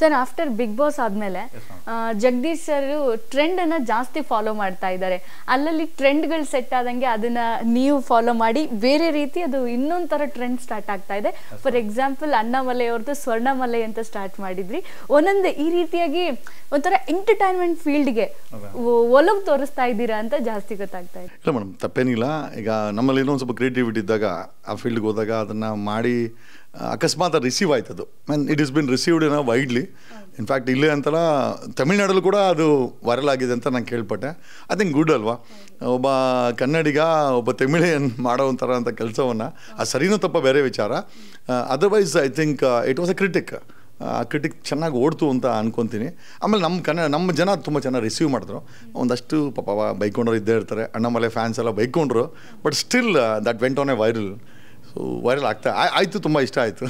Sir after Bigg boss ಆದಮೇಲೆ Jagadish sir ಟ್ರೆಂಡನ್ನು ಜಾಸ್ತಿ follow ಮಾಡ್ತಾ ಇದ್ದಾರೆ. ಅಲ್ಲಲ್ಲಿ ಟ್ರೆಂಡ್ಗಳು ಸೆಟ್ ಆದಂಗೆ ಅದನ್ನು ನೀವು ಫಾಲೋ ಮಾಡಿ ಬೇರೆ ರೀತಿ ಅದು ಇನ್ನೊಂದು ಥರ ಟ್ರೆಂಡ್ ಸ್ಟಾರ್ಟ್ ಆಗ್ತಾ ಇದೆ. ಫಾರ್ ಎಕ್ಸಾಂಪಲ್ ಅಣ್ಣಾಮಲೈ ಅವ್ರದ್ದು ಸ್ವರ್ಣಮಲೈ ಅಂತ ಸ್ಟಾರ್ಟ್ ಮಾಡಿದ್ರಿ. ಒಂದೊಂದು ಈ ರೀತಿಯಾಗಿ ಒಂಥರ ಎಂಟರ್ಟೈನ್ಮೆಂಟ್ ಫೀಲ್ಡ್ಗೆ ಒಲವು ತೋರಿಸ್ತಾ ಇದ್ದೀರಾ ಅಂತ ಜಾಸ್ತಿ ಗೊತ್ತಾಗ್ತಾ ಇದೆ. ಇಲ್ಲ ಮೇಡಮ್, ತಪ್ಪೇನಿಲ್ಲ. ಈಗ ನಮ್ಮಲ್ಲಿ ಇನ್ನೊಂದು ಸ್ವಲ್ಪ ಕ್ರಿಯೇಟಿವಿಟಿ ಇದ್ದಾಗ ಆ ಫೀಲ್ಡ್ಗೆ ಹೋದಾಗ ಅದನ್ನು ಮಾಡಿ ಅಕಸ್ಮಾತ್ ರಿಸೀವ್ ಆಯ್ತದು. It is been received in widely. In fact ಇಲ್ಲೇ ಅಂತಲ್ಲ, ತಮಿಳ್ನಾಡಲ್ಲೂ ಕೂಡ ಅದು ವೈರಲ್ ಆಗಿದೆ ಅಂತ ನಾನು ಕೇಳ್ಪಟ್ಟೆ. ಐ ಥಿಂಕ್ ಗುಡ್ ಅಲ್ವಾ, ಒಬ್ಬ ಕನ್ನಡಿಗ ಒಬ್ಬ ತಮಿಳಿಯನ್ ಮಾಡೋ ಒಂಥರ ಅಂತ ಕೆಲಸವನ್ನು, ಅದು ಸರಿನೂ ತಪ್ಪ ಬೇರೆ ವಿಚಾರ. Otherwise I think it was a critic. Critic ಚೆನ್ನಾಗಿ ಓಡ್ತು ಅಂತ ಅನ್ಕೊತೀನಿ. ಆಮೇಲೆ ನಮ್ಮ ಜನ ತುಂಬ ಚೆನ್ನಾಗಿ ರಿಸೀವ್ ಮಾಡಿದ್ರು. ಒಂದಷ್ಟು ಪಾಪ ಬೈಕೊಂಡ್ರು ಇದ್ದೇ ಇರ್ತಾರೆ, ಅಣ್ಣಾಮಲೈ ಫ್ಯಾನ್ಸ್ ಎಲ್ಲ ಬೈಕೊಂಡ್ರು. But still that went on a viral. So viral ಆಗ್ತಾ ಆಯಿತು, ತುಂಬ ಇಷ್ಟ ಆಯಿತು.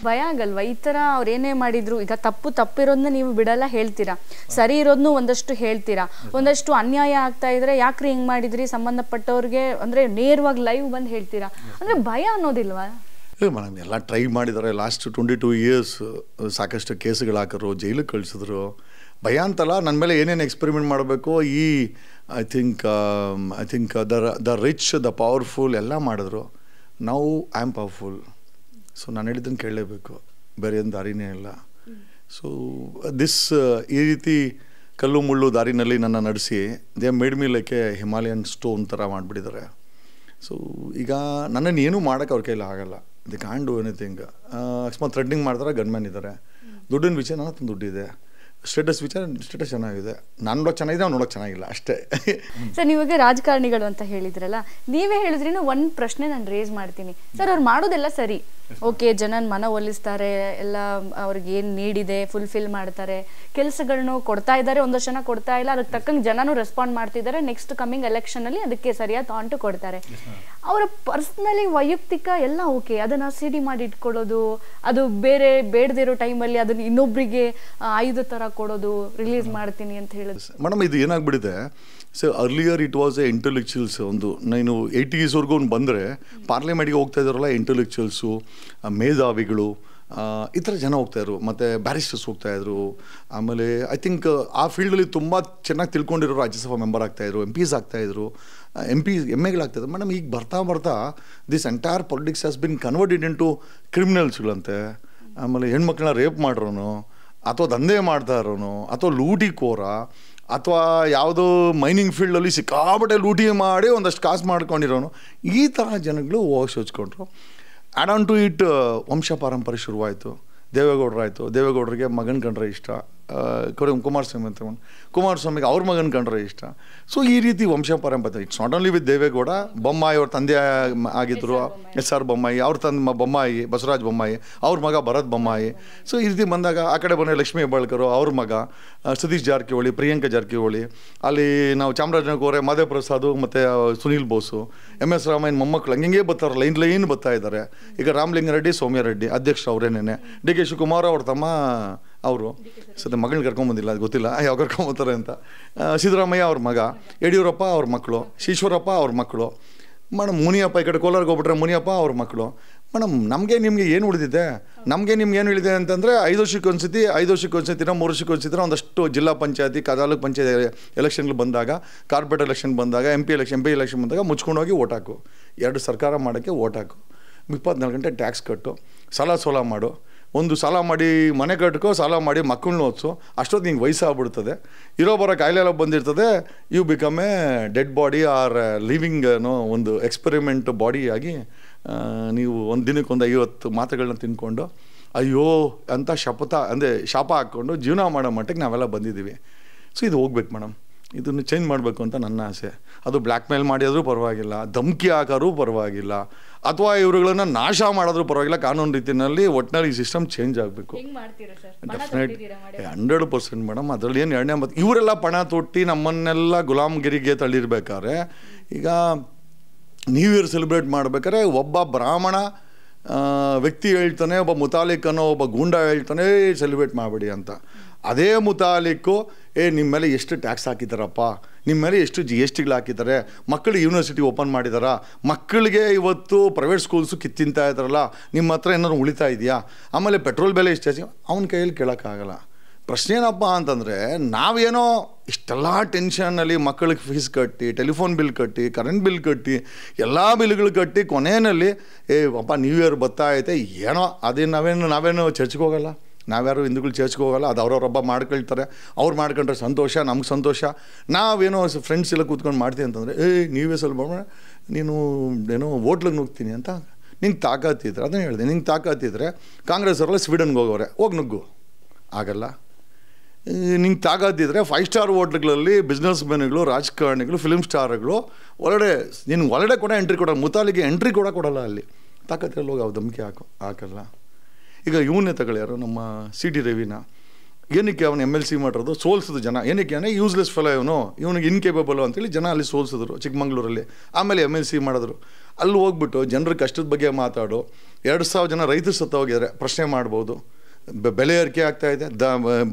ಭಯ ಆಗಲ್ವಾ ಈ ಥರ ಅವ್ರು ಏನೇ ಮಾಡಿದ್ರು? ಈಗ ತಪ್ಪಿರೋದನ್ನ ನೀವು ಬಿಡಲ್ಲ, ಹೇಳ್ತೀರಾ. ಸರಿ ಇರೋದನ್ನು ಒಂದಷ್ಟು ಹೇಳ್ತೀರಾ. ಒಂದಷ್ಟು ಅನ್ಯಾಯ ಆಗ್ತಾ ಇದ್ರೆ ಯಾಕ್ರಿ ಹಿಂಗೆ ಮಾಡಿದ್ರಿ ಸಂಬಂಧಪಟ್ಟವ್ರಿಗೆ ಅಂದರೆ ನೇರವಾಗಿ ಲೈವ್ ಬಂದು ಹೇಳ್ತೀರಾ. ಅಂದರೆ ಭಯ ಅನ್ನೋದಿಲ್ವಾ? ಮೇಡಮ್, ಎಲ್ಲ ಟ್ರೈ ಮಾಡಿದ್ದಾರೆ. ಲಾಸ್ಟ್ 22 years ಸಾಕಷ್ಟು ಕೇಸುಗಳು ಹಾಕಿದ್ರು, ಜೈಲಿಗೆ ಕಳಿಸಿದ್ರು. ಭಯ ಅಂತಲ್ಲ, ನನ್ನ ಮೇಲೆ ಏನೇನು ಎಕ್ಸ್ಪೆರಿಮೆಂಟ್ ಮಾಡಬೇಕು, ಈ I think the rich the powerful ಎಲ್ಲ ಮಾಡಿದ್ರು. ನಾವು ಐ ಆಮ್ ಪವರ್ಫುಲ್. ಸೊ ನಾನು ಹೇಳಿದ್ದನ್ನು ಕೇಳಲೇಬೇಕು, ಬೇರೆ ಏನು ದಾರಿನೇ ಇಲ್ಲ. ಸೊ ಈ ರೀತಿ ಕಲ್ಲು ಮುಳ್ಳು ದಾರಿನಲ್ಲಿ ನನ್ನ ನಡೆಸಿ they made me like A Himalayan stone ಥರ ಮಾಡಿಬಿಟ್ಟಿದ್ದಾರೆ. ಸೊ ಈಗ ನನ್ನನ್ನು ಏನೂ ಮಾಡೋಕ್ಕೆ ಅವ್ರ ಕೈಲಿ ಆಗಲ್ಲ. The can't do anything. ಅಕಸ್ಮಾತ್ ಥ್ರೆಡ್ನಿಂಗ್ ಮಾಡ್ತಾರೆ, ಗನ್ಮ್ಯಾನ್ ಇದ್ದಾರೆ. ದುಡ್ಡಿನ ವಿಚಾರ ನನ್ನ ಹತ್ರ ದುಡ್ಡಿದೆ. ಸ್ಟೇಟಸ್ ಚೆನ್ನಾಗಿದೆ. ನಾನು ನೋಡೋಕೆ ಚೆನ್ನಾಗಿದೆ, ಅವ್ನು ನೋಡೋಕೆ ಚೆನ್ನಾಗಿಲ್ಲ, ಅಷ್ಟೇ. ಸರ್, ನೀವಾಗ ರಾಜಕಾರಣಿಗಳು ಅಂತ ಹೇಳಿದ್ರಲ್ಲ, ನೀವೇ ಹೇಳಿದ್ರೇನು ಒಂದು ಪ್ರಶ್ನೆ ನಾನು ರೇಸ್ ಮಾಡ್ತೀನಿ. ಸರ್, ಅವ್ರು ಮಾಡೋದೆಲ್ಲ ಸರಿ, ಓಕೆ, ಜನನ ಮನ ಒಲಿಸ್ತಾರೆ, ಎಲ್ಲ ಅವ್ರಿಗೆ ಏನು ನೀಡಿದೆ ಫುಲ್ಫಿಲ್ ಮಾಡ್ತಾರೆ, ಕೆಲಸಗಳನ್ನು ಕೊಡ್ತಾ ಇದ್ದಾರೆ, ಒಂದಷ್ಟು ಜನ ಕೊಡ್ತಾ ಇಲ್ಲ, ಅದಕ್ಕೆ ತಕ್ಕಂಗೆ ಜನನೂ ರೆಸ್ಪಾಂಡ್ ಮಾಡ್ತಿದ್ದಾರೆ. ನೆಕ್ಸ್ಟ್ ಕಮ್ಮಿಂಗ್ ಎಲೆಕ್ಷನಲ್ಲಿ ಅದಕ್ಕೆ ಸರಿಯಾದ ತಾಂಟು ಕೊಡ್ತಾರೆ. ಅವರ ಪರ್ಸ್ನಲಿ ವೈಯಕ್ತಿಕ ಎಲ್ಲ ಓಕೆ, ಅದನ್ನು ಸಿಡಿ ಮಾಡಿ ಇಟ್ಕೊಳ್ಳೋದು, ಅದು ಬೇರೆ ಬೇಡದಿರೋ ಟೈಮಲ್ಲಿ ಅದನ್ನು ಇನ್ನೊಬ್ಬರಿಗೆ ಆಯುಧ ಥರ ಕೊಡೋದು, ರಿಲೀಸ್ ಮಾಡ್ತೀನಿ ಅಂತ ಹೇಳೋದು. ಮೇಡಮ್, ಇದು ಏನಾಗ್ಬಿಟ್ಟಿದೆ, so earlier it was a intellectuals. ಒಂದು ನೀನು 80s ಬಂದರೆ ಪಾರ್ಲಿಮೆಂಟ್ಗೆ ಹೋಗ್ತಾ ಇದ್ದಾರಲ್ಲ, ಇಂಟೆಲೆಕ್ಚುಯಲ್ಸು, ಮೇಧಾವಿಗಳು, ಈ ಥರ ಜನ ಹೋಗ್ತಾಯಿದ್ರು. ಮತ್ತು ಬ್ಯಾರಿಸ್ಟರ್ಸ್ ಹೋಗ್ತಾಯಿದ್ರು. ಆಮೇಲೆ ಐ ಥಿಂಕ್ ಆ ಫೀಲ್ಡಲ್ಲಿ ತುಂಬ ಚೆನ್ನಾಗಿ ತಿಳ್ಕೊಂಡಿರೋ ರಾಜ್ಯಸಭಾ ಮೆಂಬರ್ ಆಗ್ತಾಯಿದ್ರು, MPs ಆಗ್ತಾಯಿದ್ರು, MAಗಳಾಗ್ತಾಯಿದ್ರು. ಮೇಡಮ್, ಈಗ ಬರ್ತಾ this entire politics has been converted into ಕ್ರಿಮಿನಲ್ಸ್ಗಳಂತೆ. ಆಮೇಲೆ ಹೆಣ್ಮಕ್ಳನ್ನ ರೇಪ್ ಮಾಡೋನು, ಅಥವಾ ದಂಧೆ ಮಾಡ್ತಾ ಇರೋನು, ಅಥವಾ ಲೂಟಿಕೋರ, ಅಥವಾ ಯಾವುದೋ ಮೈನಿಂಗ್ ಫೀಲ್ಡಲ್ಲಿ ಸಿಕ್ಕಾಬಟ್ಟೆ ಲೂಟಿ ಮಾಡಿ ಒಂದಷ್ಟು ಕಾಸು ಮಾಡ್ಕೊಂಡಿರೋನು, ಈ ಥರ ಜನಗಳು ಹೋಗಿಸ್ಕೊಂಡ್ರು. ಆ್ಯಡ್ ಆನ್ ಟು ಇಟ್ ವಂಶ ಪಾರಂಪರೆ ಶುರುವಾಯಿತು. ದೇವೇಗೌಡರಾಯಿತು, ದೇವೇಗೌಡರಿಗೆ ಮಗನ ಕಂಡ್ರೆ ಇಷ್ಟ. ಕುಮಾರಸ್ವಾಮಿ ಅಂತ ಕುಮಾರಸ್ವಾಮಿಗೆ ಅವ್ರ ಮಗನ ಕಂಡ್ರೆ ಇಷ್ಟ. ಸೊ ಈ ರೀತಿ ವಂಶ ಪರಂಪರೆ. It's not only with Deve Gowda. Bommai ಅವ್ರ ತಂದೆ ಆಗಿದ್ದರು, SR ಬೊಮ್ಮಾಯಿ, ಅವ್ರ ಬೊಮ್ಮಾಯಿ ಬಸವರಾಜ ಬೊಮ್ಮಾಯಿ, ಅವ್ರ ಮಗ ಭರತ್ ಬೊಮ್ಮಾಯಿ. ಸೊ ಈ ರೀತಿ ಬಂದಾಗ ಆ ಕಡೆ ಬಂದರೆ ಲಕ್ಷ್ಮೀ ಹೆಬ್ಬಾಳ್ಕರ್, ಅವ್ರ ಮಗ ಸತೀಶ್ ಜಾರಕಿಹೊಳಿ, ಪ್ರಿಯಾಂಕಾ ಜಾರಕಿಹೊಳಿ. ಅಲ್ಲಿ ನಾವು ಚಾಮರಾಜನಗರ ಮಾದೇವ್ ಪ್ರಸಾದ್ ಮತ್ತು ಸುನೀಲ್ ಬೋಸು, MS ರಾಮಯ್ಯನ ಮೊಮ್ಮಕ್ಕಳು ಹಂಗೆ ಬರ್ತಾರೆ, ಲೈನ್ ಬರ್ತಾ ಇದ್ದಾರೆ. ಈಗ ರಾಮಲಿಂಗಾರೆಡ್ಡಿ, ಸೌಮ್ಯ ರೆಡ್ಡಿ ಅಧ್ಯಕ್ಷರು ಅವರೇನೇನೆ. DK ಶಿವಕುಮಾರ್ ಅವ್ರ ತಮ್ಮ ಅವರು ಸದ್ಯ ಮಗಳನ್ನ ಕರ್ಕೊಂಬಂದಿಲ್ಲ, ಅದು ಗೊತ್ತಿಲ್ಲ ಯಾವ ಕರ್ಕೊಂಬರ್ತಾರೆ ಅಂತ. ಸಿದ್ದರಾಮಯ್ಯ ಅವ್ರ ಮಗ, ಯಡಿಯೂರಪ್ಪ ಅವ್ರ ಮಕ್ಕಳು, ಈಶ್ವರಪ್ಪ ಅವ್ರ ಮಕ್ಕಳು. ಮೇಡಮ್, ಮುನಿಯಪ್ಪ ಈ ಕಡೆ ಕೋಲಾರ್ಗೆ ಹೋಗ್ಬಿಟ್ರೆ ಮುನಿಯಪ್ಪ ಅವ್ರ ಮಕ್ಕಳು. ಮೇಡಮ್, ನಿಮಗೆ ಏನು ಉಳಿದಿದೆ? ನಿಮ್ಗೆ ಏನು ಉಳಿದಿದೆ ಅಂತಂದರೆ 5 ವರ್ಷಕ್ಕೆ ಒಂದ್ಸತಿ 3 ವರ್ಷಕ್ಕೆ ಒಂದ್ಸತಿ ಒಂದಷ್ಟು ಜಿಲ್ಲಾ ಪಂಚಾಯತಿ, ತಾಲೂಕು ಪಂಚಾಯತಿ ಎಲೆಕ್ಷನ್ಗಳು ಬಂದಾಗ, ಕಾರ್ಪೊರೇಟ್ ಎಲೆಕ್ಷನ್ ಬಂದಾಗ, MP ಎಲೆಕ್ಷನ್ ಬಂದಾಗ ಮುಚ್ಕೊಂಡೋಗಿ ಓಟ್ ಹಾಕು. 2 ಸರ್ಕಾರ ಮಾಡೋಕ್ಕೆ ಓಟ್ ಹಾಕು. 24 ಗಂಟೆ ಟ್ಯಾಕ್ಸ್ ಕಟ್ಟು, ಸಾಲ ಮಾಡು. ಒಂದು ಸಾಲ ಮಾಡಿ ಮನೆ ಕಟ್ಕೋ, ಸಾಲ ಮಾಡಿ ಮಕ್ಕಳನ್ನ ಓದಿಸು. ಅಷ್ಟೊತ್ತು ನಿಂಗೆ ವಯಸ್ಸಾಗ್ಬಿಡ್ತದೆ, ಬರೋ ಕಾಯಿಲೆ ಎಲ್ಲ ಬಂದಿರ್ತದೆ. You become a dead body or living ಒಂದು ಎಕ್ಸ್ಪೆರಿಮೆಂಟ್ ಬಾಡಿಯಾಗಿ ನೀವು ಒಂದು ದಿನಕ್ಕೆ 50 ಮಾತ್ರೆಗಳನ್ನ ತಿನ್ಕೊಂಡು ಅಯ್ಯೋ ಅಂತ ಶಾಪ ಹಾಕ್ಕೊಂಡು ಜೀವನ ಮಾಡೋ ಮಟ್ಟಿಗೆ ನಾವೆಲ್ಲ ಬಂದಿದ್ದೀವಿ. ಸೊ ಇದು ಹೋಗ್ಬೇಕು ಮೇಡಮ್, ಇದನ್ನು ಚೇಂಜ್ ಮಾಡಬೇಕು ಅಂತ ನನ್ನ ಆಸೆ. ಅದು ಬ್ಲ್ಯಾಕ್ ಮೇಲ್ ಮಾಡಿದ್ರೂ ಪರವಾಗಿಲ್ಲ, ಧಮಕಿ ಹಾಕೋರೂ ಪರವಾಗಿಲ್ಲ, ಅಥವಾ ಇವರುಗಳನ್ನು ನಾಶ ಮಾಡೋದ್ರೂ ಪರವಾಗಿಲ್ಲ. ಕಾನೂನು ರೀತಿಯಲ್ಲಿ ಒಟ್ಟಿನಲ್ಲಿ ಈ ಸಿಸ್ಟಮ್ ಚೇಂಜ್ ಆಗಬೇಕು. Definite 100% madam. ಅದರಲ್ಲಿ ಏನು ಎರಡನೇ ಮತ್ತು ಇವರೆಲ್ಲ ಪಣ ತೊಟ್ಟಿ ನಮ್ಮನ್ನೆಲ್ಲ ಗುಲಾಮಗಿರಿಗೆ ತಳ್ಳಿರ್ಬೇಕಾದ್ರೆ, ಈಗ ನ್ಯೂ ಇಯರ್ ಸೆಲೆಬ್ರೇಟ್ ಮಾಡ್ಬೇಕಾದ್ರೆ ಒಬ್ಬ ಬ್ರಾಹ್ಮಣ ವ್ಯಕ್ತಿ ಹೇಳ್ತಾನೆ, ಒಬ್ಬ ಮುತಾಲಿಕ್ ಅನ್ನೋ ಒಬ್ಬ ಗೂಂಡ ಹೇಳ್ತಾನೆ ಸೆಲೆಬ್ರೇಟ್ ಮಾಡಬೇಡಿ ಅಂತ. ಅದೇ ಮುತಾಲಿಕ್ಕು ನಿಮ್ಮ ಮೇಲೆ ಎಷ್ಟು ಟ್ಯಾಕ್ಸ್ ಹಾಕಿದ್ದಾರಪ್ಪ, ನಿಮ್ಮ ಮೇಲೆ ಎಷ್ಟು GSTಗಳು ಹಾಕಿದ್ದಾರೆ, ಮಕ್ಕಳಿಗೆ ಯೂನಿವರ್ಸಿಟಿ ಓಪನ್ ಮಾಡಿದಾರ, ಮಕ್ಕಳಿಗೆ ಇವತ್ತು ಪ್ರೈವೇಟ್ ಸ್ಕೂಲ್ಸು ಕಿತ್ತಿಂತಾ ಇದ್ದಾರಲ್ಲ, ನಿಮ್ಮ ಹತ್ರ ಏನಾದ್ರು ಉಳಿತಾ ಇದೆಯಾ, ಆಮೇಲೆ ಪೆಟ್ರೋಲ್ ಬೆಲೆ ಎಷ್ಟು ಜಾಸ್ತಿ, ಅವನ ಕೈಯಲ್ಲಿ ಕೇಳೋಕ್ಕಾಗಲ್ಲ. ಪ್ರಶ್ನೆ ಏನಪ್ಪ ಅಂತಂದರೆ, ನಾವೇನೋ ಇಷ್ಟೆಲ್ಲ ಟೆನ್ಷನ್ನಲ್ಲಿ ಮಕ್ಕಳಿಗೆ ಫೀಸ್ ಕಟ್ಟಿ, ಟೆಲಿಫೋನ್ ಬಿಲ್ ಕಟ್ಟಿ, ಕರೆಂಟ್ ಬಿಲ್ ಕಟ್ಟಿ, ಎಲ್ಲ ಬಿಲ್ಗಳು ಕಟ್ಟಿ, ಕೊನೆಯಲ್ಲಿ ಅಪ್ಪ ನ್ಯೂ ಇಯರ್ ಬರ್ತಾ ಐತೆ ಏನೋ ಅದೇ ನಾವೇನು ಚರ್ಚ್ಗೆ ಹೋಗಲ್ಲ, ನಾವ್ಯಾರು ಹಿಂದೂಗಳು ಚರ್ಚ್ಗೆ ಹೋಗಲ್ಲ, ಅದು ಅವ್ರವ್ರ ಹಬ್ಬ ಮಾಡ್ಕೊಳ್ತಾರೆ, ಅವ್ರು ಮಾಡ್ಕೊಂಡ್ರೆ ಸಂತೋಷ, ನಮ್ಗೆ ಸಂತೋಷ. ನಾವೇನೋ ಫ್ರೆಂಡ್ಸ್ ಎಲ್ಲ ಕೂತ್ಕೊಂಡು ಮಾಡ್ತೀವಿ ಅಂತಂದರೆ ನೀವೇ ಸ್ವಲ್ಪ ನೀನು ಏನೋ ಹೋಟ್ಲಿಗೆ ನುಗ್ತೀನಿ ಅಂತ ನಿಂಗೆ ತಾಕತ್ತಿದ್ರೆ, ಅದನ್ನು ಹೇಳಿದೆ, ನಿಂಗೆ ತಾಕತ್ತಿದ್ರೆ ಕಾಂಗ್ರೆಸ್ ಅವರೆಲ್ಲ ಸ್ವೀಡನ್ಗೆ ಹೋಗೋರೆ, ಹೋಗಿ ನುಗ್ಗು, ಆಗಲ್ಲ. ನಿಂಗೆ ತಾಕತ್ತಿದ್ರೆ 5 ಸ್ಟಾರ್ ಹೋಟ್ಲ್ಗಳಲ್ಲಿ ಬಿಸ್ನೆಸ್ ಮೆನ್ಗಳು, ರಾಜಕಾರಣಿಗಳು, ಫಿಲ್ಮ್ ಸ್ಟಾರ್ಗಳು ನಿನ್ಗೆ ಒಳಗಡೆ ಕೂಡ ಎಂಟ್ರಿ ಕೊಡೋಲ್ಲ, ಮುತಾಲಿಗೆ ಎಂಟ್ರಿ ಕೂಡ ಕೊಡೋಲ್ಲ. ಅಲ್ಲಿ ತಾಕತ್ತಿರಲ್ಲಿ ಹೋಗಿ ಅವ್ರು ಧಮಕಿ ಹಾಕಲ್ಲ. ಈಗ ಇವನ್ನೇ ತಗೊಳ್ಳಿ, ಯಾರು ನಮ್ಮ CT ರವಿನ, ಏನಕ್ಕೆ ಅವನು MLC ಮಾಡಿರೋದು, ಸೋಲ್ಸಿದ್ರು ಜನ. ಏನಕ್ಕೆ ಅಂದರೆ ಯೂಸ್ಲೆಸ್ ಫೆಲೋ ಇವನಿಗೆ ಇನ್ಕೇಪಬಲ್ ಅಂತೇಳಿ ಜನ ಅಲ್ಲಿ ಸೋಲ್ಸಿದ್ರು ಚಿಕ್ಕಮಂಗ್ಳೂರಲ್ಲಿ. ಆಮೇಲೆ MLC ಮಾಡಿದ್ರು. ಅಲ್ಲಿ ಹೋಗ್ಬಿಟ್ಟು ಜನರ ಕಷ್ಟದ ಬಗ್ಗೆ ಮಾತಾಡು. 2,000 ಜನ ರೈತರು ಸತ್ತ ಹೋಗಿದ್ದಾರೆ, ಪ್ರಶ್ನೆ ಮಾಡ್ಬೋದು. ಬೆಲೆ ಏರಿಕೆ ಆಗ್ತಾಯಿದೆ,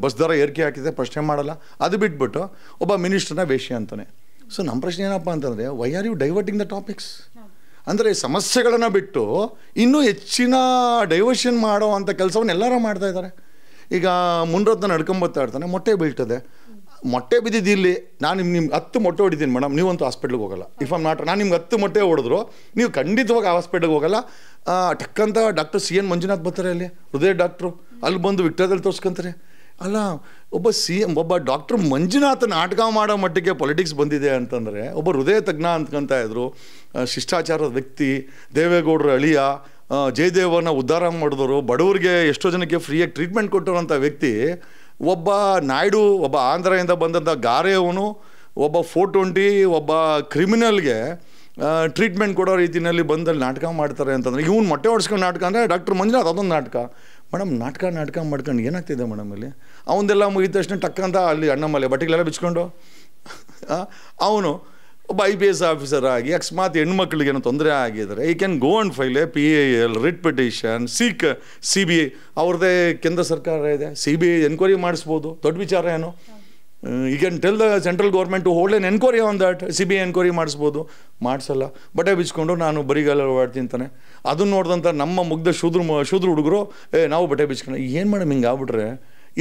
ಬಸ್ ದರ ಏರಿಕೆ ಆಗ್ತಿದೆ, ಪ್ರಶ್ನೆ ಮಾಡಲ್ಲ. ಅದು ಬಿಟ್ಬಿಟ್ಟು ಒಬ್ಬ ಮಿನಿಸ್ಟರ್ನ ವೇಶ್ಯ ಅಂತಾನೆ. ಸೊ ನಮ್ಮ ಪ್ರಶ್ನೆ ಏನಪ್ಪ ಅಂತಂದರೆ, why are you diverting the topics? ಅಂದರೆ ಸಮಸ್ಯೆಗಳನ್ನು ಬಿಟ್ಟು ಇನ್ನೂ ಹೆಚ್ಚಿನ ಡೈವರ್ಷನ್ ಮಾಡೋ ಅಂಥ ಕೆಲಸವನ್ನು ಎಲ್ಲರೂ ಮಾಡ್ತಾಯಿದ್ದಾರೆ. ಈಗ ಮುನ್ರತ್ನ ನಡ್ಕೊಂಬತ್ತಾ ಇರ್ತಾನೆ, ಮೊಟ್ಟೆ ಬೀಳ್ತದೆ, ಮೊಟ್ಟೆ ಬಿದ್ದಿದ್ದು ಇಲ್ಲಿ, ನಾನು ನಿಮ್ಗೆ 10 ಮೊಟ್ಟೆ ಹೊಡಿತೀನಿ ಮೇಡಮ್, ನೀವಂತೂ ಹಾಸ್ಪಿಟ್ಲಿಗೆ ಹೋಗಲ್ಲ. ಇಫ್ ಆಮ್ ನಾಟ್, ನಾನು ನಿಮ್ಗೆ 10 ಮೊಟ್ಟೆ ಹೊಡೆದ್ರು ನೀವು ಖಂಡಿತವಾಗಿ ಹಾಸ್ಪಿಟ್ಲಿಗೆ ಹೋಗಲ್ಲ. ಟಕ್ಕಂತ ಡಾಕ್ಟರ್ CN ಮಂಜುನಾಥ್ ಬರ್ತಾರೆ, ಅಲ್ಲಿ ಹೃದಯ ಡಾಕ್ಟ್ರು, ಅಲ್ಲಿ ಬಂದು ವಿಕ್ಟೋರಿಯಲ್ಲಿ ತೋರಿಸ್ಕೊಂತಾರೆ. ಅಲ್ಲ, ಒಬ್ಬ ಡಾಕ್ಟ್ರ್ ಮಂಜುನಾಥ್ ನಾಟಕ ಮಾಡೋ ಮಟ್ಟಿಗೆ ಪೊಲಿಟಿಕ್ಸ್ ಬಂದಿದೆ ಅಂತಂದರೆ, ಒಬ್ಬ ಹೃದಯ ತಜ್ಞ ಅಂದ್ಕೊಂತ ಇದ್ರು, ಶಿಷ್ಟಾಚಾರದ ವ್ಯಕ್ತಿ, ದೇವೇಗೌಡರ ಅಳಿಯ, ಜಯದೇವನ ಉದ್ಧಾರ ಮಾಡಿದವರು, ಬಡವರಿಗೆ ಎಷ್ಟೋ ಜನಕ್ಕೆ ಫ್ರೀಯಾಗಿ ಟ್ರೀಟ್ಮೆಂಟ್ ಕೊಟ್ಟರೋಂಥ ವ್ಯಕ್ತಿ, ಒಬ್ಬ ನಾಯ್ಡು, ಒಬ್ಬ ಆಂಧ್ರದಿಂದ ಬಂದಂಥ ಗಾರೆಯವನು, ಒಬ್ಬ 420 ಒಬ್ಬ ಕ್ರಿಮಿನಲ್ಗೆ ಟ್ರೀಟ್ಮೆಂಟ್ ಕೊಡೋ ರೀತಿಯಲ್ಲಿ ಬಂದಲ್ಲಿ ನಾಟಕ ಮಾಡ್ತಾರೆ ಅಂತಂದರೆ, ಇವ್ನು ಮೊಟ್ಟೆ ಹೊಡ್ಸ್ಕೊಂಡು ನಾಟಕ ಅಂದರೆ ಡಾಕ್ಟರ್ ಮಂಜುನಾಥ್ ಅದೊಂದು ನಾಟಕ. ಮೇಡಮ್ ನಾಟಕ ಮಾಡ್ಕೊಂಡು ಏನಾಗ್ತಿದೆ ಮೇಡಮ್ ಅಲ್ಲಿ? ಅವನದೆಲ್ಲ ಮುಗಿದ ತಕ್ಷಣ ಟಕ್ಕಂತ ಅಲ್ಲಿ ಅಣ್ಣಮ್ಮಲೆ ಬಟ್ಟೆಗಳೆಲ್ಲ ಬಿಚ್ಕೊಂಡು ಅವನು ಒಬ್ಬ IPS ಆಫೀಸರ್ ಆಗಿ ಅಕಸ್ಮಾತ್ ಹೆಣ್ಮಕ್ಳಿಗೇನೋ ತೊಂದರೆ ಆಗಿದ್ದಾರೆ, ಈ can go and file PAL writ petition, seek CBI, ಅವ್ರದ್ದೇ ಕೇಂದ್ರ ಸರ್ಕಾರ ಇದೆ, CBI ಎನ್ಕ್ವೈರಿ ಮಾಡಿಸ್ಬೋದು, ದೊಡ್ಡ ವಿಚಾರ ಏನು? You can tell the central government to hold an enquiry on that, CBI enquiry ಮಾಡಿಸ್ಬೋದು. ಮಾಡಿಸಲ್ಲ, ಬಟ್ಟೆ ಬಿಚ್ಕೊಂಡು ನಾನು ಬರಿಗಾಲ ಓಡಾಡ್ತಿಂತಾನೆ. ಅದನ್ನು ನೋಡಿದಂಥ ನಮ್ಮ ಮುಗ್ಧ ಶೂದ್ರ ಹುಡುಗರು, ನಾವು ಬಟ್ಟೆ ಬಿಚ್ಕೊಂಡು ಏನು ಮೇಡಮ್ ಹಿಂಗೆ ಆಗ್ಬಿಟ್ರೆ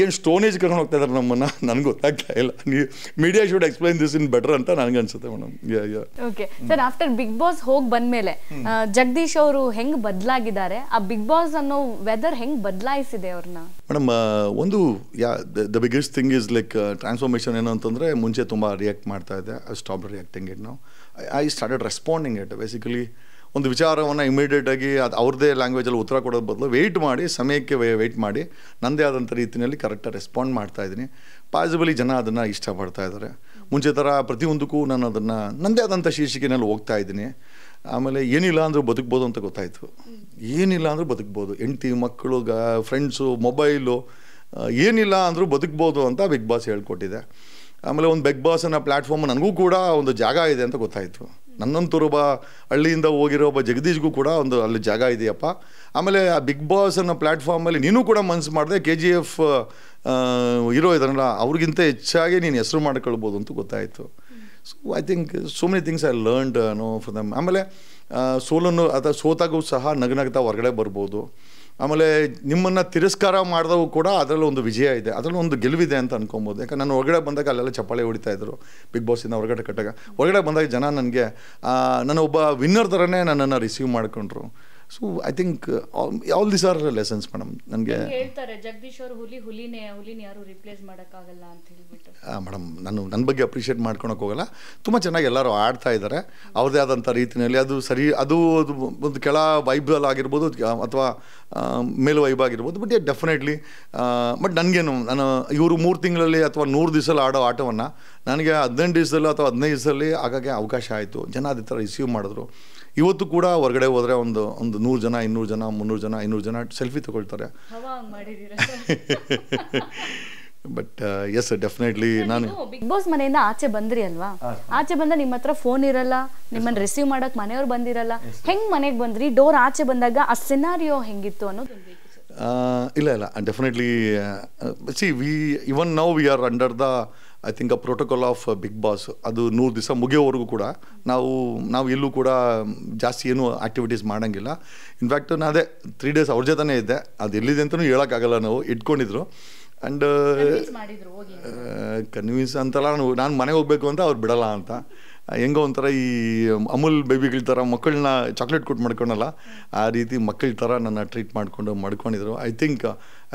ಏನು ಸ್ಟೋನೇಜ್ ಕರ್ಕೊಂಡು ಹೋಗ್ತಾ ಇದ್ದಾರೆ ನಮ್ಮನ್ನು, ನನಗೆ ಗೊತ್ತಾಗ್ತಾ ಇಲ್ಲ. ನೀವು media should explain this in better ಅಂತ ನನಗನ್ಸುತ್ತೆ madam. Okay sir, after Bigg Boss ಹೋಗಿ ಬಂದಮೇಲೆ ಜಗದೀಶ್ ಅವರು ಹೆಂಗೆ ಬದಲಾಗಿದ್ದಾರೆ, ಆ ಬಿಗ್ ಬಾಸ್ ಅನ್ನೋ ವೆದರ್ ಹೆಂಗೆ ಬದಲಾಯಿಸಿದೆ ಅವ್ರನ್ನ? ಮೇಡಮ್, ಒಂದು the biggest thing is like transformation ಏನು ಅಂತಂದರೆ, ಮುಂಚೆ ತುಂಬ ರಿಯಾಕ್ಟ್ ಮಾಡ್ತಾ ಇದೆ, ಐ ಸ್ಟಾಪ್ ರಿಯಾಕ್ಟಿಂಗ್ ಇಟ್. ನಾವು I started responding it. Basically ಒಂದು ವಿಚಾರವನ್ನು ಇಮಿಡಿಯೇಟಾಗಿ ಅದು ಅವ್ರದ್ದೇ ಲ್ಯಾಂಗ್ವೇಜಲ್ಲಿ ಉತ್ತರ ಕೊಡೋದು ಬದಲು ವೆಯ್ಟ್ ಮಾಡಿ, ಸಮಯಕ್ಕೆ ವೆಯ್ಟ್ ಮಾಡಿ ನನ್ನದೇ ಆದಂಥ ರೀತಿಯಲ್ಲಿ ಕರೆಕ್ಟಾಗಿ ರೆಸ್ಪಾಂಡ್ ಮಾಡ್ತಾಯಿದ್ದೀನಿ. ಪಾಸಿಬಲಿ ಜನ ಅದನ್ನು ಇಷ್ಟಪಡ್ತಾ ಇದ್ದಾರೆ. ಮುಂಚೆ ಥರ ಪ್ರತಿಯೊಂದಕ್ಕೂ ನಾನು ಅದನ್ನು ನನ್ನದೇ ಆದಂಥ ಶೀರ್ಷಿಕೆನಲ್ಲಿ ಹೋಗ್ತಾ ಇದ್ದೀನಿ. ಆಮೇಲೆ ಏನಿಲ್ಲ ಅಂದರೂ ಬದುಕ್ಬೋದು ಅಂತ ಗೊತ್ತಾಯಿತು. ಏನಿಲ್ಲ ಅಂದರೂ ಬದುಕ್ಬೋದು, ಹೆಂಡ್ತಿ, ಮಕ್ಕಳು, ಫ್ರೆಂಡ್ಸು, ಮೊಬೈಲು, ಏನಿಲ್ಲ ಅಂದರೂ ಬದುಕ್ಬೋದು ಅಂತ ಬಿಗ್ ಬಾಸ್ ಹೇಳ್ಕೊಟ್ಟಿದೆ. ಆಮೇಲೆ ಒಂದು ಬಿಗ್ ಬಾಸ್ ಅನ್ನೋ ಪ್ಲ್ಯಾಟ್ಫಾರ್ಮ್ ನನಗೂ ಕೂಡ ಒಂದು ಜಾಗ ಇದೆ ಅಂತ ಗೊತ್ತಾಯಿತು. ನನ್ನಂತೂರು ಒಬ್ಬ ಹಳ್ಳಿಯಿಂದ ಹೋಗಿರೋ ಒಬ್ಬ ಜಗದೀಶ್ಗೂ ಕೂಡ ಒಂದು ಅಲ್ಲಿ ಜಾಗ ಇದೆಯಪ್ಪ. ಆಮೇಲೆ ಆ ಬಿಗ್ ಬಾಸ್ ಅನ್ನೋ ಪ್ಲ್ಯಾಟ್ಫಾರ್ಮಲ್ಲಿ ನೀನು ಕೂಡ ಮನಸ್ಸು ಮಾಡಿದೆ, KGF ಹೀರೋ ಇದನ್ನಲ್ಲ, ಅವ್ರಿಗಿಂತ ಹೆಚ್ಚಾಗಿ ನೀನು ಹೆಸರು ಮಾಡ್ಕೊಳ್ಬೋದು ಅಂತ ಗೊತ್ತಾಯಿತು. So I think so many things I learned for them. ಆಮೇಲೆ ಸೋಲನ್ನು ಅಥವಾ ಸೋತಾಗೂ ಸಹ ನಗನಗ್ತಾ ಹೊರಗಡೆ ಬರ್ಬೋದು. ಆಮೇಲೆ ನಿಮ್ಮನ್ನು ತಿರಸ್ಕಾರ ಮಾಡಿದವು ಕೂಡ ಅದರಲ್ಲಿ ಒಂದು ವಿಜಯ ಇದೆ, ಅದರಲ್ಲಿ ಒಂದು ಗೆಲುವಿದೆ ಅಂತ ಅನ್ಕೊಬೋದು. ಯಾಕಂದ್ರೆ ನಾನು ಹೊರಗಡೆ ಬಂದಾಗ ಅಲ್ಲೆಲ್ಲ ಚಪ್ಪಾಳೆ ಹೊಡಿತಾಯಿದ್ರು ಬಿಗ್ ಬಾಸಿಂದ ಹೊರಗಡೆ ಕಟ್ಟಾಗ. ಹೊರಗಡೆ ಬಂದಾಗ ಜನ ನನಗೆ ನನ್ನ ಒಬ್ಬ ವಿನ್ನರ್ ಥರನೇ ನನ್ನನ್ನು ರಿಸೀವ್ ಮಾಡ್ಕೊಂಡ್ರು. So I think all this are lessons madam. ನನಗೆ ಹೇಳ್ತಾರೆ ಜಗದೀಶ್ ಅವರು ಹುಲಿನೇ ಯಾರು ರಿಪ್ಲೇಸ್ ಮಾಡೋಕ್ಕಾಗಲ್ಲ ಅಂತ ಹೇಳ್ಬಿಟ್ಟು. ಮೇಡಮ್, ನಾನು ನನ್ನ ಬಗ್ಗೆ ಅಪ್ರಿಷಿಯೇಟ್ ಮಾಡ್ಕೊಳಕ್ಕೆ ಹೋಗಲ್ಲ. ತುಂಬ ಚೆನ್ನಾಗಿ ಎಲ್ಲರೂ ಆಡ್ತಾ ಇದ್ದಾರೆ ಅವ್ರದ್ದೇ ಆದಂಥ ರೀತಿಯಲ್ಲಿ. ಅದು ಸರಿ, ಅದು ಒಂದು ಕೆಳ ವೈಬಲ್ ಆಗಿರ್ಬೋದು ಅಥವಾ ಮೇಲು ವೈಬ್ ಆಗಿರ್ಬೋದು. ಬಟ್ ಡೆಫಿನೆಟ್ಲಿ ಬಟ್ ನನಗೇನು, ನಾನು ಇವರು 3 ತಿಂಗಳಲ್ಲಿ ಅಥವಾ 100 ದಿವಸದಲ್ಲಿ ಆಡೋ ಆಟವನ್ನು ನನಗೆ 15 ದಿವಸದಲ್ಲಿ ಅಥವಾ 15 ದಿವಸದಲ್ಲಿ ಆಗಾಗೆ ಅವಕಾಶ ಆಯಿತು. ಜನ ಅದೇ ಥರ ರಿಸೀವ್ ಮಾಡಿದ್ರು. ಇವತ್ತು ಕೂಡ ಹೊರಗಡೆ ಹೋದರೆ ಒಂದು 100 ಜನ, 200 ಜನ, 300 ಜನ, 500 ಜನ ಸೆಲ್ಫಿ ತಗೊಳ್ತಾರೆ. ಬಟ್ ಎಸ್ ಡೆಫಿನೆಟ್ಲಿ ನಾನು ಬಿಗ್ ಬಾಸ್ ಮನೆಯಿಂದ ಆಚೆ ಬಂದ್ರಿ ಅಲ್ವಾ, ಆಚೆ ಬಂದ ನಿಮ್ಮ ಹತ್ರ ಫೋನ್ ಇರಲ್ಲ, ನಿಮ್ಮನ್ನ ರಿಸೀವ್ ಮಾಡಕ್ ಮನೆಯವ್ರು ಬಂದಿರಲ್ಲ, ಹೆಂಗ್ ಮನೆಗೆ ಬಂದ್ರಿ? ಡೋರ್ ಆಚೆ ಬಂದಾಗ ಆ ಸಿನಾರಿಯೋ ಹೆಂಗಿತ್ತು ಅನ್ನೋದು ಇಲ್ಲ definitely see even now we are under the I think a protocol of Bigg Boss. ಅದು 100 ದಿವಸ ಮುಗಿಯೋವರೆಗೂ ಕೂಡ ನಾವು ಎಲ್ಲೂ ಕೂಡ ಜಾಸ್ತಿ ಏನೂ ಆ್ಯಕ್ಟಿವಿಟೀಸ್ ಮಾಡೋಂಗಿಲ್ಲ. ಇನ್ಫ್ಯಾಕ್ಟ್ ನಾನು ಅದೇ 3 ಡೇಸ್ ಅವ್ರ ಜೊತೆನೇ ಇದ್ದೆ. ಅದು ಎಲ್ಲಿದೆ ಅಂತಲೂ ಹೇಳೋಕ್ಕಾಗಲ್ಲ, ನಾವು ಇಟ್ಕೊಂಡಿದ್ರು. ಆ್ಯಂಡ್ ಕನ್ವಿನ್ಸ್ ಅಂತಲ್ಲ, ನಾನು ಮನೆಗೆ ಹೋಗಬೇಕು ಅಂತ ಅವ್ರು ಬಿಡಲ್ಲ ಅಂತ. ಹೆಂಗೋ ಒಂಥರ ಈ ಅಮೂಲ್ ಬೇಬಿಗಳ ಥರ ಮಕ್ಕಳನ್ನ ಚಾಕ್ಲೇಟ್ ಕೊಟ್ಟು ಮಾಡ್ಕೊಳಲ್ಲ, ಆ ರೀತಿ ಮಕ್ಕಳ ಥರ ನನ್ನ ಟ್ರೀಟ್ ಮಾಡ್ಕೊಂಡಿದ್ರು. I think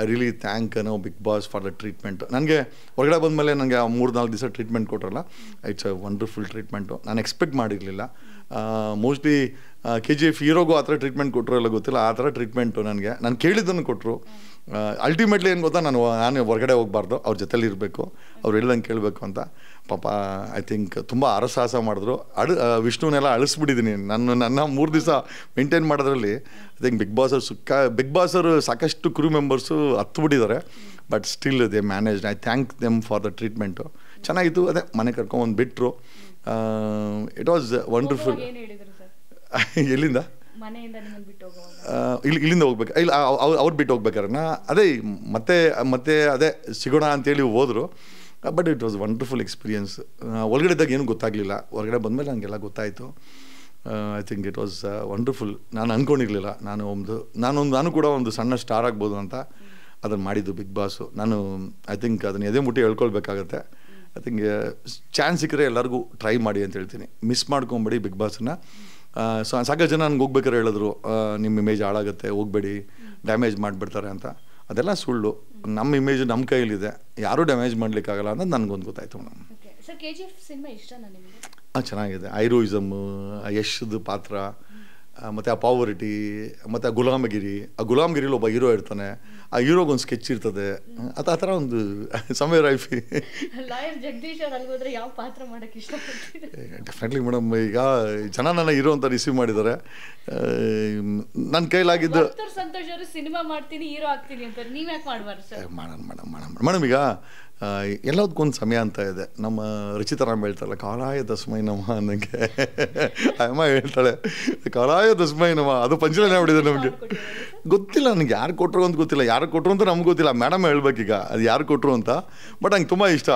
I really thank big boss for the treatment. ನನಗೆ ಹೊರಗಡೆ ಬಂದಮೇಲೆ ನನಗೆ 3-4 ದಿವಸ ಟ್ರೀಟ್ಮೆಂಟ್ ಕೊಟ್ಟರಲ್ಲ, ಇಟ್ಸ್ ಅ ವಂಡರ್ಫುಲ್ ಟ್ರೀಟ್ಮೆಂಟು. ನಾನು ಎಕ್ಸ್ಪೆಕ್ಟ್ ಮಾಡಿರಲಿಲ್ಲ. ಮೋಸ್ಟ್ಲಿ KGF ಹೀರೋಗೂ ಆ ಥರ ಟ್ರೀಟ್ಮೆಂಟ್ ಕೊಟ್ಟರು ಎಲ್ಲ ಗೊತ್ತಿಲ್ಲ, ಆ ಥರ ಟ್ರೀಟ್ಮೆಂಟು ನಾನು ಕೇಳಿದ್ದನ್ನು ಕೊಟ್ಟರು. ಅಲ್ಟಿಮೇಟ್ಲಿ ಏನು ಗೊತ್ತಾ, ನಾನು ಹೊರಗಡೆ ಹೋಗಬಾರ್ದು, ಅವ್ರ ಜೊತೆಲಿ ಇರಬೇಕು, ಅವ್ರು ಹೇಳ್ದಂಗೆ ಕೇಳಬೇಕು ಅಂತ. ಪಾಪ ಐ ಥಿಂಕ್ ತುಂಬ ಅರಸಾಹಸ ಮಾಡಿದ್ರು. ವಿಷ್ಣುನೆಲ್ಲ ಅಳಿಸ್ಬಿಟ್ಟಿದ್ದೀನಿ ನನ್ನ 3 ದಿವಸ ಮೇಂಟೈನ್ ಮಾಡೋದ್ರಲ್ಲಿ. ಐ ಥಿಂಕ್ ಬಿಗ್ ಬಾಸರು ಸಾಕಷ್ಟು ಕ್ರೂ ಮೆಂಬರ್ಸು ಹತ್ಬಿಟ್ಟಿದ್ದಾರೆ, but still they managed. I thank them for the treatment. ಚೆನ್ನಾಗಿತ್ತು. ಅದೇ ಮನೆ ಕರ್ಕೊಂಬಂದು ಬಿಟ್ಟರು. It was wonderful. ಎಲ್ಲಿಂದ? ಇಲ್ಲಿಂದ ಹೋಗ್ಬೇಕು. ಇಲ್ಲ, ಅವ್ರು ಬಿಟ್ಟು ಹೋಗ್ಬೇಕಾರೆ ಅದೇ ಮತ್ತೆ ಅದೇ ಸಿಗೋಣ ಅಂತೇಳಿ ಹೋದರು. But it was wonderful experience. ಒಳಗಡೆ ಇದ್ದಾಗ ಏನೂ ಗೊತ್ತಾಗಲಿಲ್ಲ, ಹೊರಗಡೆ ಬಂದಮೇಲೆ ನನಗೆಲ್ಲ ಗೊತ್ತಾಯಿತು. I think it was wonderful. ನಾನು ಅಂದ್ಕೊಂಡಿರಲಿಲ್ಲ ನಾನು ಕೂಡ ಒಂದು ಸಣ್ಣ ಸ್ಟಾರ್ ಆಗ್ಬೋದು ಅಂತ. ಅದನ್ನು ಮಾಡಿದ್ದು ಬಿಗ್ ಬಾಸು. ನಾನು ಐ ಥಿಂಕ್ ಅದನ್ನು ಎದೆ ಮುಟ್ಟಿ ಹೇಳ್ಕೊಳ್ಬೇಕಾಗತ್ತೆ. ಐ ಥಿಂಕ್ ಚಾನ್ಸ್ ಸಿಕ್ಕರೆ ಎಲ್ಲರಿಗೂ ಟ್ರೈ ಮಾಡಿ ಅಂತ ಹೇಳ್ತೀನಿ. ಮಿಸ್ ಮಾಡ್ಕೊಂಬೇಡಿ ಬಿಗ್ ಬಾಸನ್ನ. ಸಾಕಷ್ಟು ಜನ ನನಗೆ ಹೋಗ್ಬೇಕಾರೆ ಹೇಳಿದ್ರು, ನಿಮ್ಮ ಇಮೇಜ್ ಹಾಳಾಗುತ್ತೆ, ಹೋಗಬೇಡಿ, ಡ್ಯಾಮೇಜ್ ಮಾಡಿಬಿಡ್ತಾರೆ ಅಂತ. ಅದೆಲ್ಲ ಸುಳ್ಳು. ನಮ್ಮ ಇಮೇಜ್ ನಮ್ಮ ಕೈಯಲ್ಲಿದೆ, ಯಾರೂ ಡ್ಯಾಮೇಜ್ ಮಾಡಲಿಕ್ಕಾಗಲ್ಲ ಅನ್ನೋದು ನನಗೊಂದು ಗೊತ್ತಾಯಿತು ಮೇಡಮ್. ಚೆನ್ನಾಗಿದೆ. ಹೀರೋಯಿಸಮ್ಮು, ಯಶ್ದು ಪಾತ್ರ, ಮತ್ತು ಆ ಪಾವರ್ಟಿ, ಮತ್ತು ಆ ಗುಲಾಮಗಿರಿಲಿ ಒಬ್ಬ ಹೀರೋ ಇರ್ತಾನೆ. ಆ ಹೀರೋಗೊಂದು ಸ್ಕೆಚ್ ಇರ್ತದೆ. ಆ ಥರ ಒಂದು ಸಮಯ ರೈಫಿ. Definitely madam. ಈಗ ಜನ ನನ್ನ ಹೀರೋ ಅಂತ ರಿಸೀವ್ ಮಾಡಿದ್ದಾರೆ. ನನ್ನ ಕೈಲಾಗಿದ್ದು ಮೇಡಮ್. ಈಗ ಎಲ್ಲದಕ್ಕೊಂದು ಸಮಯ ಅಂತ ಇದೆ. ನಮ್ಮ ರುಚಿತರಾಮ್ ಹೇಳ್ತಾರಲ್ಲ, ಕಾಲಾಯ ತಸ್ಮೈ ನಮಃ ಅನ್ನಂಗೆ. ಅಮ್ಮ ಹೇಳ್ತಾಳೆ ಕಾಲಾಯ ತಸ್ಮೈ ನಮಃ. ಅದು ಪಂಚಲನೆ ಆಗ್ಬಿಟ್ಟಿದೆ ನಮಗೆ. ಗೊತ್ತಿಲ್ಲ ನನಗೆ ಯಾರು ಕೊಟ್ಟರು ಅಂತ ಗೊತ್ತಿಲ್ಲ. ಯಾರು ಕೊಟ್ಟರು ಅಂತ ನಮ್ಗೆ ಗೊತ್ತಿಲ್ಲ. ಮೇಡಮ್ ಹೇಳ್ಬೇಕೀಗ ಅದು ಯಾರು ಕೊಟ್ಟರು ಅಂತ. ಬಟ್ ನಂಗೆ ತುಂಬ ಇಷ್ಟ.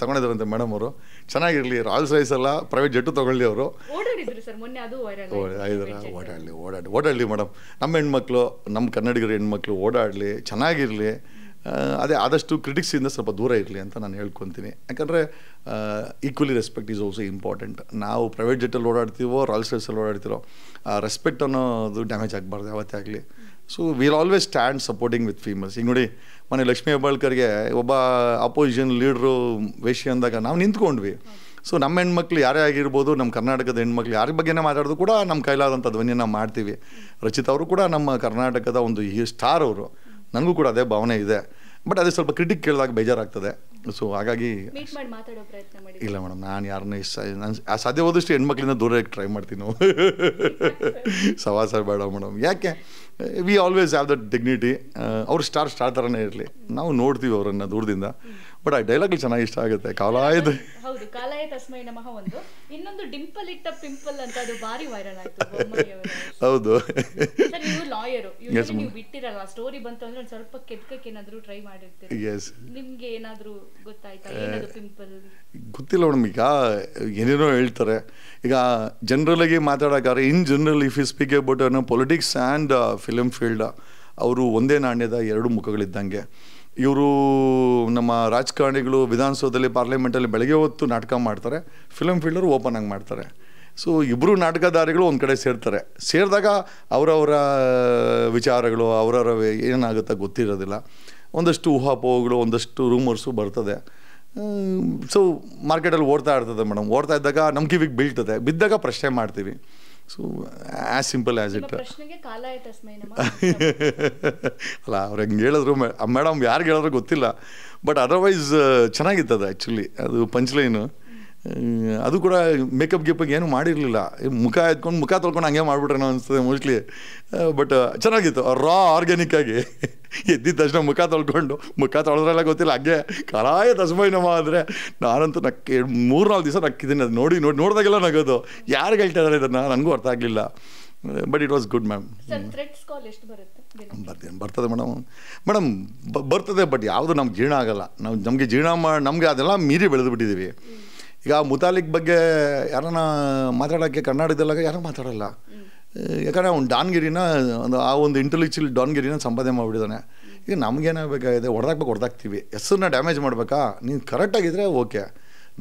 ತಗೊಂಡಿದ್ದಾರಂತೆ ಮೇಡಮ್ ಅವರು. ಚೆನ್ನಾಗಿರಲಿ. ರಾಯಲ್ಸ್ ರೈಸ್ ಅಲ್ಲ, ಪ್ರೈವೇಟ್ ಜೆಟ್ಟು ತಗೊಳ್ಳಿ ಅವರು. ಓಡಾಡಲಿ ಮೇಡಮ್. ನಮ್ಮ ಹೆಣ್ಮಕ್ಳು, ನಮ್ಮ ಕನ್ನಡಿಗರ ಹೆಣ್ಮಕ್ಳು ಓಡಾಡಲಿ, ಚೆನ್ನಾಗಿರಲಿ. ಅದೇ ಆದಷ್ಟು ಕ್ರಿಟಿಕ್ಸಿಂದ ಸ್ವಲ್ಪ ದೂರ ಇರಲಿ ಅಂತ ನಾನು ಹೇಳ್ಕೊತೀನಿ. ಯಾಕಂದರೆ equally respect is also important. ನಾವು ಪ್ರೈವೇಟ್ ಜೆಟ್ಟಲ್ಲಿ ಓಡಾಡ್ತೀವೋ, ರಾಯಲ್ಸ್ ರೈಸಲ್ಲಿ ಓಡಾಡ್ತಿರೋ, ರೆಸ್ಪೆಕ್ಟ್ ಅನ್ನೋದು ಡ್ಯಾಮೇಜ್ ಆಗಬಾರ್ದು ಯಾವತ್ತೇ ಆಗಲಿ. So will always stand supporting with females. ಈಗ ನೋಡಿ, ಮೊನ್ನೆ ಲಕ್ಷ್ಮೀ ಹೆಬ್ಬಾಳ್ಕರ್ಗೆ ಒಬ್ಬ ಅಪೋಸಿಷನ್ ಲೀಡ್ರು ವೇಶ್ಯ ಅಂದಾಗ ನಾವು ನಿಂತ್ಕೊಂಡ್ವಿ. ಸೊ ನಮ್ಮ ಹೆಣ್ಮಕ್ಳು ಯಾರೇ ಆಗಿರ್ಬೋದು, ನಮ್ಮ ಕರ್ನಾಟಕದ ಹೆಣ್ಮಕ್ಳು ಯಾರ ಬಗ್ಗೆನೇ ಮಾತಾಡೋದು ಕೂಡ ನಮ್ಮ ಕೈಲಾದಂಥ ಧ್ವನಿಯನ್ನು ಮಾಡ್ತೀವಿ. ರಚಿತಾ ಅವರು ಕೂಡ ನಮ್ಮ ಕರ್ನಾಟಕದ ಒಂದು ಸ್ಟಾರ್ ಅವರು. ನನಗೂ ಕೂಡ ಅದೇ ಭಾವನೆ ಇದೆ. ಬಟ್ ಅದೇ ಸ್ವಲ್ಪ ಕ್ರಿಟಿಕ್ ಕೇಳಿದಾಗ ಬೇಜಾರಾಗ್ತದೆ. ಸೊ ಹಾಗಾಗಿ ಇಲ್ಲ ಮೇಡಮ್, ನಾನು ಯಾರನ್ನ ನಾನು ಸಾಧ್ಯವಾದಷ್ಟು ಹೆಣ್ಮಕ್ಳಿಂದ ದೂರ ಟ್ರೈ ಮಾಡ್ತೀನಿ. ನಾವು ಸವಾಸ ಬೇಡ ಮೇಡಮ್. ಯಾಕೆ we always have that dignity. ಅವ್ರು ಸ್ಟಾರ್ ಥರನೇ ಇರಲಿ, ನಾವು ನೋಡ್ತೀವಿ ಅವರನ್ನು ದೂರದಿಂದ. ಬಟ್ ಆ ಡೈಲಾಗ್ಗಳು ಚೆನ್ನಾಗಿ ಇಷ್ಟ ಆಗುತ್ತೆ. ಕಾಲಾಯದ ಕಾಲಾಯ ತಸ್ಮೈ ನಮಃ ಒಂದು. ಇನ್ನೊಂದು ಡಿಂಪಲ್ ಇಟ್ಟ ಪಿಂಪಲ್ ಅಂತ, ಅದು ಭಾರಿ ವೈರಲ್ ಆಯ್ತು. ಹೌದು. ನೀವು ಲಾಯರು, ನೀವು ಬಿಟ್ಟಿರಲ್ಲ, ಸ್ಟೋರಿ ಬಂತು ಅಂದ್ರೆ ಒಂದು ಸ್ವಲ್ಪ ಕೆದಕಕ್ಕೆ ಏನಾದರೂ ಟ್ರೈ ಮಾಡಿರ್ತೀರಿ. ನಿಮ್ಗೆ ಏನಾದರೂ ಗೊತ್ತಾಯ್ತಾ ಏನದು ಪಿಂಪಲ್? ಗೊತ್ತಿಲ್ಲ ಮೇಡಮ್. ಈಗ ಏನೇನೋ ಹೇಳ್ತಾರೆ. ಈಗ ಜನರಲಾಗಿ ಮಾತಾಡೋಕ್ಕಾದ್ರೆ, in general if you speak about politics and film field, ಅವರು ಒಂದೇ ನಾಣ್ಯದ 2 ಮುಖಗಳಿದ್ದಂಗೆ. ಇವರು ನಮ್ಮ ರಾಜಕಾರಣಿಗಳು ವಿಧಾನಸೌಧದಲ್ಲಿ, ಪಾರ್ಲಿಮೆಂಟಲ್ಲಿ ಬೆಳಗ್ಗೆ ಹೊತ್ತು ನಾಟಕ ಮಾಡ್ತಾರೆ, ಫಿಲಮ್ ಫೀಲ್ಡರು ಓಪನ್ ಆಗಿ ಮಾಡ್ತಾರೆ. ಸೊ ಇಬ್ಬರು ನಾಟಕಧಾರಿಗಳು ಒಂದು ಕಡೆ ಸೇರಿದಾಗ ಅವರವರ ವಿಚಾರಗಳು, ಅವರವರ ಏನಾಗುತ್ತೆ ಗೊತ್ತಿರೋದಿಲ್ಲ. ಒಂದಷ್ಟು ಊಹಾಪೋಹಗಳು, ಒಂದಷ್ಟು ರೂಮರ್ಸು ಬರ್ತದೆ. ಸೊ ಮಾರ್ಕೆಟಲ್ಲಿ ಓಡ್ತಾ ಇರ್ತದೆ ಮೇಡಮ್. ಓಡ್ತಾ ಇದ್ದಾಗ ನಮ್ಮ ಕಿವಿಗೆ ಬೀಳ್ತದೆ, ಬಿದ್ದಾಗ ಪ್ರಶ್ನೆ ಮಾಡ್ತೀವಿ. So as simple as it. ಅಲ್ಲ, ಅವ್ರು ಹೆಂಗೆ ಹೇಳಿದ್ರು ಮೇಡಮ್, ಯಾರಿಗೆ ಹೇಳಿದ್ರು ಗೊತ್ತಿಲ್ಲ. ಬಟ್ ಅದರ್ವೈಸ್ ಚೆನ್ನಾಗಿರ್ತದೆ ಆ್ಯಕ್ಚುಲಿ. ಅದು ಪಂಚ್ಲೈನು ಅದು ಕೂಡ ಮೇಕಪ್ ಗಿಪ್ಪಗೆ ಏನು ಮಾಡಿರಲಿಲ್ಲ, ಮುಖ ತೊಳ್ಕೊಂಡು ಹಂಗೆ ಮಾಡಿಬಿಟ್ರೆ ಅನಿಸ್ತದೆ ಮೋಸ್ಟ್ಲಿ. ಬಟ್ ಚೆನ್ನಾಗಿತ್ತು, ರಾ ಆರ್ಗ್ಯಾನಿಕ್ಕಾಗಿ ಎದ್ದಿದ ತಕ್ಷಣ ಮುಖ ತೊಳೆದ್ರೆಲ್ಲ ಗೊತ್ತಿಲ್ಲ, ಹಂಗೆ ಕರಾಯ ತಸ್ಮೈನಮ್ಮ ಅಂದರೆ ನಾನಂತೂ 3-4 ದಿವಸ ನಕ್ಕಿದ್ದೀನಿ. ಅದು ನೋಡಿದಾಗೆಲ್ಲ ನಗೋದು. ಯಾರಿಗೆ ಹೇಳ್ತಾ ಇದ್ದಾರೆ ಇದನ್ನು ನನಗೂ ಅರ್ಥ ಆಗಲಿಲ್ಲ. But it was good ma'am. ಬರ್ತದೆ ಮೇಡಮ್ ಬರ್ತದೆ. ಬಟ್ ಯಾವುದು ನಮ್ಗೆ ಜೀರ್ಣ ಆಗಲ್ಲ. ನಮಗೆ ಅದೆಲ್ಲ ಮೀರಿ ಬೆಳೆದು ಬಿಟ್ಟಿದ್ದೀವಿ. ಈಗ ಮುತಾಲಿಕ್ ಬಗ್ಗೆ ಯಾರನ್ನ ಮಾತಾಡೋಕ್ಕೆ ಕರ್ನಾಟಕದಲ್ಲಾಗ ಯಾರೂ ಮಾತಾಡಲ್ಲ. ಯಾಕಂದರೆ ಅವ್ನು ಡಾನ್ಗಿರಿನ ಆ ಒಂದು ಇಂಟೆಲೆಕ್ಚುಯಲ್ ಡಾನ್ಗಿರಿನ ಸಂಪಾದನೆ ಮಾಡಿಬಿಟ್ಟಿದ್ದಾನೆ. ಈಗ ನಮಗೇನಾಗಬೇಕಾಗಿದೆ, ಹೊಡೆದಾಕ್ತೀವಿ. ಹೆಸರನ್ನ ಡ್ಯಾಮೇಜ್ ಮಾಡಬೇಕಾ? ನೀನು ಕರೆಕ್ಟಾಗಿದ್ದರೆ ಓಕೆ.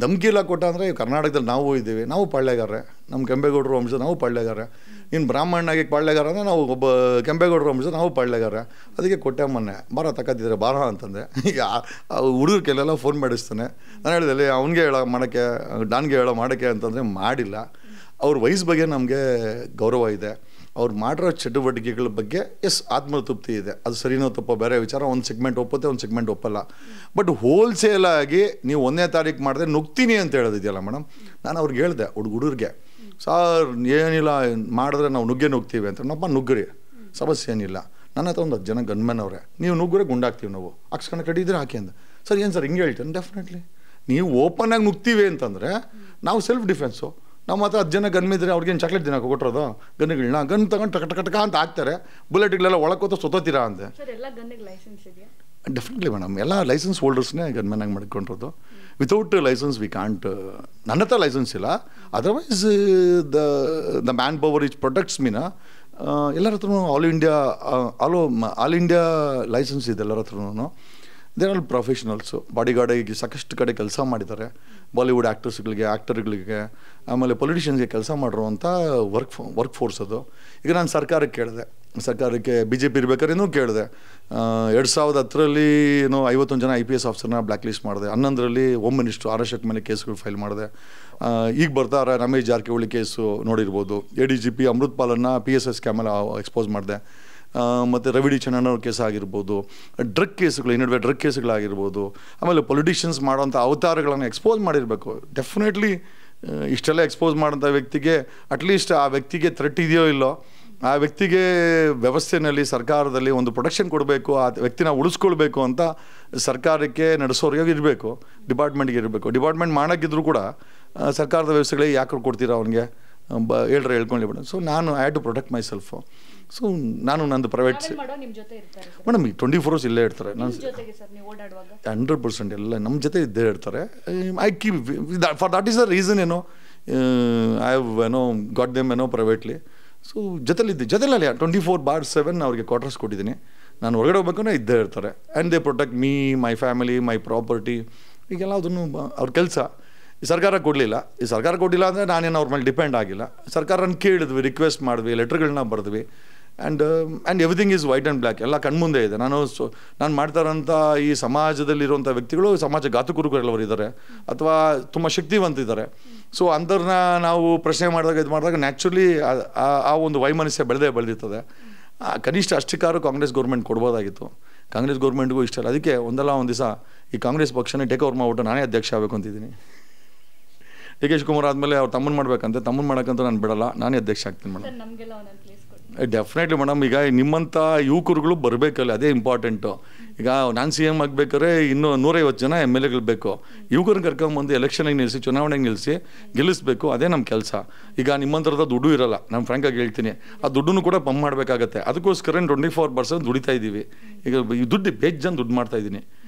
ಧಮ್ಕಿ ಎಲ್ಲ ಕೊಟ್ಟ ಅಂದರೆ ಕರ್ನಾಟಕದಲ್ಲಿ ನಾವು ಇದ್ದೀವಿ, ನಾವು ಪಾಳ್ಯಗಾರರೆ. ನಮ್ಮ ಕೆಂಪೇಗೌಡರು ವಂಶ ನಾವು ಪಾಳ್ಯಗಾರ. ನೀನು ಬ್ರಾಹ್ಮಣನಾಗಿ ಪಾಳ್ಯಗಾರ ಅಂದರೆ ನಾವು ಒಬ್ಬ ಕೆಂಪೇಗೌಡರು ವಂಶ ನಾವು ಪಾಳ್ಯಗಾರ. ಅದಕ್ಕೆ ಕೊಟ್ಟೆ ಮೊನ್ನೆ ಬಾರ ತಗೋತಿದ್ದಾರೆ ಬಾರ ಅಂತಂದರೆ. ಈಗ ಹುಡುಗರ ಕೆಲವೆಲ್ಲ ಫೋನ್ ಮಾಡಿಸ್ತಾನೆ. ನಾನು ಹೇಳಿದೆ ಅವ್ನಿಗೆ ಮಾಡೋಕ್ಕೆ ಡಾನ್ಗೆ ಮಾಡೋಕ್ಕೆ ಅಂತಂದರೆ ಮಾಡಿಲ್ಲ. ಅವ್ರ ವಯಸ್ಸು ಬಗ್ಗೆ ನಮಗೆ ಗೌರವ ಇದೆ. ಅವ್ರು ಮಾಡಿರೋ ಚಟುವಟಿಕೆಗಳ ಬಗ್ಗೆ ಆತ್ಮತೃಪ್ತಿ ಇದೆ. ಅದು ಸರಿನೋ ತಪ್ಪೋ ಬೇರೆ ವಿಚಾರ. ಒಂದು ಸೆಗ್ಮೆಂಟ್ ಒಪ್ಪುತ್ತೆ, ಒಂದು ಸೆಗ್ಮೆಂಟ್ ಒಪ್ಪಲ್ಲ. ಬಟ್ ಹೋಲ್ಸೇಲಾಗಿ ನೀವು 1ನೇ ತಾರೀಕು ಮಾಡಿದ್ರೆ ನುಗ್ತೀನಿ ಅಂತ ಹೇಳೋದಿದೆಯಲ್ಲ ಮೇಡಮ್, ನಾನು ಅವ್ರಿಗೆ ಹೇಳಿದೆ ಹುಡುಗರಿಗೆ, ಸಾರ್ ಏನಿಲ್ಲ ಮಾಡಿದ್ರೆ ನಾವು ನುಗ್ತೀವಿ ಅಂತ. ನಪ್ಪ ನುಗ್ಗ್ರಿ, ಸಮಸ್ಯೆ ಏನಿಲ್ಲ. ನನ್ನ ಹತ್ರ ಒಂದು 10 ಜನ ಗನ್ಮೆನ್ ಅವರೇ, ನೀವು ನುಗ್ಗರೆ ಗುಂಡಾಕ್ತೀವಿ ನಾವು, ಹಾಕ್ಸ್ಕೊಂಡು ಕಟ್ಟಿದ್ರೆ ಹಾಕಿ ಅಂತ. ಸರ್ ಏನು ಸರ್ ಹಿಂಗೆ ಹೇಳ್ತೇನೆ? ಡೆಫಿನೆಟ್ಲಿ ನೀವು ಓಪನ್ನಾಗಿ ನುಗ್ತೀವಿ ಅಂತಂದರೆ ನಾವು ಸೆಲ್ಫ್ ಡಿಫೆನ್ಸು. ನಮ್ಮ ಹತ್ರ 10 ಜನ ಗನ್ಮಿದ್ರೆ ಅವ್ರಿಗೇನು ಚಾಕ್ಲೇಟ್ ದಿನ ಕೊಟ್ಟಿರೋದು? ಗನ್ಗಳನ್ನ ಗನ್ ತಗೊಂಡು ಟಕ ಅಂತ ಹಾಕ್ತಾರೆ. ಬುಲೆಟ್ಗಳೆಲ್ಲ ಒಳಕೋತ ಸುತ್ತೋತೀರಾ ಅಂತ. ಡೆಫಿನೆಟ್ಲಿ ಮೇಡಮ್, ಎಲ್ಲ ಲೈಸೆನ್ಸ್ ಹೋಲ್ಡರ್ಸ್ನೇ ಗನ್ಮ್ಯಾನಾಗಿ ಮಾಡ್ಕೊಂಡಿರೋದು. Without licence we can't. ನನ್ನ ಹತ್ರ ಲೈಸೆನ್ಸ್ ಇಲ್ಲ. Otherwise the man power is protects ಮೀನ. ಎಲ್ಲರ ಹತ್ರನೂ ಆಲ್ ಇಂಡಿಯಾ ಲೈಸೆನ್ಸ್ ಇದೆ ಎಲ್ಲರ ಹತ್ರನೂ. There all professionals. ಬಾಡಿಗಾರ್ಡಿಗೆ ಸಾಕಷ್ಟು ಕಡೆ ಕೆಲಸ ಮಾಡಿದ್ದಾರೆ. ಬಾಲಿವುಡ್ ಆ್ಯಕ್ಟರ್ಗಳಿಗೆ ಆಮೇಲೆ ಪೊಲಿಟಿಷಿಯನ್ಸ್ಗೆ ಕೆಲಸ ಮಾಡಿರುವಂಥ ವರ್ಕ್ ಫೋರ್ಸ್ ಅದು. ಈಗ ನಾನು ಸರ್ಕಾರಕ್ಕೆ BJP ಇರ್ಬೇಕಾದ್ರೇನೂ ಕೇಳಿದೆ. 2010ರಲ್ಲಿ 51 ಜನ IPS ಆಫೀಸರ್ನ ಬ್ಲ್ಯಾಕ್ ಲಿಸ್ಟ್ ಮಾಡಿದೆ. 11ರಲ್ಲಿ ಹೋಮ್ ಮಿನಿಸ್ಟ್ರು ಆರ್ ಮೇಲೆ ಕೇಸ್ಗಳು ಫೈಲ್ ಮಾಡಿದೆ. ಈಗ ಬರ್ತಾರೆ ರಮೇಶ್ ಜಾರಕಿಹೊಳಿ ಕೇಸು ನೋಡಿರ್ಬೋದು. ADGP ಅಮೃತ್ ಪಾಲನ್ನು PSS ಸ್ಕ್ಯಾಮಲ್ಲಿ ಎಕ್ಸ್ಪೋಸ್ ಮಾಡಿದೆ. ಮತ್ತು ರವಿಡಿ ಚೆನ್ನಣ್ಣವ್ರ ಕೇಸ್ ಆಗಿರ್ಬೋದು, ಡ್ರಗ್ ಕೇಸುಗಳು, ಈ ನಡುವೆ ಡ್ರಗ್ ಕೇಸುಗಳಾಗಿರ್ಬೋದು. ಆಮೇಲೆ ಪೊಲಿಟಿಷಿಯನ್ಸ್ ಮಾಡೋಂಥ ಅವತಾರಗಳನ್ನು ಎಕ್ಸ್ಪೋಸ್ ಮಾಡಿರಬೇಕು. ಡೆಫಿನೆಟ್ಲಿ ಇಷ್ಟೆಲ್ಲ ಎಕ್ಸ್ಪೋಸ್ ಮಾಡೋಂಥ ವ್ಯಕ್ತಿಗೆ ಅಟ್ಲೀಸ್ಟ್ ಆ ವ್ಯಕ್ತಿಗೆ ಥ್ರೆಟ್ ಇದೆಯೋ ಇಲ್ಲೋ, ಆ ವ್ಯಕ್ತಿಗೆ ವ್ಯವಸ್ಥೆಯಲ್ಲಿ ಸರ್ಕಾರದಲ್ಲಿ ಒಂದು ಪ್ರೊಟೆಕ್ಷನ್ ಕೊಡಬೇಕು, ಆ ವ್ಯಕ್ತಿನ ಉಳಿಸ್ಕೊಳ್ಬೇಕು ಅಂತ ಸರ್ಕಾರಕ್ಕೆ ನಡೆಸೋರಿಗೆ ಇರಬೇಕು, ಡಿಪಾರ್ಟ್ಮೆಂಟ್ಗೆ ಇರಬೇಕು. ಡಿಪಾರ್ಟ್ಮೆಂಟ್ ಮಾಡೋಕ್ಕಿದ್ರು ಕೂಡ ಸರ್ಕಾರದ ವ್ಯವಸ್ಥೆಗಳಿಗೆ ಯಾಕೆ ಕೊಡ್ತೀರಾ ಅವ್ನಿಗೆ ಹೇಳ್ಕೊಳ್ಳಿ ಮೇಡಮ್. ಸೊ ನಾನು I had to protect my self. So ನಾನು ನಂದು ಪ್ರೈವೇಟ್ ಮೇಡಮ್ 24 hours ಇಲ್ಲೇ ಇರ್ತಾರೆ. ನಾನು 100% ಎಲ್ಲ ನಮ್ಮ ಜೊತೆ ಇದ್ದೇ ಇರ್ತಾರೆ. I keep for that is the reason I have got them privately. So ಜೊತೆಲಿ 24/7 ಅವ್ರಿಗೆ ಕ್ವಾರ್ಟರ್ಸ್ ಕೊಟ್ಟಿದ್ದೀನಿ. ನಾನು ಹೊರಗಡೆ ಹೋಗ್ಬೇಕು ಇದ್ದೇ ಇರ್ತಾರೆ. And they protect me, my family, my property. ಈಗೆಲ್ಲ ಅದನ್ನು ಅವ್ರ ಕೆಲಸ. ಈ ಸರ್ಕಾರ ಕೊಡಲಿಲ್ಲ ಅಂದರೆ ನಾನೇನು ಅವ್ರ ಮೇಲೆ ಡಿಪೆಂಡ್ ಆಗಿಲ್ಲ. ಸರ್ಕಾರನ ಕೇಳಿದ್ವಿ, ರಿಕ್ವೆಸ್ಟ್ ಮಾಡಿದ್ವಿ, ಲೆಟ್ರ್ಗಳನ್ನ ಬರೆದ್ವಿ. And everything is white and black. ಎಲ್ಲ ಕಣ್ಮುಂದೆ ಇದೆ. ನಾನು ಮಾಡ್ತಾ ಇರೋಂಥ ಈ ಸಮಾಜದಲ್ಲಿರುವಂಥ ವ್ಯಕ್ತಿಗಳು ಸಮಾಜ ಘಾತಕರುಗಳವರು ಇದ್ದಾರೆ ಅಥವಾ ತುಂಬ ಶಕ್ತಿವಂತಿದ್ದಾರೆ. ಸೊ ಅಂಥವ್ರನ್ನ ನಾವು ಪ್ರಶ್ನೆ ಮಾಡಿದಾಗ ನ್ಯಾಚುರಲಿ ಆ ಒಂದು ವೈಮನಸ್ಯ ಬೆಳೆದಿರ್ತದೆ. ಕನಿಷ್ಠ ಅಷ್ಟಕ್ಕಾರು ಕಾಂಗ್ರೆಸ್ ಗೌರ್ಮೆಂಟ್ ಕೊಡ್ಬೋದಾಗಿತ್ತು. ಕಾಂಗ್ರೆಸ್ ಗೌರ್ಮೆಂಟ್ಗೂ ಇಷ್ಟ ಇಲ್ಲ. ಅದಕ್ಕೆ ಒಂದಲ್ಲ ಒಂದು ದಿವಸ ಈ ಕಾಂಗ್ರೆಸ್ ಪಕ್ಷನೇ ಟೇಕ್ ಓವರ್ ಮಾಡ್ಬಿಟ್ಟು ನಾನೇ ಅಧ್ಯಕ್ಷ ಆಗಬೇಕು ಅಂತಿದ್ದೀನಿ. DK ಶಿವಕುಮಾರ್ ಆದಮೇಲೆ ಅವ್ರು ತಮ್ಮನ್ನು ಮಾಡೋಕ್ಕಂತೂ ನಾನು ಬಿಡಲ್ಲ, ನಾನೇ ಅಧ್ಯಕ್ಷ ಆಗ್ತೀನಿ ಮೇಡಮ್. Definitely madam. ಈಗ ನಿಮ್ಮಂಥ ಯುವಕರುಗಳು ಬರಬೇಕಲ್ಲ, ಅದೇ ಇಂಪಾರ್ಟೆಂಟು. ಈಗ ನಾನು CM ಆಗಬೇಕಾದ್ರೆ ಇನ್ನೂ 150 ಜನ MLAಗಳು ಬೇಕು. ಯುವಕರನ್ನ ಕರ್ಕೊಂಬಂದು ಎಲೆಕ್ಷನಿಗೆ ನಿಲ್ಲಿಸಿ, ಚುನಾವಣೆಗೆ ನಿಲ್ಲಿಸಿ ಗೆಲ್ಲಿಸಬೇಕು. ಅದೇ ನಮ್ಮ ಕೆಲಸ. ಈಗ ನಿಮ್ಮಂಥರದ ದುಡ್ಡು ಇರಲ್ಲ, ನಾನು ಫ್ರಾಂಕಾಗಿ ಹೇಳ್ತೀನಿ. ಆ ದುಡ್ಡನ್ನು ಕೂಡ ಪಂಪ್ ಮಾಡಬೇಕಾಗತ್ತೆ. ಅದಕ್ಕೋಸ್ಕರ 24% ದುಡಿತಾ ಇದ್ದೀವಿ. ಈಗ ಈ ದುಡ್ಡು ಜನ ದುಡ್ಡು ಮಾಡ್ತಾಯಿದ್ದೀನಿ.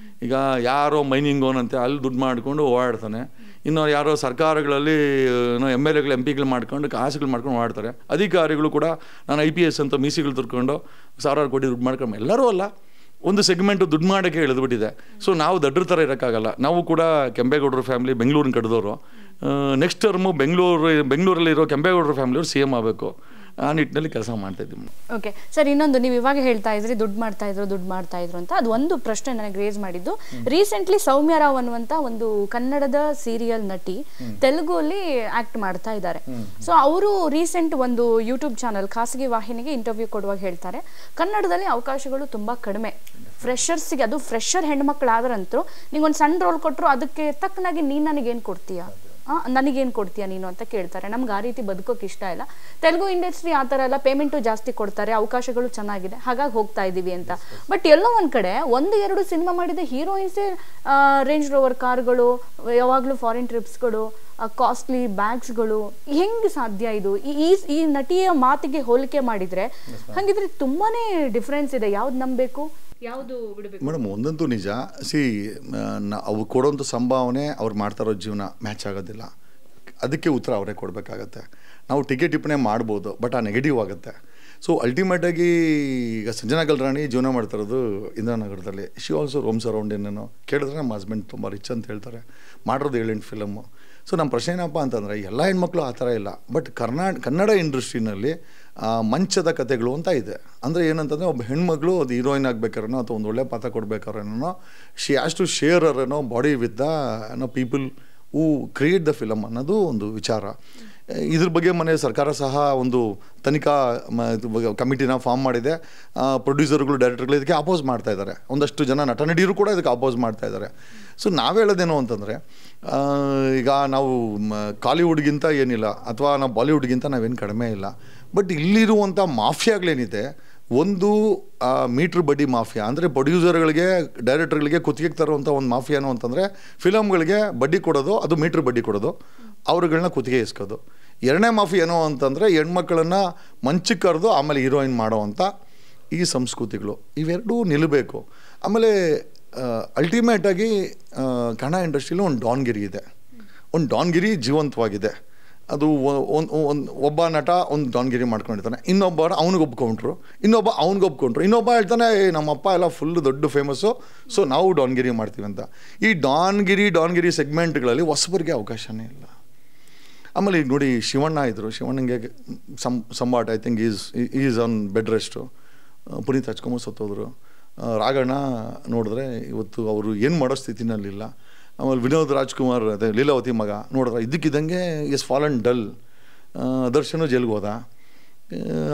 ಈಗ ಯಾರೋ ಮೈನಿಂಗ್ ಓನಂತೆ ಅಲ್ಲಿ ದುಡ್ಡು ಮಾಡಿಕೊಂಡು ಓಡಾಡ್ತಾನೆ. ಇನ್ನು ಯಾರೋ ಸರ್ಕಾರಗಳಲ್ಲಿ MLAಗಳು MP ಗಳು ಮಾಡ್ಕೊಂಡು ಕಾಸುಗಳು ಮಾಡ್ಕೊಂಡು ಓಡಾಡ್ತಾರೆ. ಅಧಿಕಾರಿಗಳು ಕೂಡ ನಾನು IPS ಅಂತ ಮೀಸಿಗಳು ತುರ್ಕೊಂಡು 1000 ಕೋಟಿ ದುಡ್ಡು ಮಾಡ್ಕೊಂಡು ಎಲ್ಲರೂ ಅಲ್ಲ, ಒಂದು ಸೆಗ್ಮೆಂಟು ದುಡ್ಡು ಮಾಡೋಕ್ಕೆ ಎಳೆದ್ಬಿಟ್ಟಿದೆ. ಸೊ ನಾವು ದಡ್ರ ಥರ ಇರೋಕ್ಕಾಗಲ್ಲ. ನಾವು ಕೂಡ ಕೆಂಪೇಗೌಡರ ಫ್ಯಾಮಿಲಿ ಬೆಂಗಳೂರಿನ ಕಡ್ದವರು. ನೆಕ್ಸ್ಟ್ ಟರ್ಮು ಬೆಂಗಳೂರಲ್ಲಿರೋ ಕೆಂಪೇಗೌಡರ ಫ್ಯಾಮಿಲಿಯವರು CM ಆಗಬೇಕು. ಆ ನಿಟ್ಟಿನಲ್ಲಿ ಕೆಲಸ ಮಾಡ್ತಾ ಇದ್ದೀವಿ. ಓಕೆ ಸರ್, ಇನ್ನೊಂದು ನೀವು ಇವಾಗ ಹೇಳ್ತಾ ಇದ್ರಿ ದುಡ್ಡು ಮಾಡ್ತಾ ಇದ್ರು ಅಂತ. ಅದು ಒಂದು ಪ್ರಶ್ನೆ ನನಗೆ ರೇಸ್ ಮಾಡಿದ್ದು. ರೀಸೆಂಟ್ಲಿ ಸೌಮ್ಯ ರಾವ್ ಅನ್ನುವಂತ ಒಂದು ಕನ್ನಡದ ಸೀರಿಯಲ್ ನಟಿ ತೆಲುಗುಲಿ ಆಕ್ಟ್ ಮಾಡ್ತಾ ಇದ್ದಾರೆ. ಸೊ ಅವರು ರೀಸೆಂಟ್ ಒಂದು ಯೂಟ್ಯೂಬ್ ಚಾನಲ್ ಖಾಸಗಿ ವಾಹಿನಿಗೆ ಇಂಟರ್ವ್ಯೂ ಕೊಡುವಾಗ ಹೇಳ್ತಾರೆ, ಕನ್ನಡದಲ್ಲಿ ಅವಕಾಶಗಳು ತುಂಬಾ ಕಡಿಮೆ ಫ್ರೆಷರ್ಸ್ಗೆ. ಅದು ಫ್ರೆಷರ್ ಹೆಣ್ಮಕ್ಳಾದ್ರಂತೂ ನಿಂಗೊಂದು ಸಣ್ಣ ರೋಲ್ ಕೊಟ್ಟರು ಅದಕ್ಕೆ ತಕ್ಕನಾಗಿ ನೀನು ನನಗೇನು ಕೊಡ್ತೀಯಾ ನನಗೇನು ಕೊಡ್ತೀಯ ನೀನು ಅಂತ ಕೇಳ್ತಾರೆ. ನಮ್ಗೆ ಆ ರೀತಿ ಬದುಕೋಕೆ ಇಷ್ಟ ಇಲ್ಲ. ತೆಲುಗು ಇಂಡಸ್ಟ್ರಿ ಆ ಥರ ಎಲ್ಲ ಪೇಮೆಂಟು ಜಾಸ್ತಿ ಕೊಡ್ತಾರೆ, ಅವಕಾಶಗಳು ಚೆನ್ನಾಗಿದೆ, ಹಾಗಾಗಿ ಹೋಗ್ತಾ ಇದ್ದೀವಿ ಅಂತ. ಬಟ್ ಎಲ್ಲೋ ಒಂದು ಕಡೆ 1-2 ಸಿನಿಮಾ ಮಾಡಿದ ಹೀರೋಯಿನ್ಸೇ ರೇಂಜ್ ರೋವರ್ ಕಾರ್ಗಳು, ಯಾವಾಗಲೂ ಫಾರಿನ್ ಟ್ರಿಪ್ಸ್ಗಳು, ಕಾಸ್ಟ್ಲಿ ಬ್ಯಾಗ್ಸ್ಗಳು. ಹೆಂಗೆ ಸಾಧ್ಯ ಇದು? ಈ ನಟಿಯ ಮಾತಿಗೆ ಹೋಲಿಕೆ ಮಾಡಿದರೆ ಹಾಗಿದ್ರೆ ತುಂಬಾನೇ ಡಿಫ್ರೆನ್ಸ್ ಇದೆ. ಯಾವ್ದು ನಂಬಬೇಕು, ಯಾವುದು ಬಿಡಬೇಕು? ಮೇಡಮ್, ಒಂದಂತೂ ನಿಜ. ಅವು ಕೊಡೋಂಥ ಸಂಭಾವನೆ ಅವ್ರು ಮಾಡ್ತಾ ಇರೋ ಜೀವನ ಮ್ಯಾಚ್ ಆಗೋದಿಲ್ಲ. ಅದಕ್ಕೆ ಉತ್ತರ ಅವರೇ ಕೊಡಬೇಕಾಗತ್ತೆ. ನಾವು ಟಿಕೆಟ್ ಟಿಪ್ಪಣೆ ಮಾಡ್ಬೋದು, ಬಟ್ ಆ ನೆಗೆಟಿವ್ ಆಗುತ್ತೆ. ಸೊ ಅಲ್ಟಿಮೇಟಾಗಿ ಈಗ ಸಂಜನಾ ಗಲ್ರಾಣಿ ಜೀವನ ಮಾಡ್ತಿರೋದು ಇಂದಿರಾನಗರದಲ್ಲಿ. ಶಿ ಆಲ್ಸೋ ರೋಮ್ಸ್ ಅರೌಂಡ್ ಏನೇನೋ ಕೇಳಿದ್ರೆ ನಮ್ಮ ಹಸ್ಬೆಂಡ್ ತುಂಬ ರಿಚ್ ಅಂತ ಹೇಳ್ತಾರೆ. ಮಾಡಿರೋದು 7-8 ಫಿಲಮ್ಮು. ಸೊ ನಮ್ಮ ಪ್ರಶ್ನೆ ಏನಪ್ಪ ಅಂತಂದರೆ, ಎಲ್ಲ ಹೆಣ್ಮಕ್ಳು ಆ ಥರ ಇಲ್ಲ. ಬಟ್ ಕನ್ನಡ ಇಂಡಸ್ಟ್ರಿನಲ್ಲಿ ಮಂಚದ ಕಥೆಗಳು ಅಂತ ಇದೆ. ಅಂದರೆ ಏನಂತಂದರೆ, ಒಬ್ಬ ಹೆಣ್ಮಗಳು ಅದು ಹೀರೋಯಿನ್ ಆಗಬೇಕಾರೇನೋ ಅಥವಾ ಒಂದು ಒಳ್ಳೆ ಪಾತ್ರ ಕೊಡಬೇಕಾರೇನೋ, ಶಿ ಹ್ಯಾಸ್ ಟು ಶೇರ್ ಅರೇನೋ body with the people who create the film ಅನ್ನೋದು ಒಂದು ವಿಚಾರ. ಇದ್ರ ಬಗ್ಗೆ ಮನೆ ಸರ್ಕಾರ ಸಹ ಒಂದು ತನಿಖಾ ಕಮಿಟಿನ ಫಾರ್ಮ್ ಮಾಡಿದೆ. ಪ್ರೊಡ್ಯೂಸರ್ಗಳು, ಡೈರೆಕ್ಟರ್ಗಳು ಇದಕ್ಕೆ ಅಪೋಸ್ ಮಾಡ್ತಾ ಇದ್ದಾರೆ. ಒಂದಷ್ಟು ಜನ ನಟ ನಟಿಯರು ಕೂಡ ಇದಕ್ಕೆ ಅಪೋಸ್ ಮಾಡ್ತಾ ಇದ್ದಾರೆ. ಸೊ ನಾವು ಹೇಳೋದೇನು ಅಂತಂದರೆ, ಈಗ ನಾವು ಕಾಲಿವುಡ್ಗಿಂತ ಏನಿಲ್ಲ, ಅಥವಾ ನಾವು ಬಾಲಿವುಡ್ಗಿಂತ ನಾವೇನು ಕಡಿಮೆ ಇಲ್ಲ. ಬಟ್ ಇಲ್ಲಿರುವಂಥ ಮಾಫಿಯಾಗಳೇನಿದೆ, ಒಂದು ಮೀಟ್ರ್ ಬಡ್ಡಿ ಮಾಫಿಯಾ. ಅಂದರೆ ಪ್ರೊಡ್ಯೂಸರ್ಗಳಿಗೆ, ಡೈರೆಕ್ಟರ್ಗಳಿಗೆ ಕುತ್ತಿಗೆ ತರುವಂಥ ಒಂದು ಮಾಫಿಯಾನು ಅಂತಂದರೆ, ಫಿಲಮ್ಗಳಿಗೆ ಬಡ್ಡಿ ಕೊಡೋದು, ಅದು ಮೀಟ್ರ್ ಬಡ್ಡಿ ಕೊಡೋದು, ಅವ್ರುಗಳನ್ನ ಕುತ್ತಿಗೆ ಇಸ್ಕೋದು. ಎರಡನೇ ಮಾಫಿಯಾ ಏನೋ ಅಂತಂದರೆ, ಹೆಣ್ಮಕ್ಳನ್ನು ಮಂಚಕ್ಕೆ ಕರೆದು ಆಮೇಲೆ ಹೀರೋಯಿನ್ ಮಾಡೋವಂಥ ಈ ಸಂಸ್ಕೃತಿಗಳು. ಇವೆರಡೂ ನಿಲ್ಲಬೇಕು. ಆಮೇಲೆ ಅಲ್ಟಿಮೇಟಾಗಿ ಕನ್ನಡ ಇಂಡಸ್ಟ್ರಿಲಿ ಒಂದು ಡಾನ್ಗಿರಿ ಇದೆ. ಒಂದು ಡಾನ್ಗಿರಿ ಜೀವಂತವಾಗಿದೆ. ಅದು ಒಬ್ಬ ನಟ ಒಂದು ಡಾನ್ಗಿರಿ ಮಾಡ್ಕೊಂಡಿರ್ತಾನೆ, ಇನ್ನೊಬ್ಬ ಅವ್ನಿಗೆ ಒಪ್ಕೊಂಡ್ರು, ಇನ್ನೊಬ್ಬ ಅವ್ನಿಗೆ ಒಪ್ಕೊಂಡ್ರು, ಇನ್ನೊಬ್ಬ ಹೇಳ್ತಾನೆ ನಮ್ಮಪ್ಪ ಎಲ್ಲ ಫುಲ್ ದೊಡ್ಡ ಫೇಮಸ್ಸು, ಸೊ ನಾವು ಡಾನ್ಗಿರಿ ಮಾಡ್ತೀವಿ ಅಂತ. ಈ ಡಾನ್ಗಿರಿ ಸೆಗ್ಮೆಂಟ್ಗಳಲ್ಲಿ ಹೊಸಬರಿಗೆ ಅವಕಾಶನೇ ಇಲ್ಲ. ಆಮೇಲೆ ಈಗ ನೋಡಿ, ಶಿವಣ್ಣ ಇದ್ದರು. ಶಿವಣ್ಣಂಗೆ ಸಂಬಾಟ್ I think is on bed rest. Puneeth ಹಚ್ಕೊಂಬ ಸತ್ತೋದ್ರು. ರಾಘಣ್ಣ ನೋಡಿದ್ರೆ ಇವತ್ತು ಅವರು ಏನು ಮಾಡೋ ಸ್ಥಿತಿನಲ್ಲಿಲ್ಲ. ಆಮೇಲೆ ವಿನೋದ್ ರಾಜ್ಕುಮಾರ್, ಅದೇ ಲೀಲಾವತಿ ಮಗ ನೋಡಿದ್ರೆ ಇದ್ದಕ್ಕಿದ್ದಂಗೆ ಇಸ್ ಫಾಲನ್ ಡಲ್. ದರ್ಶನು ಜೈಲ್ಗೆ ಹೋದ.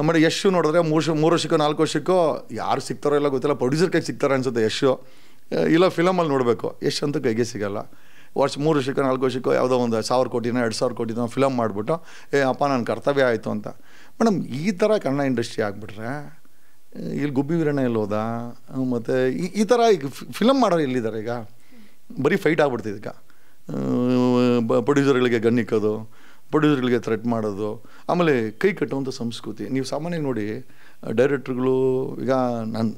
ಆಮೇಲೆ ಯಶು ನೋಡಿದ್ರೆ 3 ವರ್ಷಕ್ಕೋ 4 ವರ್ಷಕ್ಕೋ ಯಾರು ಸಿಗ್ತಾರೋ ಎಲ್ಲ ಗೊತ್ತಿಲ್ಲ, ಪ್ರೊಡ್ಯೂಸರ್ ಕೈಗೆ ಸಿಗ್ತಾರೆ ಅನ್ಸುತ್ತೆ ಯಶು. ಇಲ್ಲ ಫಿಲಮಲ್ಲಿ ನೋಡಬೇಕು, ಯಶ್ ಅಂತೂ ಕೈಗೆ ಸಿಗಲ್ಲ. 3 ವರ್ಷಕ್ಕೋ 4 ವರ್ಷಕ್ಕೋ ಯಾವುದೋ ಒಂದು 1000 ಕೋಟಿನೋ 2000 ಕೋಟಿನೋ ಫಿಲಮ್ ಮಾಡಿಬಿಟ್ಟು ಅಪ್ಪ ನನ್ನ ಕರ್ತವ್ಯ ಆಯಿತು ಅಂತ. ಮೇಡಮ್, ಈ ಥರ ಕನ್ನಡ ಇಂಡಸ್ಟ್ರಿ ಆಗಿಬಿಟ್ರೆ ಇಲ್ಲಿ ಗುಬ್ಬಿ ವೀರಣ್ಣ ಎಲ್ಲಿ ಹೋದ? ಮತ್ತು ಈ ಥರ ಈಗ ಫಿಲಮ್ ಮಾಡೋರು ಎಲ್ಲಿದ್ದಾರೆ? ಈಗ ಬರೀ ಫೈಟ್ ಆಗ್ಬಿಡ್ತಿದೆ. ಈಗ ಪ್ರೊಡ್ಯೂಸರ್ಗಳಿಗೆ ಗನ್ ಇಕ್ಕೋದು, ಪ್ರೊಡ್ಯೂಸರ್ಗಳಿಗೆ ಥ್ರೆಟ್ ಮಾಡೋದು, ಆಮೇಲೆ ಕೈ ಕಟ್ಟುವಂಥ ಸಂಸ್ಕೃತಿ. ನೀವು ಸಾಮಾನ್ಯವಾಗಿ ನೋಡಿ, ಡೈರೆಕ್ಟ್ರುಗಳು ಈಗ ನಾನು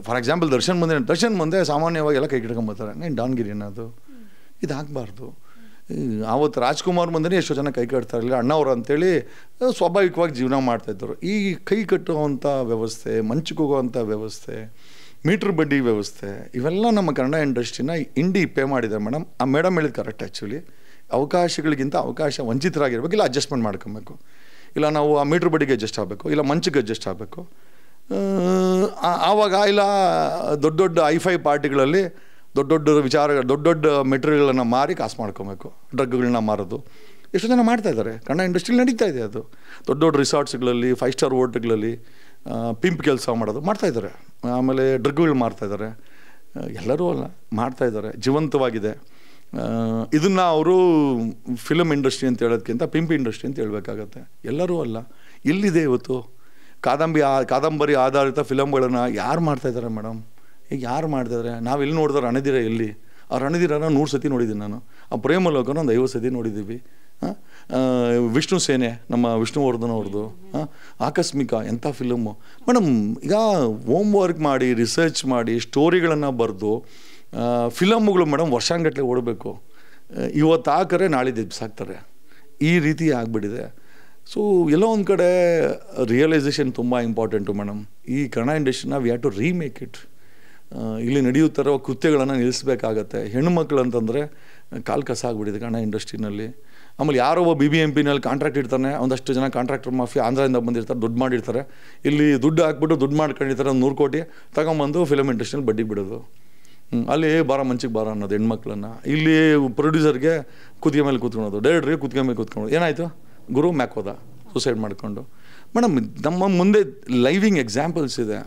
ಫಾರ್ ಎಕ್ಸಾಂಪಲ್ ದರ್ಶನ್ ಮುಂದೆ ಸಾಮಾನ್ಯವಾಗಿ ಎಲ್ಲ ಕೈ ಕಟ್ಕೊಂಬರ್ತಾರೆ. ನೀನು ಡಾನ್ಗಿರಿ ಅನ್ನೋದು ಇದಾಗಬಾರ್ದು. ಆವತ್ತು ರಾಜ್ಕುಮಾರ್ ಮುಂದೆ ಎಷ್ಟೋ ಜನ ಕೈ ಕಟ್ತಾ ಇರಲಿಲ್ಲ, ಅಣ್ಣವ್ರು ಅಂತೇಳಿ ಸ್ವಾಭಾವಿಕವಾಗಿ ಜೀವನ ಮಾಡ್ತಾಯಿದ್ದರು. ಈ ಕೈ ಕಟ್ಟುವಂಥ ವ್ಯವಸ್ಥೆ, ಮಂಚಕ್ಕೆ ಹೋಗುವಂಥ ವ್ಯವಸ್ಥೆ, ಮೀಟ್ರ್ ಬಡ್ಡಿ ವ್ಯವಸ್ಥೆ, ಇವೆಲ್ಲ ನಮ್ಮ ಕನ್ನಡ ಇಂಡಸ್ಟ್ರಿನ ಇಂಡಿ ಪೇ ಮಾಡಿದ್ದಾರೆ ಮೇಡಮ್. ಆ ಮೇಡಮ್ ಹೇಳಿದ ಕರೆಕ್ಟ್. ಆ್ಯಕ್ಚುಲಿ ಅವಕಾಶಗಳಿಗಿಂತ ಅವಕಾಶ ವಂಚಿತರಾಗಿರ್ಬೇಕು, ಇಲ್ಲ ಅಡ್ಜಸ್ಟ್ಮೆಂಟ್ ಮಾಡ್ಕೊಬೇಕು, ಇಲ್ಲ ನಾವು ಆ ಮೀಟ್ರ್ ಬಡ್ಡಿಗೆ ಅಡ್ಜಸ್ಟ್ ಆಗಬೇಕು, ಇಲ್ಲ ಮಂಚಕ್ಕೆ ಅಡ್ಜಸ್ಟ್ ಆಗಬೇಕು. ಆವಾಗ ಇಲ್ಲ ದೊಡ್ಡ ಐಫೈ ಪಾರ್ಟಿಗಳಲ್ಲಿ ದೊಡ್ಡ ವಿಚಾರಗಳು, ದೊಡ್ಡ ಮೆಟೀರಿಯಲ್ಗಳನ್ನು ಮಾರಿ ಕಾಸು ಮಾಡ್ಕೊಬೇಕು, ಡ್ರಗ್ಗಳನ್ನ ಮಾರೋದು. ಎಷ್ಟು ಜನ ಮಾಡ್ತಾಯಿದ್ದಾರೆ, ಕನ್ನಡ ಇಂಡಸ್ಟ್ರಿಲಿ ನಡೀತಾ ಇದೆ ಅದು. ದೊಡ್ಡ ರಿಸಾರ್ಟ್ಸ್ಗಳಲ್ಲಿ, 5 ಸ್ಟಾರ್ ಹೋಟೆಲ್ಗಳಲ್ಲಿ ಪಿಂಪ್ ಕೆಲಸ ಮಾಡೋದು ಮಾಡ್ತಾಯಿದ್ದಾರೆ. ಆಮೇಲೆ ಡ್ರಗ್ಗಳು ಮಾರ್ತಾಯಿದ್ದಾರೆ. ಎಲ್ಲರೂ ಅಲ್ಲ, ಮಾಡ್ತಾಯಿದ್ದಾರೆ, ಜೀವಂತವಾಗಿದೆ. ಇದನ್ನು ಅವರು ಫಿಲಮ್ ಇಂಡಸ್ಟ್ರಿ ಅಂತ ಹೇಳೋದಕ್ಕಿಂತ ಪಿಂಪ್ ಇಂಡಸ್ಟ್ರಿ ಅಂತ ಹೇಳ್ಬೇಕಾಗತ್ತೆ. ಎಲ್ಲರೂ ಅಲ್ಲ. ಎಲ್ಲಿದೆ ಇವತ್ತು ಕಾದಂಬರಿ ಆಧಾರಿತ ಫಿಲಮ್ಗಳನ್ನು ಯಾರು ಮಾಡ್ತಾಯಿದ್ದಾರೆ ಮೇಡಮ್? ಈಗ ಯಾರು ಮಾಡ್ತಾಯಿದ್ದಾರೆ? ನಾವು ಎಲ್ಲಿ ನೋಡಿದ್ರೆ ರಣಧೀರ ಎಲ್ಲಿ? ಆ ರಣಧೀರನ 100 ಸತಿ ನೋಡಿದ್ದೀನಿ ನಾನು. ಆ ಪ್ರೇಮಲೋಕನ ಒಂದು 50 ಸತಿ ನೋಡಿದ್ದೀವಿ. ವಿಷ್ಣು ಸೇನೆ, ನಮ್ಮ ವಿಷ್ಣುವರ್ಧನ್ ಅವ್ರದ್ದು ಆಕಸ್ಮಿಕ, ಎಂಥ ಫಿಲಮ್ಮು ಮೇಡಮ್. ಈಗ ಹೋಮ್ ವರ್ಕ್ ಮಾಡಿ, ರಿಸರ್ಚ್ ಮಾಡಿ, ಸ್ಟೋರಿಗಳನ್ನು ಬರೆದು ಫಿಲಮ್ಗಳು ಮೇಡಮ್ ವರ್ಷಾಂಗಟ್ಟಲೆ ಓಡಬೇಕು. ಇವತ್ತು ಹಾಕರೆ ನಾಳಿದ್ದು ಎಬ್ಸಾಕ್ತಾರೆ, ಈ ರೀತಿ ಆಗಿಬಿಟ್ಟಿದೆ. ಸೊ ಎಲ್ಲೋ ಒಂದು ಕಡೆ ರಿಯಲೈಸೇಷನ್ ತುಂಬ ಇಂಪಾರ್ಟೆಂಟು ಮೇಡಮ್. ಈ ಕನ್ನಡ ಇಂಡಸ್ಟ್ರಿನ we have to remake it. ಇಲ್ಲಿ ನಡೆಯುತ್ತಿರೋ ಕೃತ್ಯಗಳನ್ನು ನಿಲ್ಲಿಸಬೇಕಾಗತ್ತೆ. ಹೆಣ್ಣುಮಕ್ಳು ಅಂತಂದರೆ ಕಾಲು ಕಸ ಆಗಿಬಿಟ್ಟಿದೆ ಕನ್ನಡ ಇಂಡಸ್ಟ್ರಿನಲ್ಲಿ. ಆಮೇಲೆ ಯಾರೋ ಒಬ್ಬ BBMPನಲ್ಲಿ ಕಾಂಟ್ರಾಕ್ಟ್ ಇರ್ತಾನೆ, ಒಂದಷ್ಟು ಜನ ಕಾಂಟ್ರಾಕ್ಟರ್ ಮಾಫಿಯಾ ಆಂಧ್ರದಿಂದ ಬಂದಿರ್ತಾರೆ, ದುಡ್ಡು ಮಾಡಿರ್ತಾರೆ. ಇಲ್ಲಿ ದುಡ್ಡು ಹಾಕ್ಬಿಟ್ಟು ದುಡ್ಡು ಮಾಡ್ಕೊಂಡಿರ್ತಾರೆ, ಒಂದು 100 ಕೋಟಿ ತಗೊಂಬಂದು ಫಿಲಮ್ ಇಂಡಸ್ಟ್ರಿನಲ್ಲಿ ಬಡ್ಡಿ ಬಿಡೋದು. ಅಲ್ಲಿ ಬಾರ ಮಂಚಿಗೆ ಬಾರ ಅನ್ನೋದು ಹೆಣ್ಮಕ್ಳನ್ನು. ಇಲ್ಲಿ ಪ್ರೊಡ್ಯೂಸರ್ಗೆ ಕುತ್ತಿಗೆ ಮೇಲೆ ಕೂತ್ಕೊಳೋದು, ಡೈರೆಕ್ಟ್ರಿಗೆ ಕುತ್ತಿಗೆ ಮೇಲೆ ಕೂತ್ಕೊಳ್ಳೋದು. ಏನಾಯಿತು? ಗುರು ಮ್ಯಾಕ್ ಹೋದ ಸೂಸೈಡ್ ಮಾಡಿಕೊಂಡು. ಮೇಡಮ್, ನಮ್ಮ ಮುಂದೆ ಲೈವಿಂಗ್ ಎಕ್ಸಾಂಪಲ್ಸ್ ಇದೆ.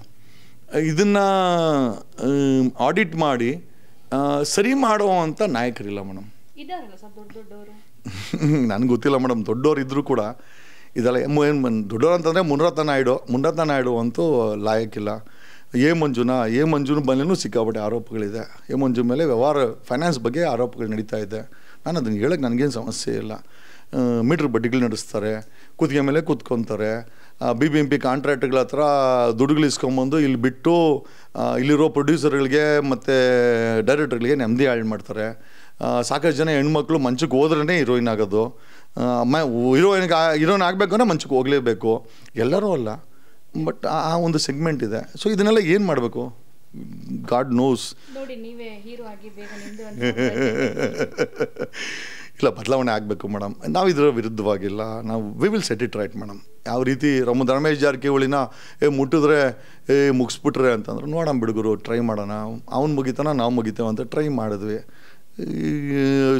ಇದನ್ನು ಆಡಿಟ್ ಮಾಡಿ ಸರಿ ಮಾಡುವಂಥ ನಾಯಕರಿಲ್ಲ ಮೇಡಮ್. ನನಗೆ ಗೊತ್ತಿಲ್ಲ ಮೇಡಮ್, ದೊಡ್ಡವ್ರು ಇದ್ದರೂ ಕೂಡ ಇದೆಲ್ಲ ಏನು ದೊಡ್ಡವ್ರು ಅಂತಂದರೆ ಮುನರತ್ನ ನಾಯ್ಡು ಅಂತೂ ಲಾಯಕ್ಕಿಲ್ಲ. ಎ ಮಂಜುನ ಬಲ್ಲೆನೂ ಸಿಕ್ಕಾಪಟ್ಟೆ ಆರೋಪಗಳಿದೆ. ಎ ಮಂಜು ಮೇಲೆ ಫೈನಾನ್ಸ್ ಬಗ್ಗೆ ಆರೋಪಗಳು ನಡೀತಾ ಇದೆ. ನಾನು ಅದನ್ನು ಹೇಳೋಕ್ಕೆ ನನಗೇನು ಸಮಸ್ಯೆ ಇಲ್ಲ. ಮೀಟ್ರ್ ಬಡ್ಡಿಗಳು ನಡೆಸ್ತಾರೆ, ಕುತ್ತಿಗೆ ಮೇಲೆ ಕೂತ್ಕೊತಾರೆ, BBMP ಕಾಂಟ್ರಾಕ್ಟ್ಗಳ ಹತ್ರ ದುಡ್ಡುಗಳು ಇಸ್ಕೊಂಬಂದು ಇಲ್ಲಿ ಬಿಟ್ಟು ಇಲ್ಲಿರೋ ಪ್ರೊಡ್ಯೂಸರ್ಗಳಿಗೆ ಮತ್ತು ಡೈರೆಕ್ಟರ್ಗಳಿಗೆ ನೆಮ್ಮದಿ ಹಾಳು ಮಾಡ್ತಾರೆ. ಸಾಕಷ್ಟು ಜನ ಹೆಣ್ಮಕ್ಳು ಮಂಚಕ್ಕೆ ಹೋದ್ರೇ ಹೀರೋಯಿನ್ ಆಗೋದು. ಹೀರೋಯಿನ್ ಆಗಬೇಕು ಅಂದರೆ ಮಂಚಕ್ಕೆ ಹೋಗಲೇಬೇಕು. ಎಲ್ಲರೂ ಅಲ್ಲ, ಬಟ್ ಆ ಒಂದು ಸೆಗ್ಮೆಂಟ್ ಇದೆ. ಸೊ ಇದನ್ನೆಲ್ಲ ಏನು ಮಾಡಬೇಕು? God knows. ನೋಡಿ, ನೀವೇ ಹೀರೋ ಆಗಿ ಬೇಗ ನಿಮ್ದು ಇಲ್ಲ, ಬದಲಾವಣೆ ಆಗಬೇಕು ಮೇಡಮ್. ನಾವು ಇದರ ವಿರುದ್ಧವಾಗಿಲ್ಲ. ನಾವು we will set it right madam. ಯಾವ ರೀತಿ ರಮೇಶ್ ಜಾರಕಿಹೊಳಿನ ಮುಟ್ಟಿದ್ರೆ ಮುಗಿಸ್ಬಿಟ್ರೆ ಅಂತಂದ್ರೆ ನೋಡೋಣ ಬಿಡುಗರು, ಟ್ರೈ ಮಾಡೋಣ, ಅವ್ನು ಮುಗಿತಾನ ನಾವು ಮುಗಿತೇವೆ ಅಂತ ಟ್ರೈ ಮಾಡಿದ್ವಿ.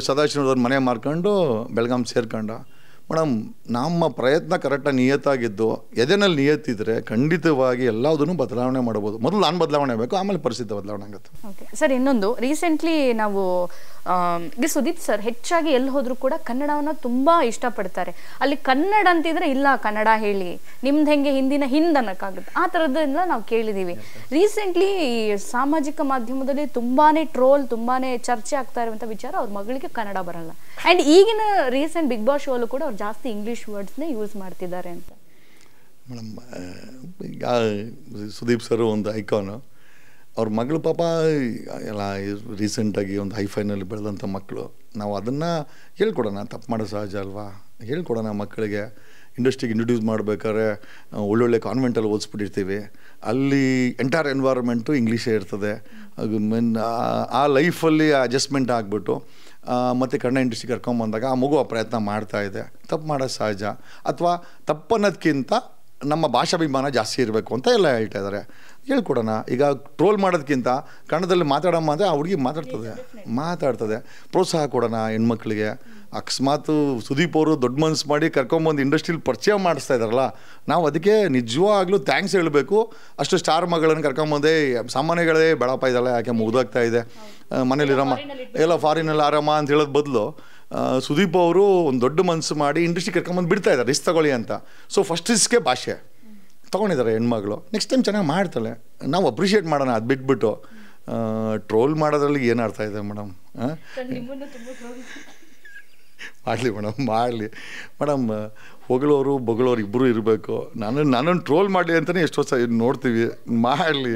ಸದಾಶಿವನವ್ರ ಮನೆ ಮಾರ್ಕೊಂಡು ಬೆಳಗಾಂ ಸೇರ್ಕೊಂಡ. ಮೇಡಮ್, ನಮ್ಮ ಪ್ರಯತ್ನ ಕರೆಕ್ಟಾಗಿ ನಿಯತ್ತಾಗಿದ್ದು, ಎದೆನಲ್ಲಿ ನಿಯತ್ತಿದ್ರೆ ಖಂಡಿತವಾಗಿ ಎಲ್ಲದನ್ನು ಬದಲಾವಣೆ ಮಾಡ್ಬೋದು. ಮೊದಲು ನಾನು ಬದಲಾವಣೆ ಆಗಬೇಕು, ಆಮೇಲೆ ಪರಿಸ್ಥಿತಿ ಬದಲಾವಣೆ ಆಗುತ್ತೆ. ಓಕೆ ಸರ್, ಇನ್ನೊಂದು ರೀಸೆಂಟ್ಲಿ ನಾವು ಈಗ ಸುದೀಪ್ ಸರ್ ಹೆಚ್ಚಾಗಿ ಎಲ್ಲಿ ಹೋದ್ರು ಕೂಡ ಕನ್ನಡವನ್ನು ತುಂಬಾ ಇಷ್ಟಪಡ್ತಾರೆ. ಅಲ್ಲಿ ಕನ್ನಡ ಅಂತಿದ್ರೆ ಇಲ್ಲ ಕನ್ನಡ ಹೇಳಿ, ನಿಮ್ದು ಹೆಂಗೆ ಹಿಂದಿನ ಅನ್ನಕ್ಕಾಗುತ್ತೆ, ಆ ಥರದ್ದೆಲ್ಲ ನಾವು ಕೇಳಿದ್ದೀವಿ. ರೀಸೆಂಟ್ಲಿ ಸಾಮಾಜಿಕ ಮಾಧ್ಯಮದಲ್ಲಿ ತುಂಬಾನೇ ಟ್ರೋಲ್, ತುಂಬಾನೇ ಚರ್ಚೆ ಆಗ್ತಾ ಇರುವಂಥ ವಿಚಾರ, ಅವ್ರ ಮಗಳಿಗೆ ಕನ್ನಡ ಬರಲ್ಲ. ಆ್ಯಂಡ್ ಈಗಿನ ರೀಸೆಂಟ್ ಬಿಗ್ ಬಾಸ್ ಶೋ ಅಲ್ಲೂ ಕೂಡ ಅವ್ರು ಜಾಸ್ತಿ ಇಂಗ್ಲೀಷ್ ವರ್ಡ್ಸ್ನೇ ಯೂಸ್ ಮಾಡ್ತಿದ್ದಾರೆ ಅಂತ. ಮೇಡಮ್, ಈಗ ಸುದೀಪ್ ಸರ್ ಒಂದು ಐಕಾನು. ಅವ್ರ ಮಗಳು ಪಾಪ ಎಲ್ಲ ರೀಸೆಂಟಾಗಿ ಒಂದು ಹೈಫೈನಲ್ಲಿ ಬೆಳೆದಂಥ ಮಕ್ಕಳು. ನಾವು ಅದನ್ನು ಹೇಳ್ಕೊಡೋಣ, ತಪ್ಪು ಮಾಡೋದು ಸಹಜ ಅಲ್ವಾ? ಹೇಳ್ಕೊಡೋಣ ಮಕ್ಕಳಿಗೆ. ಇಂಡಸ್ಟ್ರಿಗೆ ಇಂಟ್ರೊಡ್ಯೂಸ್ ಮಾಡಬೇಕಾದ್ರೆ ಒಳ್ಳೊಳ್ಳೆ ಕಾನ್ವೆಂಟಲ್ಲಿ ಓದಿಸ್ಬಿಟ್ಟಿರ್ತೀವಿ. ಅಲ್ಲಿ ಎಂಟೈರ್ ಎನ್ವೈರನ್ಮೆಂಟು ಇಂಗ್ಲೀಷೇ ಇರ್ತದೆ. ಆ ಲೈಫಲ್ಲಿ ಅಡ್ಜಸ್ಟ್ಮೆಂಟ್ ಆಗಿಬಿಟ್ಟು ಮತ್ತು ಕನ್ನಡ ಇಂಡಸ್ಟ್ರಿಗೆ ಕರ್ಕೊಂಬಂದಾಗ ಆ ಮಗು ಆ ಪ್ರಯತ್ನ ಮಾಡ್ತಾಯಿದೆ. ತಪ್ಪು ಮಾಡೋದು ಸಹಜ. ಅಥವಾ ತಪ್ಪನ್ನೋದಕ್ಕಿಂತ ನಮ್ಮ ಭಾಷಾಭಿಮಾನ ಜಾಸ್ತಿ ಇರಬೇಕು ಅಂತ ಎಲ್ಲ ಹೇಳ್ತಾ ಇದ್ದಾರೆ. ಹೇಳ್ಕೊಡೋಣ. ಈಗ ಟ್ರೋಲ್ ಮಾಡೋದಕ್ಕಿಂತ ಕನ್ನಡದಲ್ಲಿ ಮಾತಾಡಮ್ಮ ಅಂದರೆ ಆ ಹುಡುಗಿ ಮಾತಾಡ್ತದೆ. ಪ್ರೋತ್ಸಾಹ ಕೊಡೋಣ ಹೆಣ್ಮಕ್ಳಿಗೆ. ಅಕಸ್ಮಾತ್ ಸುದೀಪ್ ಅವರು ದೊಡ್ಡ ಮನಸ್ಸು ಮಾಡಿ ಕರ್ಕೊಂಬಂದು ಇಂಡಸ್ಟ್ರಿಲಿ ಪರಿಚಯ ಮಾಡಿಸ್ತಾ ಇದ್ದಾರಲ್ಲ, ನಾವು ಅದಕ್ಕೆ ನಿಜವಾಗ್ಲೂ ಥ್ಯಾಂಕ್ಸ್ ಹೇಳಬೇಕು. ಅಷ್ಟು ಸ್ಟಾರ್ ಮಗಳನ್ನು ಕರ್ಕೊಂಬಂದೆ ಸಾಮಾನ್ಯಗಳೇ ಬೇಡಪ್ಪ ಇದೆಲ್ಲ ಯಾಕೆ ಮುಗ್ದಾಗ್ತಾ ಇದೆ, ಮನೇಲಿರಮ್ಮ ಎಲ್ಲ ಫಾರಿನಲ್ಲಿ ಆರಾಮ ಅಂತ ಹೇಳೋದು ಬದಲು ಸುದೀಪ್ ಅವರು ಒಂದು ದೊಡ್ಡ ಮನಸ್ಸು ಮಾಡಿ ಇಂಡಸ್ಟ್ರಿ ಕರ್ಕೊಂಬಂದು ಬಿಡ್ತಾ ಇದ್ದಾರೆ ರಿಸ್ಕ್ ತಗೊಳ್ಳಿ ಅಂತ. ಸೊ ಫಸ್ಟ್ ರಿಸ್ಕೆ ಭಾಷೆ ತೊಗೊಂಡಿದ್ದಾರೆ ಹೆಣ್ಮಗಳು. ನೆಕ್ಸ್ಟ್ ಟೈಮ್ ಚೆನ್ನಾಗಿ ಮಾಡ್ತಾಳೆ, ನಾವು ಅಪ್ರಿಷಿಯೇಟ್ ಮಾಡೋಣ. ಅದು ಬಿಟ್ಬಿಟ್ಟು ಟ್ರೋಲ್ ಮಾಡೋದ್ರಲ್ಲಿ ಏನು ಅರ್ಥ ಇದೆ ಮೇಡಮ್? ಮಾಡಲಿ ಮೇಡಮ್, ಹೊಗಳೋರು ಬೊಗಳೋರು ಇಬ್ಬರು ಇರಬೇಕು. ನನ್ನನ್ನು ಟ್ರೋಲ್ ಮಾಡಲಿ ಅಂತಲೇ ಎಷ್ಟೋ ಸಹ ನೋಡ್ತೀವಿ. ಮಾಡಲಿ,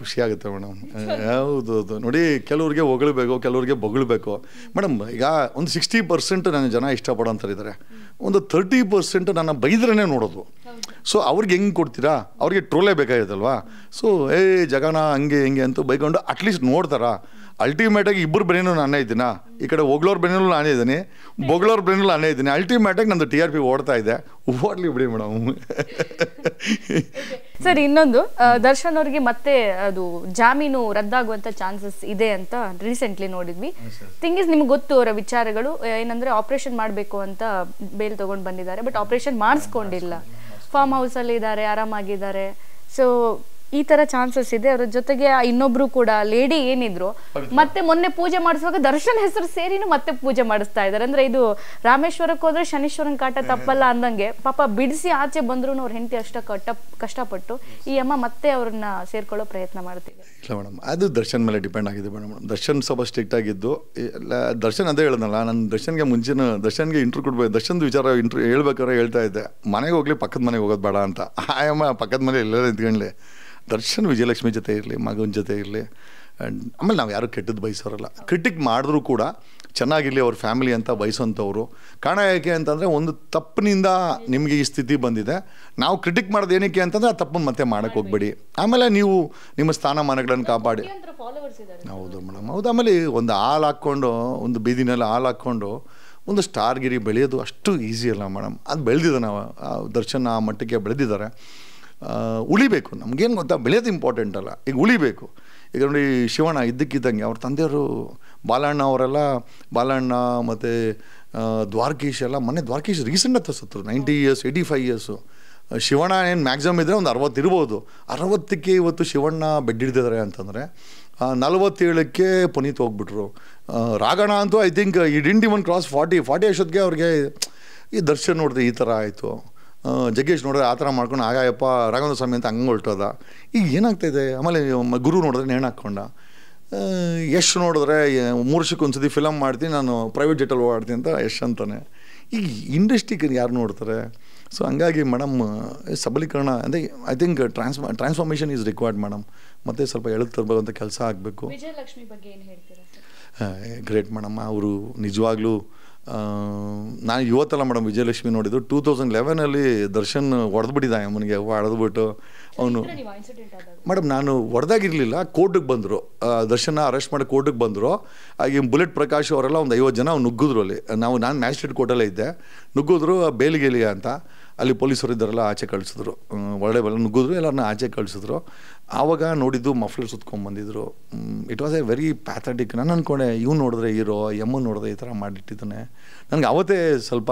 ಖುಷಿ ಆಗುತ್ತೆ ಮೇಡಮ್. ಹೌದು ನೋಡಿ, ಕೆಲವ್ರಿಗೆ ಹೊಗಳಬೇಕು, ಕೆಲವ್ರಿಗೆ ಬೊಗಳಬೇಕು ಮೇಡಮ್. ಈಗ ಒಂದು 60% ನನ್ನ ಜನ ಇಷ್ಟಪಡೋಂಥರಿದ್ದಾರೆ, ಒಂದು 30% ನನ್ನ ಬೈದ್ರೇ ನೋಡೋದು. ಸೊ ಅವ್ರಿಗೆ ಹೆಂಗೆ ಕೊಡ್ತೀರಾ? ಅವ್ರಿಗೆ ಟ್ರೋಲೇ ಬೇಕಾಗಿತ್ತಲ್ವಾ? ಸೊ ಜಗನ ಹಂಗೆ ಹಿಂಗೆ ಅಂತ ಬೈಕೊಂಡು ಅಟ್ಲೀಸ್ಟ್ ನೋಡ್ತಾರಾ? ಅಲ್ಟಿಮೇಟಾಗಿ ಇಬ್ಬರು ಬ್ರೇನು ನಾನೇ ಇದ್ದೀನಾ? ಈ ಕಡೆ ಹೊಗಳೋರ್ ಬ್ರೇನಲ್ಲೂ ನಾನೇ ಇದ್ದೀನಿ, ಬೊಗಳೋರ್ ಬ್ರೇನಲ್ಲೂ ನಾನೇ ಇದ್ದೀನಿ. ಅಲ್ಟಿಮೇಟಾಗಿ ನಂದು TRP ಓಡ್ತಾ ಇದೆ. ಓಡ್ಲಿ ಬಿಡಿ ಮೇಡಮ್. ಸರ್, ಇನ್ನೊಂದು ದರ್ಶನ್ ಅವ್ರಿಗೆ ಮತ್ತೆ ಅದು ಜಾಮೀನು ರದ್ದಾಗುವಂತ ಚಾನ್ಸಸ್ ಇದೆ ಅಂತ ರೀಸೆಂಟ್ಲಿ ನೋಡಿದ್ವಿ. ಥಿಂಗ್ ಇಸ್, ನಿಮ್ಗೆ ಗೊತ್ತು ಅವರ ವಿಚಾರಗಳು ಏನಂದ್ರೆ ಆಪರೇಷನ್ ಮಾಡಬೇಕು ಅಂತ ಬೇಲ್ ತಗೊಂಡು ಬಂದಿದ್ದಾರೆ, ಬಟ್ ಆಪರೇಷನ್ ಮಾಡಿಸ್ಕೊಂಡಿಲ್ಲ. ಫಾರ್ಮ್ ಹೌಸಲ್ಲಿ ಇದ್ದಾರೆ, ಆರಾಮಾಗಿದ್ದಾರೆ. ಸೊ ಈ ತರ ಚಾನ್ಸಸ್ ಇದೆ. ಅವ್ರ ಜೊತೆಗೆ ಇನ್ನೊಬ್ರು ಕೂಡ ಲೇಡಿ ಏನಿದ್ರು ಮತ್ತೆ ಮೊನ್ನೆ ಪೂಜೆ ಮಾಡಿಸುವಾಗ ದರ್ಶನ್ ಹೆಸರು ಸೇರಿನೂ ಮತ್ತೆ ಪೂಜೆ ಮಾಡಿಸ್ತಾ ಇದ್ದಾರೆ. ಅಂದ್ರೆ ಇದು ರಾಮೇಶ್ವರಕ್ಕೆ ಹೋದ್ರೆ ಶನೀಶ್ವರನ್ ಕಾಟ ತಪ್ಪಲ್ಲ ಅಂದಂಗೆ ಪಾಪ ಬಿಡಿಸಿ ಆಚೆ ಬಂದ್ರು ಅವ್ರ ಹೆಂಡತಿ ಅಷ್ಟ ಕಷ್ಟಪಟ್ಟು ಈ ಅಮ್ಮ ಮತ್ತೆ ಅವ್ರನ್ನ ಸೇರ್ಕೊಳ್ಳೋ ಪ್ರಯತ್ನ ಮಾಡ್ತಿದೆ. ಇಲ್ಲ ಮೇಡಮ್, ಅದು ದರ್ಶನ್ ಮೇಲೆ ಡಿಪೆಂಡ್ ಆಗಿದೆ ಮೇಡಮ್. ದರ್ಶನ್ ಸ್ವಲ್ಪ ಸ್ಟ್ರಿಕ್ಟ್ ಆಗಿದ್ದು. ದರ್ಶನ್ ಅದೇ ಹೇಳಿದ್ನಲ್ಲ, ನಾನು ದರ್ಶನ್ಗೆ ಮುಂಚೆನ ದರ್ಶನ್ಗೆ ಇಂಟ್ರ್ಯೂ ಕೊಡ್ಬೇಕು, ದರ್ಶನ್ದು ವಿಚಾರ ಹೇಳ್ಬೇಕಾದ್ರೆ ಹೇಳ್ತಾ ಇದ್ದೆ, ಮನೆಗೆ ಹೋಗ್ಲಿ ಪಕ್ಕದ ಮನೆಗೆ ಹೋಗೋದು ಬೇಡ ಅಂತ. ಆಯಮ್ಮ ಪಕ್ಕದ ಮನೆ ಎಲ್ಲರೂ ನಿಂತ್ಕೊಂಡ್ಲಿ, ದರ್ಶನ್ ವಿಜಯಲಕ್ಷ್ಮಿ ಜೊತೆ ಇರಲಿ, ಮಗನ ಜೊತೆ ಇರಲಿ. ಆಮೇಲೆ ನಾವು ಯಾರು ಕೆಟ್ಟದ್ದು ಬಯಸೋರಲ್ಲ. ಕ್ರಿಟಿಕ್ ಮಾಡಿದ್ರೂ ಕೂಡ ಚೆನ್ನಾಗಿರಲಿ ಅವ್ರ ಫ್ಯಾಮಿಲಿ ಅಂತ ಬಯಸೋಂಥವ್ರು. ಕಾರಣ ಯಾಕೆ ಅಂತಂದರೆ, ಒಂದು ತಪ್ಪಿನಿಂದ ನಿಮಗೆ ಈ ಸ್ಥಿತಿ ಬಂದಿದೆ. ನಾವು ಕ್ರಿಟಿಕ್ ಮಾಡೋದು ಏನಕ್ಕೆ ಅಂತಂದರೆ ಆ ತಪ್ಪನ್ನು ಮತ್ತೆ ಮಾಡೋಕ್ಕೆ ಹೋಗ್ಬೇಡಿ. ಆಮೇಲೆ ನೀವು ನಿಮ್ಮ ಸ್ಥಾನಮಾನಗಳನ್ನು ಕಾಪಾಡಿ. ಹೌದು ಮೇಡಮ್, ಹೌದು. ಆಮೇಲೆ ಒಂದು ಹಾಲು ಹಾಕ್ಕೊಂಡು, ಒಂದು ಬೀದಿನಲ್ಲಿ ಹಾಲು ಹಾಕ್ಕೊಂಡು ಒಂದು ಸ್ಟಾರ್ಗಿರಿ ಬೆಳೆಯೋದು ಅಷ್ಟು ಈಸಿ ಅಲ್ಲ ಮೇಡಮ್. ಅದು ಬೆಳೆದಿದೆ. ನಾವು ದರ್ಶನ್ ಆ ಮಟ್ಟಕ್ಕೆ ಬೆಳೆದಿದ್ದಾರೆ. ಉಳಿಬೇಕು. ನಮಗೇನು ಗೊತ್ತಾ, ಬೆಳೆಯೋದು ಇಂಪಾರ್ಟೆಂಟ್ ಅಲ್ಲ, ಈಗ ಉಳಿಬೇಕು. ಈಗ ನೋಡಿ, ಶಿವಣ್ಣ ಇದ್ದಕ್ಕಿದ್ದಂಗೆ ಅವ್ರ ತಂದೆಯವರು ಬಾಲಣ್ಣ ಅವರೆಲ್ಲ, ಬಾಲಣ್ಣ ಮತ್ತು ದ್ವಾರಕೀಶ್ ಎಲ್ಲ, ಮೊನ್ನೆ ದ್ವಾರಕೀಶ್ ರೀಸೆಂಟ್ ಹತ್ತ ಸತ್ತರು, 90 years 85 years. ಶಿವಣ್ಣ ಏನು ಮ್ಯಾಕ್ಸಿಮಮ್ ಇದ್ದರೆ ಒಂದು 60 ಇರ್ಬೋದು. 60ಕ್ಕೆ ಇವತ್ತು ಶಿವಣ್ಣ ಬೆಡ್ ಹಿಡ್ದಿದ್ದಾರೆ ಅಂತಂದರೆ 47ಕ್ಕೆ ಪುನೀತ್ ಹೋಗ್ಬಿಟ್ರು. ರಾಘಣ್ಣ ಅಂತೂ ಐ ಥಿಂಕ್ ಈ ಡಿಂಟ್ ಇವನ್ ಕ್ರಾಸ್ 40 ಅಷ್ಟೊತ್ತಿಗೆ ಅವ್ರಿಗೆ ಈ ದರ್ಶನ್ ನೋಡಿದ್ರೆ ಈ ಥರ ಆಯಿತು, ಜಗ್ಗೇಶ್ ನೋಡಿದ್ರೆ ಆ ಥರ ಮಾಡ್ಕೊಂಡು ಆಗಾಯಪ್ಪ ರಾಘವೇಂದ್ರ ಸ್ವಾಮಿ ಅಂತ ಹಂಗೆ ಹೊರಟೋದ. ಈಗ ಏನಾಗ್ತಾಯಿದೆ, ಆಮೇಲೆ ಗುರು ನೋಡಿದ್ರೆ ನೇಣು ಹಾಕ್ಕೊಂಡ, ಯಶ್ ನೋಡಿದ್ರೆ 3 ವರ್ಷಕ್ಕೆ ಒಂದು ಸತಿ ಫಿಲಮ್ ಮಾಡ್ತೀನಿ ನಾನು, ಪ್ರೈವೇಟ್ ಜೆಟಲ್ಲಿ ಓಡಾಡ್ತೀನಿ ಅಂತ ಯಶ್ ಅಂತಾನೆ. ಈಗ ಇಂಡಸ್ಟ್ರಿಗೆ ಯಾರು ನೋಡ್ತಾರೆ? ಸೊ ಹಂಗಾಗಿ ಮೇಡಮ್ ಸಬಲೀಕರಣ ಅಂದರೆ I think transformation is required madam. ಮತ್ತು ಸ್ವಲ್ಪ ಎಳಕ್ಕೆ ತರಬೇಕಂತ ಕೆಲಸ ಆಗಬೇಕು. ವಿಜಯಲಕ್ಷ್ಮಿ ಬಗ್ಗೆ ಏನು ಹೇಳ್ತೀರಾ ಸರ್? ಗ್ರೇಟ್ ಮೇಡಮ್, ಅವರು ನಿಜವಾಗ್ಲೂ ನಾನು ಇವತ್ತಲ್ಲ ಮೇಡಮ್ ವಿಜಯಲಕ್ಷ್ಮಿ ನೋಡಿದ್ದು 2011 ದರ್ಶನ್ ಹೊಡೆದ್ಬಿಟ್ಟಿದ್ದ ಅಮ್ಮನಿಗೆ, ಹೊಡೆದ್ಬಿಟ್ಟು ಅವನು ಮೇಡಮ್ ನಾನು ಹೊಡೆದಾಗಿರಲಿಲ್ಲ, ಕೋರ್ಟಿಗೆ ಬಂದರು, ದರ್ಶನ ಅರೆಸ್ಟ್ ಮಾಡಿ ಕೋರ್ಟಿಗೆ ಬಂದರು. ಹಾಗೆ ಬುಲೆಟ್ ಪ್ರಕಾಶ್ ಅವರೆಲ್ಲ ಒಂದು 50 ಜನ ನುಗ್ಗಿದ್ರು ಅಲ್ಲಿ. ನಾನು ಮ್ಯಾಜಿಸ್ಟ್ರೇಟ್ ಕೋರ್ಟಲ್ಲೇ ಇದ್ದೆ, ನುಗ್ಗಿದ್ರು ಬೇಲಿಗೇಲಿ ಅಂತ, ಅಲ್ಲಿ ಪೊಲೀಸರು ಇದ್ದಾರಲ್ಲ ಆಚೆ ಕಳಿಸಿದ್ರು, ಒಳ್ಳೆ ನುಗ್ಗಿದ್ರು, ಎಲ್ಲರನ್ನ ಆಚೆ ಕಳಿಸಿದ್ರು. ಆವಾಗ ನೋಡಿದ್ದು ಮಫ್ಲರ್ ಸುತ್ಕೊಂಡ್ಬಂದಿದ್ರು. It was a very pathetic. ನಾನು ಅಂದ್ಕೊಂಡೆ ಇವ್ನು ನೋಡಿದ್ರೆ ಹೀರೋ, ಎಮ್ಮನ್ನು ನೋಡಿದ್ರೆ ಈ ಥರ ಮಾಡಿಟ್ಟಿದ್ದಾನೆ. ನನಗೆ ಅವತ್ತೇ ಸ್ವಲ್ಪ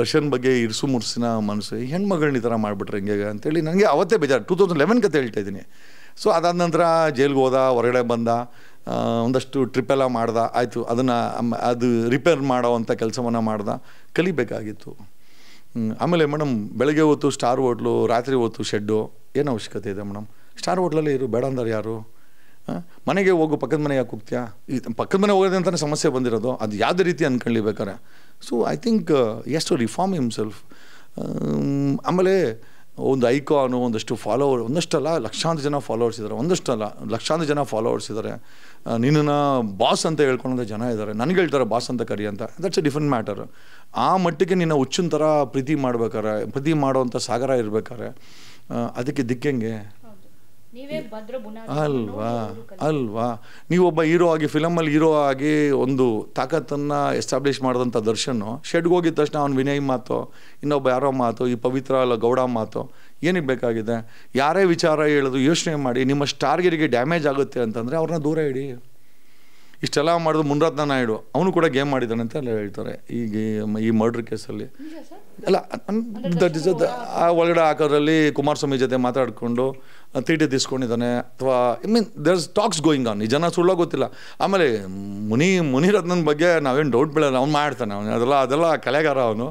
ದರ್ಶನ್ ಬಗ್ಗೆ ಇರ್ಸು ಮುರ್ಸಿನ ಮನಸ್ಸು, ಹೆಣ್ಮಗಳನ್ನ ಈ ಥರ ಮಾಡಿಬಿಟ್ರೆ ಹಿಂಗೆ ಅಂತೇಳಿ ನನಗೆ ಅವತ್ತೇ ಬೇಜಾರು. 2011 ಕತೆ ಹೇಳ್ತಾ ಇದ್ದೀನಿ. ಸೊ ಅದಾದ ನಂತರ ಜೈಲ್ಗೆ ಹೋದ, ಹೊರಗಡೆ ಬಂದ, ಒಂದಷ್ಟು ಟ್ರಿಪ್ಪೆಲ್ಲ ಮಾಡ್ದ, ಆಯಿತು, ಅದು ರಿಪೇರ್ ಮಾಡೋ ಅಂಥ ಕೆಲಸವನ್ನು ಮಾಡ್ದ, ಕಲಿಬೇಕಾಗಿತ್ತು. ಆಮೇಲೆ ಮೇಡಮ್ ಬೆಳಗ್ಗೆ ಹೊತ್ತು ಸ್ಟಾರ್ ಹೋಟ್ಲು, ರಾತ್ರಿ ಹೊತ್ತು ಶೆಡ್ಡು, ಏನು ಅವಶ್ಯಕತೆ ಇದೆ ಮೇಡಮ್? ಸ್ಟಾರ್ ಹೋಟ್ಲಲ್ಲೇ ಇರು, ಬೇಡ ಅಂದ್ರೆ ಯಾರು? ಮನೆಗೆ ಹೋಗು, ಪಕ್ಕದ ಮನೆ ಯಾಕೆ ಹೋಗ್ತೀಯಾ? ಈ ಪಕ್ಕದ ಮನೆ ಹೋಗೋದೆ ಅಂತಲೇ ಸಮಸ್ಯೆ ಬಂದಿರೋದು, ಅದು ಯಾವುದೇ ರೀತಿ ಅಂದ್ಕೊಳ್ಳಿ ಬೇಕಾರೆ. ಸೊ ಐ ಥಿಂಕ್ ಎಷ್ಟು ರಿಫಾರ್ಮ್ ಹಿಮ್ಸೆಲ್ಫ್. ಆಮೇಲೆ ಒಂದು ಐಕಾನು, ಒಂದಷ್ಟು ಫಾಲೋವರ್, ಒಂದಷ್ಟಲ್ಲ ಲಕ್ಷಾಂತರ ಜನ ಫಾಲೋವರ್ಸ್ ಇದ್ದಾರೆ, ಒಂದಷ್ಟಲ್ಲ ಲಕ್ಷಾಂತರ ಜನ ಫಾಲೋವರ್ಸ್ ಇದ್ದಾರೆ. ನಿನ್ನನ್ನು ಬಾಸ್ ಅಂತ ಹೇಳ್ಕೊಂಡಂಥ ಜನ ಇದ್ದಾರೆ, ನನಗೆ ಹೇಳ್ತಾರೆ ಬಾಸ್ ಅಂತ ಕರಿ ಅಂತ. That's A different matter. ಆ ಮಟ್ಟಿಗೆ ನಿನ್ನ ಹುಚ್ಚಿನ ಥರ ಪ್ರೀತಿ ಮಾಡ್ಬೇಕಾರೆ, ಪ್ರೀತಿ ಮಾಡೋವಂಥ ಸಾಗರ ಇರ್ಬೇಕಾರೆ ಅದಕ್ಕೆ ದಿಕ್ಕಂಗೆ ಅಲ್ವಾ? ನೀವೊಬ್ಬ ಹೀರೋ ಆಗಿ, ಫಿಲಮಲ್ಲಿ ಹೀರೋ ಆಗಿ ಒಂದು ತಾಕತ್ತನ್ನು ಎಸ್ಟಾಬ್ಲಿಷ್ ಮಾಡಿದಂಥ ದರ್ಶನ್ನು ಶೆಡ್ಗೆ ಹೋಗಿದ ತಕ್ಷಣ ಅವ್ನು ವಿನಯ್ ಮಾತು, ಇನ್ನೊಬ್ಬ ಯಾರೋ ಮಾತು, ಈ ಪವಿತ್ರ ಅಲ್ಲ ಗೌಡ ಮಾತು ಏನಕ್ಕೆ ಬೇಕಾಗಿದೆ? ಯಾರೇ ವಿಚಾರ ಹೇಳೋದು ಯೋಚನೆ ಮಾಡಿ. ನಿಮ್ಮ ಸ್ಟಾರ್ಗಿರಿಗೆ ಡ್ಯಾಮೇಜ್ ಆಗುತ್ತೆ ಅಂತಂದರೆ ಅವ್ರನ್ನ ದೂರ ಇಡಿ. ಇಷ್ಟೆಲ್ಲ ಮಾಡಿದ್ರು ಮುನ್ರತ್ನ ನಾಯ್ಡು ಅವನು ಕೂಡ ಗೇಮ್ ಮಾಡಿದ್ದಾನೆ ಅಂತ ಎಲ್ಲ ಹೇಳ್ತಾರೆ ಈ ಮರ್ಡ್ರ್ ಕೇಸಲ್ಲಿ. ಅಲ್ಲ ದಟ್ ಇಸ್ ಒಳಗಡೆ ಹಾಕೋದ್ರಲ್ಲಿ ಕುಮಾರಸ್ವಾಮಿ ಜೊತೆ ಮಾತಾಡಿಕೊಂಡು ತೀಟೆ ತೀಸ್ಕೊಂಡಿದ್ದಾನೆ, ಅಥವಾ I mean there is talks going on. ಈ ಜನ ಸುಳ್ಳ ಗೊತ್ತಿಲ್ಲ. ಆಮೇಲೆ ಮುನಿರತ್ನನ ಬಗ್ಗೆ ನಾವೇನು ಡೌಟ್ ಬೀಳಲ್ಲ, ಅವ್ನು ಮಾಡ್ತಾನೆ, ಅವನು ಅದೆಲ್ಲ ಕಲೆಗಾರ. ಅವನು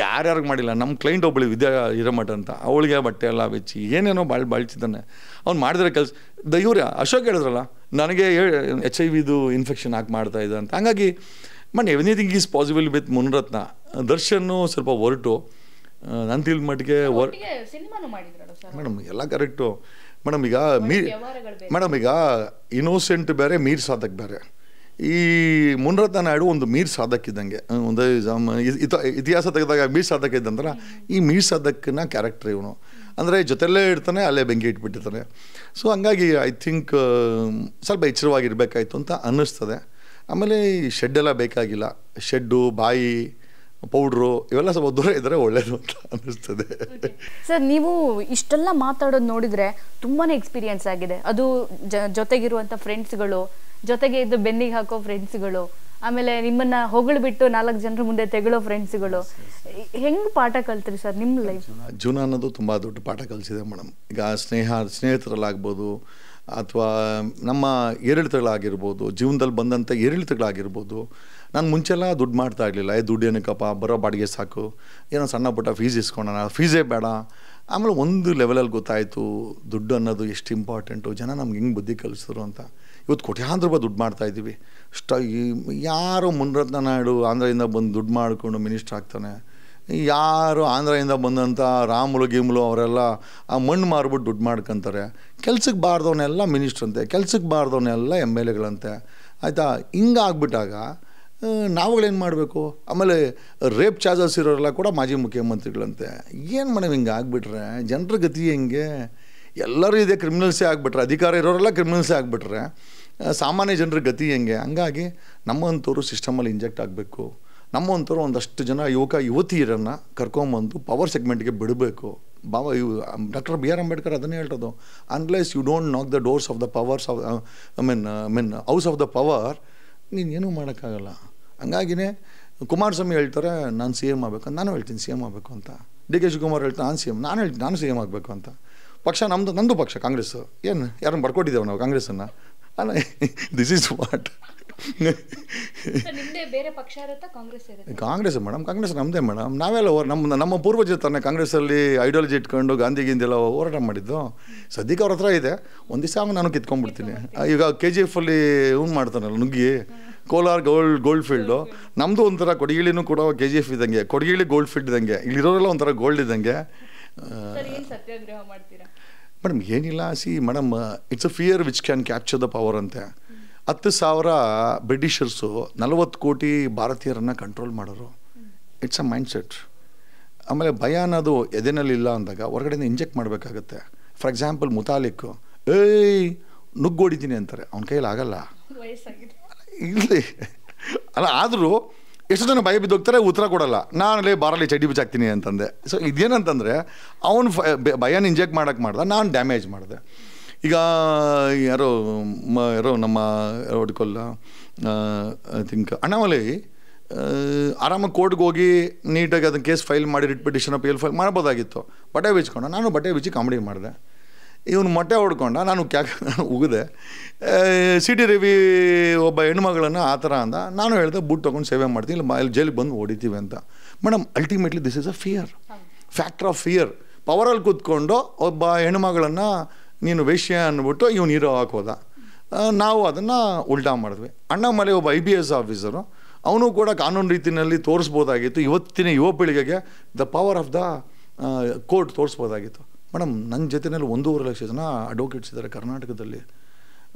ಯಾರ್ಯಾರಿಗೆ ಮಾಡಿಲ್ಲ. ನಮ್ಮ ಕ್ಲೈಂಟ್ ಒಬ್ಬಳು ವಿದ್ಯಾ ಹಿರೇಮಠ ಅಂತ, ಅವಳಿಗೆ ಬಟ್ಟೆ ಎಲ್ಲ ಬೆಚ್ಚಿ ಏನೇನೋ ಬಾಳ್ತಿದ್ದಾನೆ. ಅವ್ನು ಮಾಡಿದ್ರೆ ಕೆಲಸ. ಇವ್ರು ಅಶೋಕ್ ಹೇಳಿದ್ರಲ್ಲ, ನನಗೆ HIV ಇನ್ಫೆಕ್ಷನ್ ಹಾಕಿ ಮಾಡ್ತಾ ಇದೆ ಅಂತ. ಹಂಗಾಗಿ everything is possible with Munirathna. ದರ್ಶನ್ನು ಸ್ವಲ್ಪ ಹೊರಟು ನಾನು ತಿಳಿದ ಮಟ್ಟಿಗೆ ಮೇಡಮ್ ಎಲ್ಲ ಕರೆಕ್ಟು ಮೇಡಮ್. ಈಗ ಇನ್ನೋಸೆಂಟ್ ಬೇರೆ, ಮೀರ್ ಸಾಧಕ್ ಬೇರೆ. ಈ ಮುನಿರತ್ನ ನಾಯ್ಡು ಒಂದು ಮೀರ್ ಸಾಧಕ್ ಇದ್ದಂಗೆ. ಒಂದು ಇತಿಹಾಸ ತೆಗೆದಾಗ ಮೀರ್ ಸಾಧಕ್ ಇದ್ದಂದ್ರೆ ಈ ಮೀರ್ ಸಾಧಕ್ನ ಕ್ಯಾರೆಕ್ಟರ್ ಇವನು. ಅಂದರೆ ಜೊತೆಯಲ್ಲೇ ಇರ್ತಾನೆ, ಅಲ್ಲೇ ಬೆಂಕಿ ಇಟ್ಬಿಟ್ಟಿರ್ತಾನೆ. ಸೊ ಹಂಗಾಗಿ ಐ ಥಿಂಕ್ ಸ್ವಲ್ಪ ಎಚ್ಚರವಾಗಿರ್ಬೇಕಾಯ್ತು ಅಂತ ಅನ್ನಿಸ್ತದೆ. ಆಮೇಲೆ ಈ ಶೆಡ್ಡೆಲ್ಲ ಬೇಕಾಗಿಲ್ಲ. ಶೆಡ್ಡು, ಬಾಯಿ, ಪೌಡ್ರು ಇವೆಲ್ಲ ಸ್ವಲ್ಪ ದೂರ ಇದ್ದರೆ ಒಳ್ಳೇದು ಅಂತ ಅನ್ನಿಸ್ತದೆ. ಸರ್, ನೀವು ಇಷ್ಟೆಲ್ಲ ಮಾತಾಡೋದು ನೋಡಿದರೆ ತುಂಬಾ ಎಕ್ಸ್ಪೀರಿಯನ್ಸ್ ಆಗಿದೆ. ಅದು ಜೊತೆಗಿರುವಂಥ ಫ್ರೆಂಡ್ಸ್ಗಳು, ಜೊತೆಗೆ ಇದ್ದು ಬೆನ್ನಿಗೆ ಹಾಕೋ ಫ್ರೆಂಡ್ಸ್ಗಳು, ಆಮೇಲೆ ನಿಮ್ಮನ್ನ ಹೊಗಳು ಬಿಟ್ಟು 4 ಜನರ ಮುಂದೆ ತೆಗಳೋ ಫ್ರೆಂಡ್ಸ್ಗಳು. ಹೆಂಗೆ ಪಾಠ ಕಲ್ತ್ರಿ ಸರ್ ನಿಮ್ಮ ಲೈಫ್? ಜೀವನ ಅನ್ನೋದು ತುಂಬ ದೊಡ್ಡ ಪಾಠ ಕಲಿಸಿದೆ ಮೇಡಮ್. ಈಗ ಸ್ನೇಹಿತರಲ್ಲಾಗ್ಬೋದು, ಅಥವಾ ನಮ್ಮ ಏರಿಳಿತಗಳಾಗಿರ್ಬೋದು, ಜೀವನದಲ್ಲಿ ಬಂದಂಥ ಏರಿಳಿತಗಳಾಗಿರ್ಬೋದು. ನಾನು ಮುಂಚೆಲ್ಲ ದುಡ್ಡು ಮಾಡ್ತಾ ಇರಲಿಲ್ಲ. ದುಡ್ಡು ಏನಕ್ಕಪ್ಪ, ಬರೋ ಬಾಡಿಗೆ ಸಾಕು, ಏನೋ ಸಣ್ಣ ಪುಟ್ಟ ಫೀಸ್ ಇಸ್ಕೊಳ್ಳೋಣ, ಫೀಸೇ ಬೇಡ. ಆಮೇಲೆ ಒಂದು ಲೆವೆಲಲ್ಲಿ ಗೊತ್ತಾಯಿತು ದುಡ್ಡು ಅನ್ನೋದು ಎಷ್ಟು ಇಂಪಾರ್ಟೆಂಟು, ಜನ ನಮ್ಗೆ ಹೆಂಗೆ ಬುದ್ಧಿ ಕಲಿಸಿದ್ರು ಅಂತ. ಇವತ್ತು ಕೋಟ್ಯಾಂತರ ರೂಪಾಯಿ ದುಡ್ಡು ಮಾಡ್ತಾಯಿದ್ದೀವಿ. ಯಾರೋ ಮುನಿರತ್ನ ನಾಯ್ಡು ಆಂಧ್ರದಿಂದ ಬಂದು ದುಡ್ಡು ಮಾಡಿಕೊಂಡು ಮಿನಿಸ್ಟ್ರ್ ಆಗ್ತಾನೆ. ಯಾರು ಆಂಧ್ರದಿಂದ ಬಂದಂಥ ರಾಮುಲು ಗೀಮುಲು ಅವರೆಲ್ಲ ಆ ಮಣ್ಣು ಮಾರ್ಬಿಟ್ಟು ದುಡ್ಡು ಮಾಡ್ಕೊತಾರೆ. ಕೆಲ್ಸಕ್ಕೆ ಬಾರ್ದವನ್ನೆಲ್ಲ ಮಿನಿಸ್ಟ್ರಂತೆ, ಕೆಲ್ಸಕ್ಕೆ ಬಾರ್ದವನ್ನೆಲ್ಲ MLAಗಳಂತೆ. ಆಯಿತಾ? ಹಿಂಗಾಗ್ಬಿಟ್ಟಾಗ ನಾವುಗಳೇನು ಮಾಡಬೇಕು? ಆಮೇಲೆ ರೇಪ್ ಚಾರ್ಜಸ್ ಇರೋರೆಲ್ಲ ಕೂಡ ಮಾಜಿ ಮುಖ್ಯಮಂತ್ರಿಗಳಂತೆ. ಏನು ಮೇಡಮ್ ಹಿಂಗೆ ಆಗಿಬಿಟ್ರೆ ಜನರ ಗತಿ ಹೆಂಗೆ? ಎಲ್ಲರೂ ಇದೆ ಕ್ರಿಮಿನಲ್ಸೇ ಆಗಿಬಿಟ್ರೆ, ಅಧಿಕಾರ ಇರೋರೆಲ್ಲ ಕ್ರಿಮಿನಲ್ಸೇ ಆಗಿಬಿಟ್ರೆ ಸಾಮಾನ್ಯ ಜನರ ಗತಿ ಹೆಂಗೆ? ಹಂಗಾಗಿ ನಮ್ಮಂಥವ್ರು ಸಿಸ್ಟಮಲ್ಲಿ ಇಂಜೆಕ್ಟ್ ಆಗಬೇಕು. ನಮ್ಮಂಥವ್ರು ಒಂದಷ್ಟು ಜನ ಯುವತಿಯರನ್ನು ಕರ್ಕೊಂಬಂದು ಪವರ್ ಸೆಗ್ಮೆಂಟ್ಗೆ ಬಿಡಬೇಕು. Doctor B.R. ಅಂಬೇಡ್ಕರ್ ಅದನ್ನೇ ಹೇಳ್ತದ್ದು, unless you don't knock the doors of the powers of I mean house of the power, ನೀನೇನೂ ಮಾಡೋಕ್ಕಾಗಲ್ಲ. ಹಂಗಾಗಿನೇ ಕುಮಾರಸ್ವಾಮಿ ಹೇಳ್ತಾರೆ ನಾನು CM ಆಗಬೇಕು, ನಾನು ಹೇಳ್ತೀನಿ CM ಆಗಬೇಕು ಅಂತ. ಡಿ ಕೆ ಶಿವಕುಮಾರ್ ಹೇಳ್ತಾ ನಾನು ಸಿ ಎಮ್, ನಾನು ಸಿ ಎಮ್ ಆಗಬೇಕು ಅಂತ. ಪಕ್ಷ ನಂದು ಪಕ್ಷ ಕಾಂಗ್ರೆಸ್, ಏನು ಯಾರನ್ನು ಬರ್ಕೊಟ್ಟಿದ್ದೇವೆ ನಾವು ಕಾಂಗ್ರೆಸ್ಸನ್ನು? ಅಲ್ಲ, this is what. Congress madam, Congress ನಮ್ಮದೇ ಮೇಡಮ್. ನಾವೆಲ್ಲ ನಮ್ಮ ಪೂರ್ವಜರ ತಾನೆ ಕಾಂಗ್ರೆಸ್ಸಲ್ಲಿ ಐಡಿಯಾಲಜಿ ಇಟ್ಕೊಂಡು ಗಾಂಧಿ ಗಿಂದೆಲ್ಲ ಹೋರಾಟ ಮಾಡಿದ್ದು. ಸದ್ಯಕ್ಕೆ ಅವ್ರ ಹತ್ರ ಇದೆ, ಒಂದು ದಿವಸ ನಾನು ಕಿತ್ಕೊಂಡ್ಬಿಡ್ತೀನಿ. ಈಗ KGF ಅಲ್ಲಿ ಇವ್ನು ಮಾಡ್ತಾನಲ್ಲ ನುಗ್ಗಿ, ಕೋಲಾರ ಗೋಲ್ಡ್ ಫೀಲ್ಡು, ನಮ್ಮದು ಒಂಥರ ಕೊಡಗಿಳಿನೂ ಕೂಡ KGF ಇದ್ದಂಗೆ, ಕೊಡಗಿಳಿ ಗೋಲ್ಡ್ ಫೀಲ್ಡ್ ಇದ್ದಂಗೆ, ಇಲ್ಲಿರೋರೆಲ್ಲ ಒಂಥರ ಗೋಲ್ಡ್ ಇದ್ದಂಗೆ. ಮೇಡಮ್ ಏನಿಲ್ಲ, madam it's a fear which can capture the power ಅಂತೆ. 10,000 ಬ್ರಿಟಿಷರ್ಸು 40 ಕೋಟಿ ಭಾರತೀಯರನ್ನು ಕಂಟ್ರೋಲ್ ಮಾಡೋರು. It's a mind set. ಆಮೇಲೆ ಭಯ ಅನ್ನೋದು ಎದೆನಲ್ಲಿ ಇಲ್ಲ ಅಂದಾಗ ಹೊರಗಡೆಯಿಂದ ಇಂಜೆಕ್ಟ್ ಮಾಡಬೇಕಾಗತ್ತೆ. ಫಾರ್ ಎಕ್ಸಾಂಪಲ್ ಮುತಾಲಿಕ್ ನುಗ್ಗೋಡಿದ್ದೀನಿ ಅಂತಾರೆ, ಅವನ ಕೈಯಲ್ಲಿ ಆಗಲ್ಲ ಇಲ್ಲಿ ಅಲ್ಲ. ಆದರೂ ಎಷ್ಟು ಜನ ಭಯ ಬಿದ್ದೋಗ್ತಾರೆ, ಉತ್ತರ ಕೊಡಲ್ಲ. ನಾನಲ್ಲಿ ಬಾರಲ್ಲಿ ಚಡ್ಡಿ ಬಿಚ್ಚಾಕ್ತೀನಿ ಅಂತಂದೆ. ಸೊ ಇದೇನಂತಂದರೆ ಅವನು ಭಯನ ಇಂಜೆಕ್ಟ್ ಮಾಡೋಕ್ಕೆ ಮಾಡ್ದೆ, ನಾನು ಡ್ಯಾಮೇಜ್ ಮಾಡಿದೆ. ಈಗ ಯಾರೋ ನಮ್ಮ ಹೊಡ್ಕೊಲ್ಲ ಐ ಥಿಂಕ್ ಅಣ್ಣಾಮಲೈ ಆರಾಮಾಗಿ ಕೋರ್ಟ್ಗೆ ಹೋಗಿ ನೀಟಾಗಿ ಅದನ್ನು ಕೇಸ್ ಫೈಲ್ ಮಾಡಿ ರಿಟ್ ಪಿಟಿಷನ್ ಅಪೀಲ್ ಫೈಲ್ ಮಾಡ್ಬೋದಾಗಿತ್ತು. ಬಟ್ಟೆ ಬಿಚ್ಕೊಂಡ, ನಾನು ಬಟ್ಟೆ ಬಿಚ್ಚಿ ಕಾಮಿಡಿ ಮಾಡಿದೆ. ಇವನು ಮೊಟ್ಟೆ ಹೊಡ್ಕೊಂಡ, ನಾನು ಉಗಿದೆ. CT ರವಿ ಒಬ್ಬ ಹೆಣ್ಮಗಳನ್ನು ಆ ಥರ ಅಂದ, ನಾನು ಹೇಳಿದೆ ಬುಟ್ ತೊಗೊಂಡು ಸೇವೆ ಮಾಡ್ತೀನಿ, ಇಲ್ಲ ಇಲ್ಲಿ ಜೈಲಿಗೆ ಬಂದು ಹೊಡಿತೀವಿ ಅಂತ. Madam ultimately this is a fear, factor of fear. ಪವರಲ್ಲಿ ಕೂತ್ಕೊಂಡು ಒಬ್ಬ ಹೆಣ್ಮಗಳನ್ನು ನೀನು ವೇಶ್ಯ ಅಂದ್ಬಿಟ್ಟು ಇವನು ಹೀರೋ ಹಾಕೋದ. ನಾವು ಅದನ್ನು ಉಲ್ಟಾ ಮಾಡಿದ್ವಿ. ಅಣ್ಣಾಮಲೈ ಒಬ್ಬ IPS ಆಫೀಸರು, ಅವನು ಕೂಡ ಕಾನೂನು ರೀತಿಯಲ್ಲಿ ತೋರಿಸ್ಬೋದಾಗಿತ್ತು. ಇವತ್ತಿನ ಯುವ ಪೀಳಿಗೆಗೆ the power of the court ತೋರಿಸ್ಬೋದಾಗಿತ್ತು. ಮೇಡಮ್ ನನ್ನ ಜೊತೆಯಲ್ಲಿ 1.5 ಲಕ್ಷ ಜನ ಅಡ್ವೊಕೇಟ್ಸ್ ಇದ್ದಾರೆ ಕರ್ನಾಟಕದಲ್ಲಿ.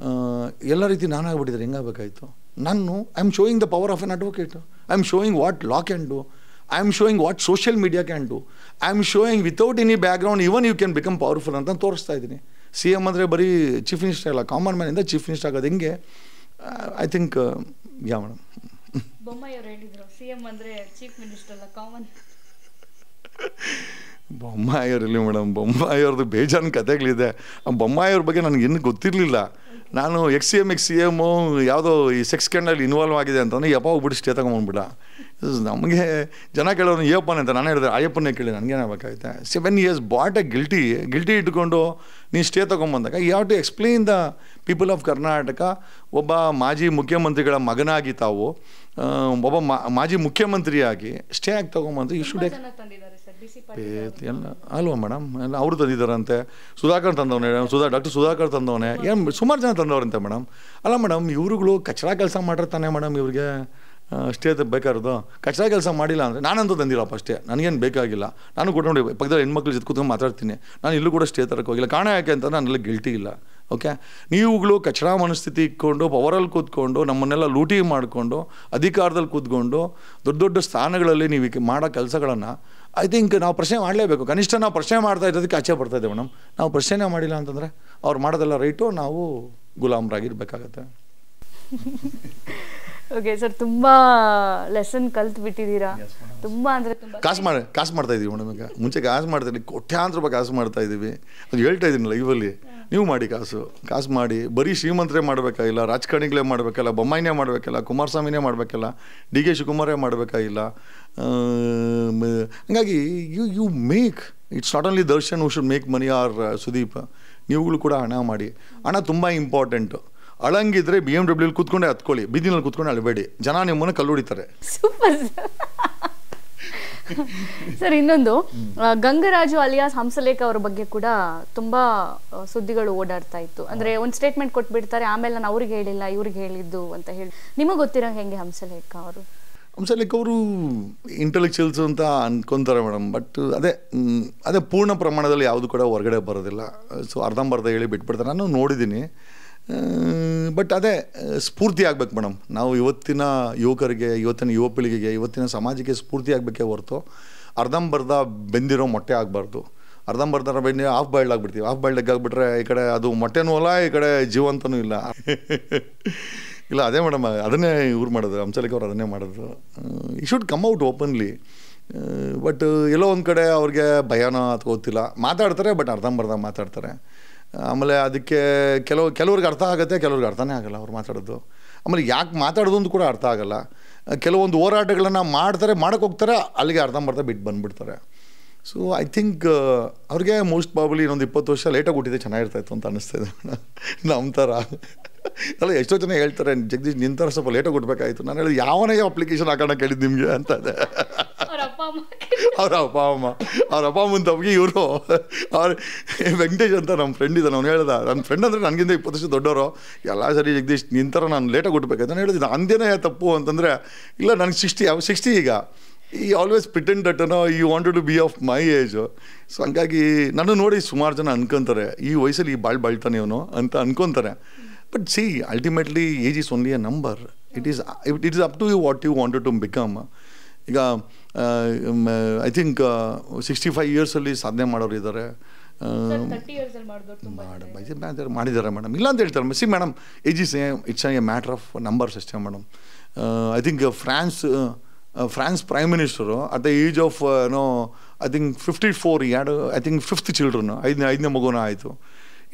ಎಲ್ಲ ರೀತಿ ನಾನಾಗ್ಬಿಟ್ಟಿದ್ದಾರೆ, ಹೆಂಗಾಗಬೇಕಾಯಿತು ನಾನು? I am showing the power of an advocate. I am showing what law can do. I am showing what social media can do. I am showing without any background even you can become powerful ಅಂತ ತೋರಿಸ್ತಾ ಇದ್ದೀನಿ. CM ಅಂದರೆ ಬರೀ chief minister ಅಲ್ಲ, common ಮ್ಯಾನಿಂದ chief minister ಆಗೋದು ಹೆಂಗೆ? I think yeah madam. Bommai ಅವರು ಹೇಳಿದ್ರು CM ಅಂದರೆ ಚೀಫ್ ಮಿನಿಸ್ಟರ್ ಅಲ್ಲ, ಕಾಮನ್. ಬೊಮ್ಮಾಯಿಯವರಿಲ್ಲ ಮೇಡಮ್, ಬೊಮ್ಮಾಯಿಯವ್ರದ್ದು ಬೇಜಾನ್ ಕಥೆಗಳಿದೆ. ಬೊಮ್ಮಾಯಿಯವ್ರ ಬಗ್ಗೆ ನನಗೆ ಇನ್ನೂ ಗೊತ್ತಿರಲಿಲ್ಲ. ನಾನು XCM ಯಾವುದೋ ಈ ಸೆಕ್ಸ್ ಸ್ಕ್ಯಾಂಡಲ್ ಇನ್ವಾಲ್ವ್ ಆಗಿದೆ ಅಂತಂದರೆ ಯಪ್ಪ ಹೋಗ್ಬಿಟ್ಟು ಸ್ಟೇ ತಗೊಂಬಂದ್ಬಿಡ. ನಮಗೆ ಜನ ಕೇಳೋರು ಏಪ್ಪನ ಅಂತ ನಾನು ಹೇಳಿದ್ರೆ ಅಯ್ಯಪ್ಪನೇ ಕೇಳಿ ನನಗೇನಾಗಬೇಕಾಗುತ್ತೆ. 7 years ಬಾಟ್ ಎ ಗಿಲ್ಟಿ ಇಟ್ಕೊಂಡು ನೀನು ಸ್ಟೇ ತೊಗೊಂಬಂದಾಗ you have to explain the people of Karnataka. ಒಬ್ಬ ಮಾಜಿ ಮುಖ್ಯಮಂತ್ರಿಗಳ ಮಗನಾಗಿ ತಾವು ಒಬ್ಬ ಮಾಜಿ ಮುಖ್ಯಮಂತ್ರಿಯಾಗಿ ಸ್ಟೇ ಆಗಿ ತೊಗೊಂಬಂದು ಯು ಶುಡ್ ಎಲ್ಲ ಅಲ್ವಾ ಮೇಡಮ್? ಎಲ್ಲ ಅವರು ತಂದಿದ್ದಾರಂತೆ. ಸುಧಾಕರ್ ತಂದವನೇ, ಡಾಕ್ಟರ್ ಸುಧಾಕರ್ ತಂದವನೇ, ಏನು ಸುಮಾರು ಜನ ತಂದವ್ರಂತೆ ಮೇಡಮ್. ಅಲ್ಲ ಮೇಡಮ್, ಇವ್ರುಗಳು ಕಚರಾ ಕೆಲಸ ಮಾಡಿರ್ತಾನೆ ಮೇಡಮ್, ಇವ್ರಿಗೆ ಸ್ಟೇ ಬೇಕಾರದು. ಕಚರಾ ಕೆಲಸ ಮಾಡಿಲ್ಲ ಅಂದರೆ ನಾನಂತೂ ತಂದಿಲ್ಲಪ್ಪ ಅಷ್ಟೇ, ನನಗೇನು ಬೇಕಾಗಿಲ್ಲ. ನಾನು ಕೂಡ ನೋಡಿ ಪಕ್ಕದಲ್ಲಿ ಹೆಣ್ಮಕ್ಳು ಜೊತೆ ಕೂತ್ಕೊಂಡು ಮಾತಾಡ್ತೀನಿ, ನಾನು ಇಲ್ಲೂ ಕೂಡ ಸ್ಟೇ ತರಕ್ಕೆ ಹೋಗಿಲ್ಲ. ಕಾರಣ ಯಾಕೆ ಅಂತ ನಾನೆಲ್ಲ ಗಿಲ್ಟಿ ಇಲ್ಲ. ಓಕೆ, ನೀವುಗಳು ಕಚರಾ ಮನಸ್ಥಿತಿ ಇಟ್ಕೊಂಡು ಪವರಲ್ಲಿ ಕೂತ್ಕೊಂಡು ನಮ್ಮನ್ನೆಲ್ಲ ಲೂಟಿ ಮಾಡಿಕೊಂಡು ಅಧಿಕಾರದಲ್ಲಿ ಕೂತ್ಕೊಂಡು ದೊಡ್ಡ ಸ್ಥಾನಗಳಲ್ಲಿ ನೀವು ಮಾಡೋ ಕೆಲಸಗಳನ್ನು ಐ ಥಿಂಕ್ ನಾವು ಪ್ರಶ್ನೆ ಮಾಡಲೇಬೇಕು. ಕನಿಷ್ಠ ನಾವು ಪ್ರಶ್ನೆ ಮಾಡ್ತಾ ಇರೋದಕ್ಕೆ ಆಚೆ ಬರ್ತಾ ಇದೆ ಮೇಡಮ್. ನಾವು ಪ್ರಶ್ನೆ ಮಾಡಿಲ್ಲ ಅಂತಂದರೆ ಅವ್ರು ಮಾಡೋದೆಲ್ಲ ರೈಟು, ನಾವು ಗುಲಾಮರಾಗಿರ್ಬೇಕಾಗತ್ತೆ. ಓಕೆ ಸರ್, ತುಂಬ ಲೆಸನ್ ಕಲ್ತು ಬಿಟ್ಟಿದ್ದೀರಾ. ತುಂಬ ಅಂದರೆ ತುಂಬ ಕಾಸು ಮಾಡ್ತಾ ಇದ್ದೀವಿ ಮೇಡಮ್. ಈಗ ಮುಂಚೆ ಕಾಸು ಮಾಡ್ತಾಯಿದ್ವಿ, ಕೋಟ್ಯಾಂತರ ರೂಪಾಯಿ ಕಾಸು ಮಾಡ್ತಾ ಇದ್ದೀವಿ. ಅದು ಹೇಳ್ತಾ ಇದ್ದೀನಿ ಲೈವಲ್ಲಿ, ನೀವು ಮಾಡಿ ಕಾಸು ಮಾಡಿ. ಬರೀ ಶ್ರೀಮಂತರೇ ಮಾಡಬೇಕಾಗಿಲ್ಲ, ರಾಜಕಾರಣಿಗಳೇ ಮಾಡಬೇಕಲ್ಲ, ಬೊಮ್ಮಾಯಿನೇ ಮಾಡಬೇಕಲ್ಲ, ಕುಮಾರಸ್ವಾಮಿನೇ ಮಾಡಬೇಕಲ್ಲ, DK ಶಿವಕುಮಾರೇ ಮಾಡಬೇಕಾಗಿಲ್ಲ. ಹಂಗಾಗಿ you make it's not only Darshan who should make money or Sudeep. ನೀವುಗಳು ಕೂಡ ಹಣ ಮಾಡಿ. ಹಣ ತುಂಬ ಇಂಪಾರ್ಟೆಂಟು. ಅಳಂಗಿದ್ರೆ BMW ಕೂತ್ಕೊಂಡೆ ಹತ್ಕೊಳ್ಳಿ, ಬೀದಿನಲ್ಲಿ ಕೂತ್ಕೊಂಡು ಅಳಬೇಡಿ, ಜನ ನಿಮ್ಮನ್ನು ಕಲ್ಲು ಹೊಡಿತಾರೆ. Super sir. ಇನ್ನೊಂದು, ಗಂಗರಾಜು ಅಲಿಯಾಸ್ ಹಂಸಲೇಖ ಅವರ ಬಗ್ಗೆ ಕೂಡ ತುಂಬಾ ಸುದ್ದಿಗಳು ಓಡಾಡ್ತಾ ಇತ್ತು. ಅಂದ್ರೆ ಒಂದು ಸ್ಟೇಟ್ಮೆಂಟ್ ಕೊಟ್ಬಿಡ್ತಾರೆ, ಆಮೇಲೆ ನಾನು ಅವ್ರಿಗೆ ಹೇಳಿಲ್ಲ ಇವ್ರಿಗೆ ಹೇಳಿದ್ದು ಅಂತ ಹೇಳಿ. ನಿಮಗೆ ಗೊತ್ತಿರೋ ಹೆಂಗೆ ಹಂಸಲೇಖ ಅವರು? ಹಂಸಲೇಖ ಅವರು ಇಂಟೆಲೆಕ್ಚುಯಲ್ಸ್ ಅಂತ ಅನ್ಕೊತಾರೆ ಮೇಡಮ್. ಬಟ್ ಅದೇ ಪೂರ್ಣ ಪ್ರಮಾಣದಲ್ಲಿ ಯಾವುದು ಕೂಡ ಹೊರಗಡೆ ಬರೋದಿಲ್ಲ. ಸೊ ಅರ್ಧಂಬರ್ಧ ಹೇಳಿ ಬಿಟ್ಬಿಡ್ತಾರೆ. ನಾನು ನೋಡಿದ್ದೀನಿ. ಬಟ್ ಅದೇ ಸ್ಫೂರ್ತಿ ಆಗ್ಬೇಕು ಮೇಡಮ್. ನಾವು ಇವತ್ತಿನ ಯುವಕರಿಗೆ, ಇವತ್ತಿನ ಯುವ ಪೀಳಿಗೆಗೆ, ಇವತ್ತಿನ ಸಮಾಜಕ್ಕೆ ಸ್ಫೂರ್ತಿ ಆಗಬೇಕೇ ಹೊರತು ಅರ್ಧಂಬರ್ಧ ಬೆಂದಿರೋ ಮೊಟ್ಟೆ ಆಗಬಾರ್ದು. ಅರ್ಧಂಬರ್ಧ ಬೆಂದಿ ಹಾಫ್ ಬಾಯ್ಲ್ಡ್ ಆಗಿಬಿಡ್ತೀವಿ. ಹಾಫ್ ಬಾಯ್ಲ್ಡ್ ಆಗಿಬಿಟ್ರೆ ಈ ಕಡೆ ಅದು ಮೊಟ್ಟೆನೂ ಅಲ್ಲ, ಈ ಕಡೆ ಜೀವಂತನೂ ಇಲ್ಲ. ಇಲ್ಲ, ಅದೇ ಮೇಡಮ್, ಅದನ್ನೇ ಇವ್ರು ಮಾಡೋದು, ಹಂಸಲೇಖ ಅವ್ರು ಅದನ್ನೇ ಮಾಡೋದು. ಈ should come out openly. But ಎಲ್ಲೋ ಒಂದು ಕಡೆ ಅವ್ರಿಗೆ ಭಯನೋ ಅಥವಾ ಗೊತ್ತಿಲ್ಲ, ಮಾತಾಡ್ತಾರೆ, ಬಟ್ ಅರ್ಧಂಬರ್ಧ ಮಾತಾಡ್ತಾರೆ. ಆಮೇಲೆ ಅದಕ್ಕೆ ಕೆಲವ್ರಿಗೆ ಅರ್ಥ ಆಗುತ್ತೆ, ಕೆಲವ್ರಿಗೆ ಅರ್ಥನೇ ಆಗಲ್ಲ ಅವ್ರು ಮಾತಾಡೋದು. ಆಮೇಲೆ ಯಾಕೆ ಮಾತಾಡೋದು ಅಂತ ಕೂಡ ಅರ್ಥ ಆಗಲ್ಲ. ಕೆಲವೊಂದು ಹೋರಾಟಗಳನ್ನು ಮಾಡ್ತಾರೆ, ಮಾಡೋಕ್ಕೆ ಹೋಗ್ತಾರೆ, ಅಲ್ಲಿಗೆ ಅರ್ಧಂಬರ್ಧ ಬಿಟ್ಟು ಬಂದುಬಿಡ್ತಾರೆ. ಸೊ ಐ ಥಿಂಕ್ ಅವ್ರಿಗೆ ಮೋಸ್ಟ್ ಪ್ರಾಬಲಿ ಇನ್ನೊಂದು 20 ವರ್ಷ ಲೇಟಾಗಿ ಹುಟ್ಟಿದೆ ಚೆನ್ನಾಗಿರ್ತಾಯಿತ್ತು ಅಂತ ಅನ್ನಿಸ್ತಾಯಿದೆ ನಮ್ಮ ಥರ. ಅಲ್ಲ ಎಷ್ಟೋ ಜನ ಹೇಳ್ತಾರೆ ಜಗದೀಶ್ ನಿನ್ನ ಥರ ಸ್ವಲ್ಪ ಲೇಟಾಗಿ ಹುಟ್ಟಬೇಕಾಯಿತು. ನಾನು ಹೇಳಿದೆ ಯಾವನೇ ಅಪ್ಲಿಕೇಶನ್ ಹಾಕೋಣ ಕೇಳಿದ್ದು ನಿಮಗೆ ಅಂತದೆ. ಅವ್ರ ಅಪ್ಪ ಅಮ್ಮನ ತಪ್ಪಿಗೆ ಇವರು ಅವ್ರ ವೆಂಕಟೇಶ್ ಅಂತ ನಮ್ಮ ಫ್ರೆಂಡ್ ಇದ್ದಾನೆ. ಅವ್ನು ಹೇಳ್ದ ನನ್ನ ಫ್ರೆಂಡ್ ಅಂದರೆ ನನಗಿಂತ 20 ವರ್ಷ ದೊಡ್ಡವರು. ಎಲ್ಲ ಸರಿ ಜಗದೀಶ್ ನಿನ್ನ ಥರ ನಾನು ಲೇಟಾಗಿ ಹುಟ್ಟಬೇಕಾಯ್ತು. ನಾನು ಹೇಳಿದ್ದು ಅಂದೇನೇ ತಪ್ಪು ಅಂತಂದರೆ ಇಲ್ಲ ನನಗೆ 60 ಈಗ. ಈ always pretend that you wanted to be of my age. So ಹಂಗಾಗಿ ನಾನು ನೋಡಿ ಸುಮಾರು ಜನ ಅನ್ಕೊತಾರೆ ಈ ವಯಸ್ಸಲ್ಲಿ ಬಾಳ್ತಾನೆ ಇವನು ಅಂತ ಅನ್ಕೊತಾರೆ. But see ultimately age is only a number. It is up to you what you wanted to become. ಈಗ ಐ ಥಿಂಕ್ 65 ಇಯರ್ಸಲ್ಲಿ ಸಾಧನೆ ಮಾಡೋರು ಇದ್ದಾರೆ, ಮಾಡಿದ್ದಾರೆ ಮೇಡಮ್. ಇಲ್ಲ ಅಂತ ಹೇಳ್ತಾರೆ. See madam age is it's a matter of numbers ಅಷ್ಟೇ madam. I think France prime minister at the age of I think 54 had I think 5th children, ಐದನೇ ಮಗುನ ಆಯಿತು.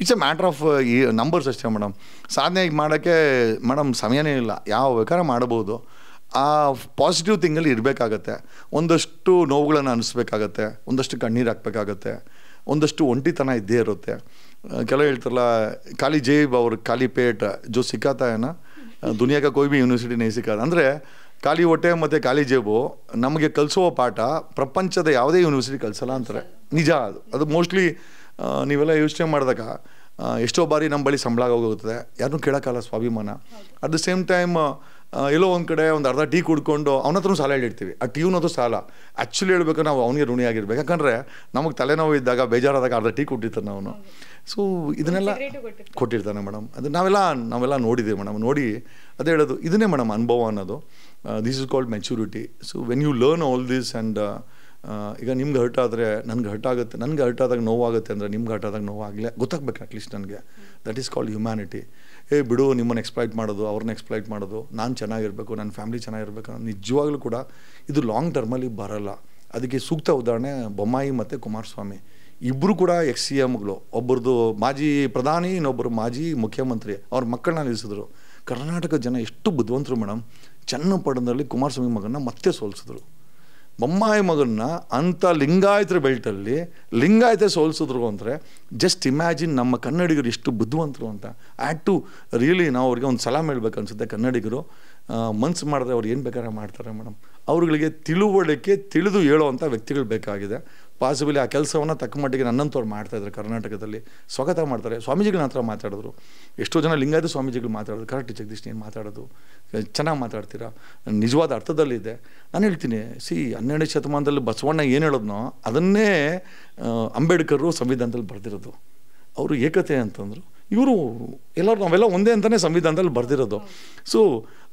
It's a matter of numbers ಅಷ್ಟೇ madam. ಸಾಧನೆ ಮಾಡೋಕ್ಕೆ madam ಸಮಯನೇ ಇಲ್ಲ, ಯಾವ ಬೇಕಾದ್ರೆ ಮಾಡ್ಬೋದು. ಆ ಪಾಸಿಟಿವ್ ಥಿಂಗಲ್ಲಿ ಇರಬೇಕಾಗತ್ತೆ. ಒಂದಷ್ಟು ನೋವುಗಳನ್ನು ಅನಿಸ್ಬೇಕಾಗತ್ತೆ, ಒಂದಷ್ಟು ಕಣ್ಣೀರು ಹಾಕ್ಬೇಕಾಗತ್ತೆ, ಒಂದಷ್ಟು ಒಂಟಿತನ ಇದ್ದೇ ಇರುತ್ತೆ. ಕೆಲವು ಹೇಳ್ತಾರಲ್ಲ ಖಾಲಿ ಜೇಬ್ ಅವ್ರ ಖಾಲಿ ಪೇಟ್ ಜೋ ಸಿಕ್ಕಾತ ಏನ ದುನಿಯಾಗ ಕೋಯ್ ಬಿ ಯೂನಿವರ್ಸಿಟಿ ನೈ ಸಿಕ್ಕಾದ. ಅಂದರೆ ಖಾಲಿ ಹೊಟ್ಟೆ ಮತ್ತು ಖಾಲಿ ಜೇಬು ನಮಗೆ ಕಲಿಸುವ ಪಾಠ ಪ್ರಪಂಚದ ಯಾವುದೇ ಯೂನಿವರ್ಸಿಟಿ ಕಲಿಸಲ್ಲ ಅಂತಾರೆ. ನಿಜ ಅದು ಮೋಸ್ಟ್ಲಿ ನೀವೆಲ್ಲ ಯೋಚನೆ ಮಾಡಿದಾಗ ಎಷ್ಟೋ ಬಾರಿ ನಮ್ಮ ಬಳಿ ಸಂಬಳ ಹೋಗುತ್ತೆ, ಯಾರನ್ನೂ ಕೇಳೋಕ್ಕಲ್ಲ, ಸ್ವಾಭಿಮಾನ. ಅಟ್ ದ ಸೇಮ್ ಟೈಮ್ ಎಲ್ಲೋ ಒಂದು ಕಡೆ ಒಂದು ಅರ್ಧ ಟೀ ಕುಡ್ಕೊಂಡು ಅವನ ಹತ್ರನೂ ಸಾಲ ಹೇಳಿರ್ತೀವಿ. ಆ ಟೀನದು ಸಾಲ ಆ್ಯಕ್ಚುಲಿ ಹೇಳ್ಬೇಕು ನಾವು ಅವನಿಗೆ ಋಣಿಯಾಗಿರ್ಬೇಕು. ಯಾಕಂದರೆ ನಮಗೆ ತಲೆನೋವು ಇದ್ದಾಗ ಬೇಜಾರಾದಾಗ ಅರ್ಧ ಟೀ ಕೊಟ್ಟಿರ್ತಾನೆ ಅವನು. ಸೊ ಇದನ್ನೆಲ್ಲ ಕೊಟ್ಟಿರ್ತಾನೆ ಮೇಡಮ್. ಅದು ನಾವೆಲ್ಲ ನೋಡಿದ್ದೀವಿ ಮೇಡಮ್. ನೋಡಿ ಅದೇ ಹೇಳೋದು ಇದನ್ನೇ ಮೇಡಮ್ ಅನುಭವ ಅನ್ನೋದು. This is called maturity. So when you learn all this and ಈಗ ನಿಮ್ಗೆ ಹರ್ಟ್ ಆದರೆ ನನಗೆ ಹರ್ಟ್ ಆಗುತ್ತೆ, ನನಗೆ ಹರ್ಟ್ ಆದಾಗ ನೋವಾಗುತ್ತೆ ಅಂದರೆ ನಿಮ್ಗೆ ಹರ್ಟ್ ಆದಾಗ ನೋವಾಗಲೇ ಗೊತ್ತಾಗಬೇಕು ಅಟ್ಲೀಸ್ಟ್ ನನಗೆ. That is called humanity. ಬಿಡು ನಿಮ್ಮನ್ನು ಎಕ್ಸ್ಪ್ಲೈಟ್ ಮಾಡೋದು, ಅವ್ರನ್ನ ಎಕ್ಸ್ಪ್ಲೈಟ್ ಮಾಡೋದು, ನಾನು ಚೆನ್ನಾಗಿರಬೇಕು, ನನ್ನ ಫ್ಯಾಮಿಲಿ ಚೆನ್ನಾಗಿರ್ಬೇಕು, ನಿಜವಾಗ್ಲೂ ಕೂಡ ಇದು ಲಾಂಗ್ ಟರ್ಮಲ್ಲಿ ಬರೋಲ್ಲ. ಅದಕ್ಕೆ ಸೂಕ್ತ ಉದಾಹರಣೆ ಬೊಮ್ಮಾಯಿ ಮತ್ತು ಕುಮಾರಸ್ವಾಮಿ ಇಬ್ಬರು ಕೂಡ CMಗಳು. ಒಬ್ಬರದು ಮಾಜಿ ಪ್ರಧಾನಿ, ಇನ್ನೊಬ್ಬರು ಮಾಜಿ ಮುಖ್ಯಮಂತ್ರಿ. ಅವ್ರ ಮಕ್ಕಳನ್ನ ನಿಲ್ಲಿಸಿದ್ರು. ಕರ್ನಾಟಕದ ಜನ ಎಷ್ಟು ಬುದ್ಧಿವಂತರು ಮೇಡಮ್. ಚನ್ನಪಟ್ಟಣದಲ್ಲಿ ಕುಮಾರಸ್ವಾಮಿ ಮಗನ್ನ ಮತ್ತೆ ಸೋಲಿಸಿದ್ರು. ಬೊಮ್ಮಾಯಿ ಮಗನ್ನ ಅಂಥ ಲಿಂಗಾಯತರ ಬೆಲ್ಟಲ್ಲಿ ಲಿಂಗಾಯತೆ ಸೋಲಿಸಿದ್ರು ಅಂದರೆ ಜಸ್ಟ್ ಇಮ್ಯಾಜಿನ್ ನಮ್ಮ ಕನ್ನಡಿಗರು ಎಷ್ಟು ಬುದ್ಧಿವಂತರು ಅಂತ. ಆ್ಯಡ್ ಟು ರಿಯಲಿ ನಾವು ಅವ್ರಿಗೆ ಒಂದು ಸಲಾಮ್ ಹೇಳ್ಬೇಕು ಅನಿಸುತ್ತೆ. ಕನ್ನಡಿಗರು ಮನ್ಸು ಮಾಡಿದ್ರೆ ಅವ್ರು ಏನು ಬೇಕಾದ್ರೆ ಮಾಡ್ತಾರೆ ಮೇಡಮ್. ಅವ್ರುಗಳಿಗೆ ತಿಳುವಳಿಕೆ ತಿಳಿದು ಹೇಳೋವಂಥ ವ್ಯಕ್ತಿಗಳು ಬೇಕಾಗಿದೆ. ಪಾಸಿಬಲಿ ಆ ಕೆಲಸವನ್ನು ತಕ್ಕ ಮಟ್ಟಿಗೆ ನನ್ನಂಥವ್ರು ಮಾಡ್ತಾಯಿದ್ದಾರೆ ಕರ್ನಾಟಕದಲ್ಲಿ. ಸ್ವಾಗತ ಮಾಡ್ತಾರೆ. ಸ್ವಾಮೀಜಿಗಳನ್ನ ಹತ್ರ ಮಾತಾಡಿದ್ರು, ಎಷ್ಟೋ ಜನ ಲಿಂಗಾಯತ ಸ್ವಾಮೀಜಿಗಳು ಮಾತಾಡೋದು. ಕರೆಕ್ಟ್ ಜಗದೀಶ್ ನೀನು ಮಾತಾಡೋದು ಚೆನ್ನಾಗಿ ಮಾತಾಡ್ತೀರಾ, ನಿಜವಾದ ಅರ್ಥದಲ್ಲಿದೆ. ನಾನು ಹೇಳ್ತೀನಿ, 12ನೇ ಶತಮಾನದಲ್ಲಿ ಬಸವಣ್ಣ ಏನು ಹೇಳೋದ್ನೋ ಅದನ್ನೇ ಅಂಬೇಡ್ಕರು ಸಂವಿಧಾನದಲ್ಲಿ ಬರೆದಿರೋದು. ಅವರು ಏಕತೆ ಅಂತಂದರು. ಇವರು ಎಲ್ಲರೂ ನಾವೆಲ್ಲ ಒಂದೇ ಅಂತಲೇ ಸಂವಿಧಾನದಲ್ಲಿ ಬರೆದಿರೋದು. ಸೊ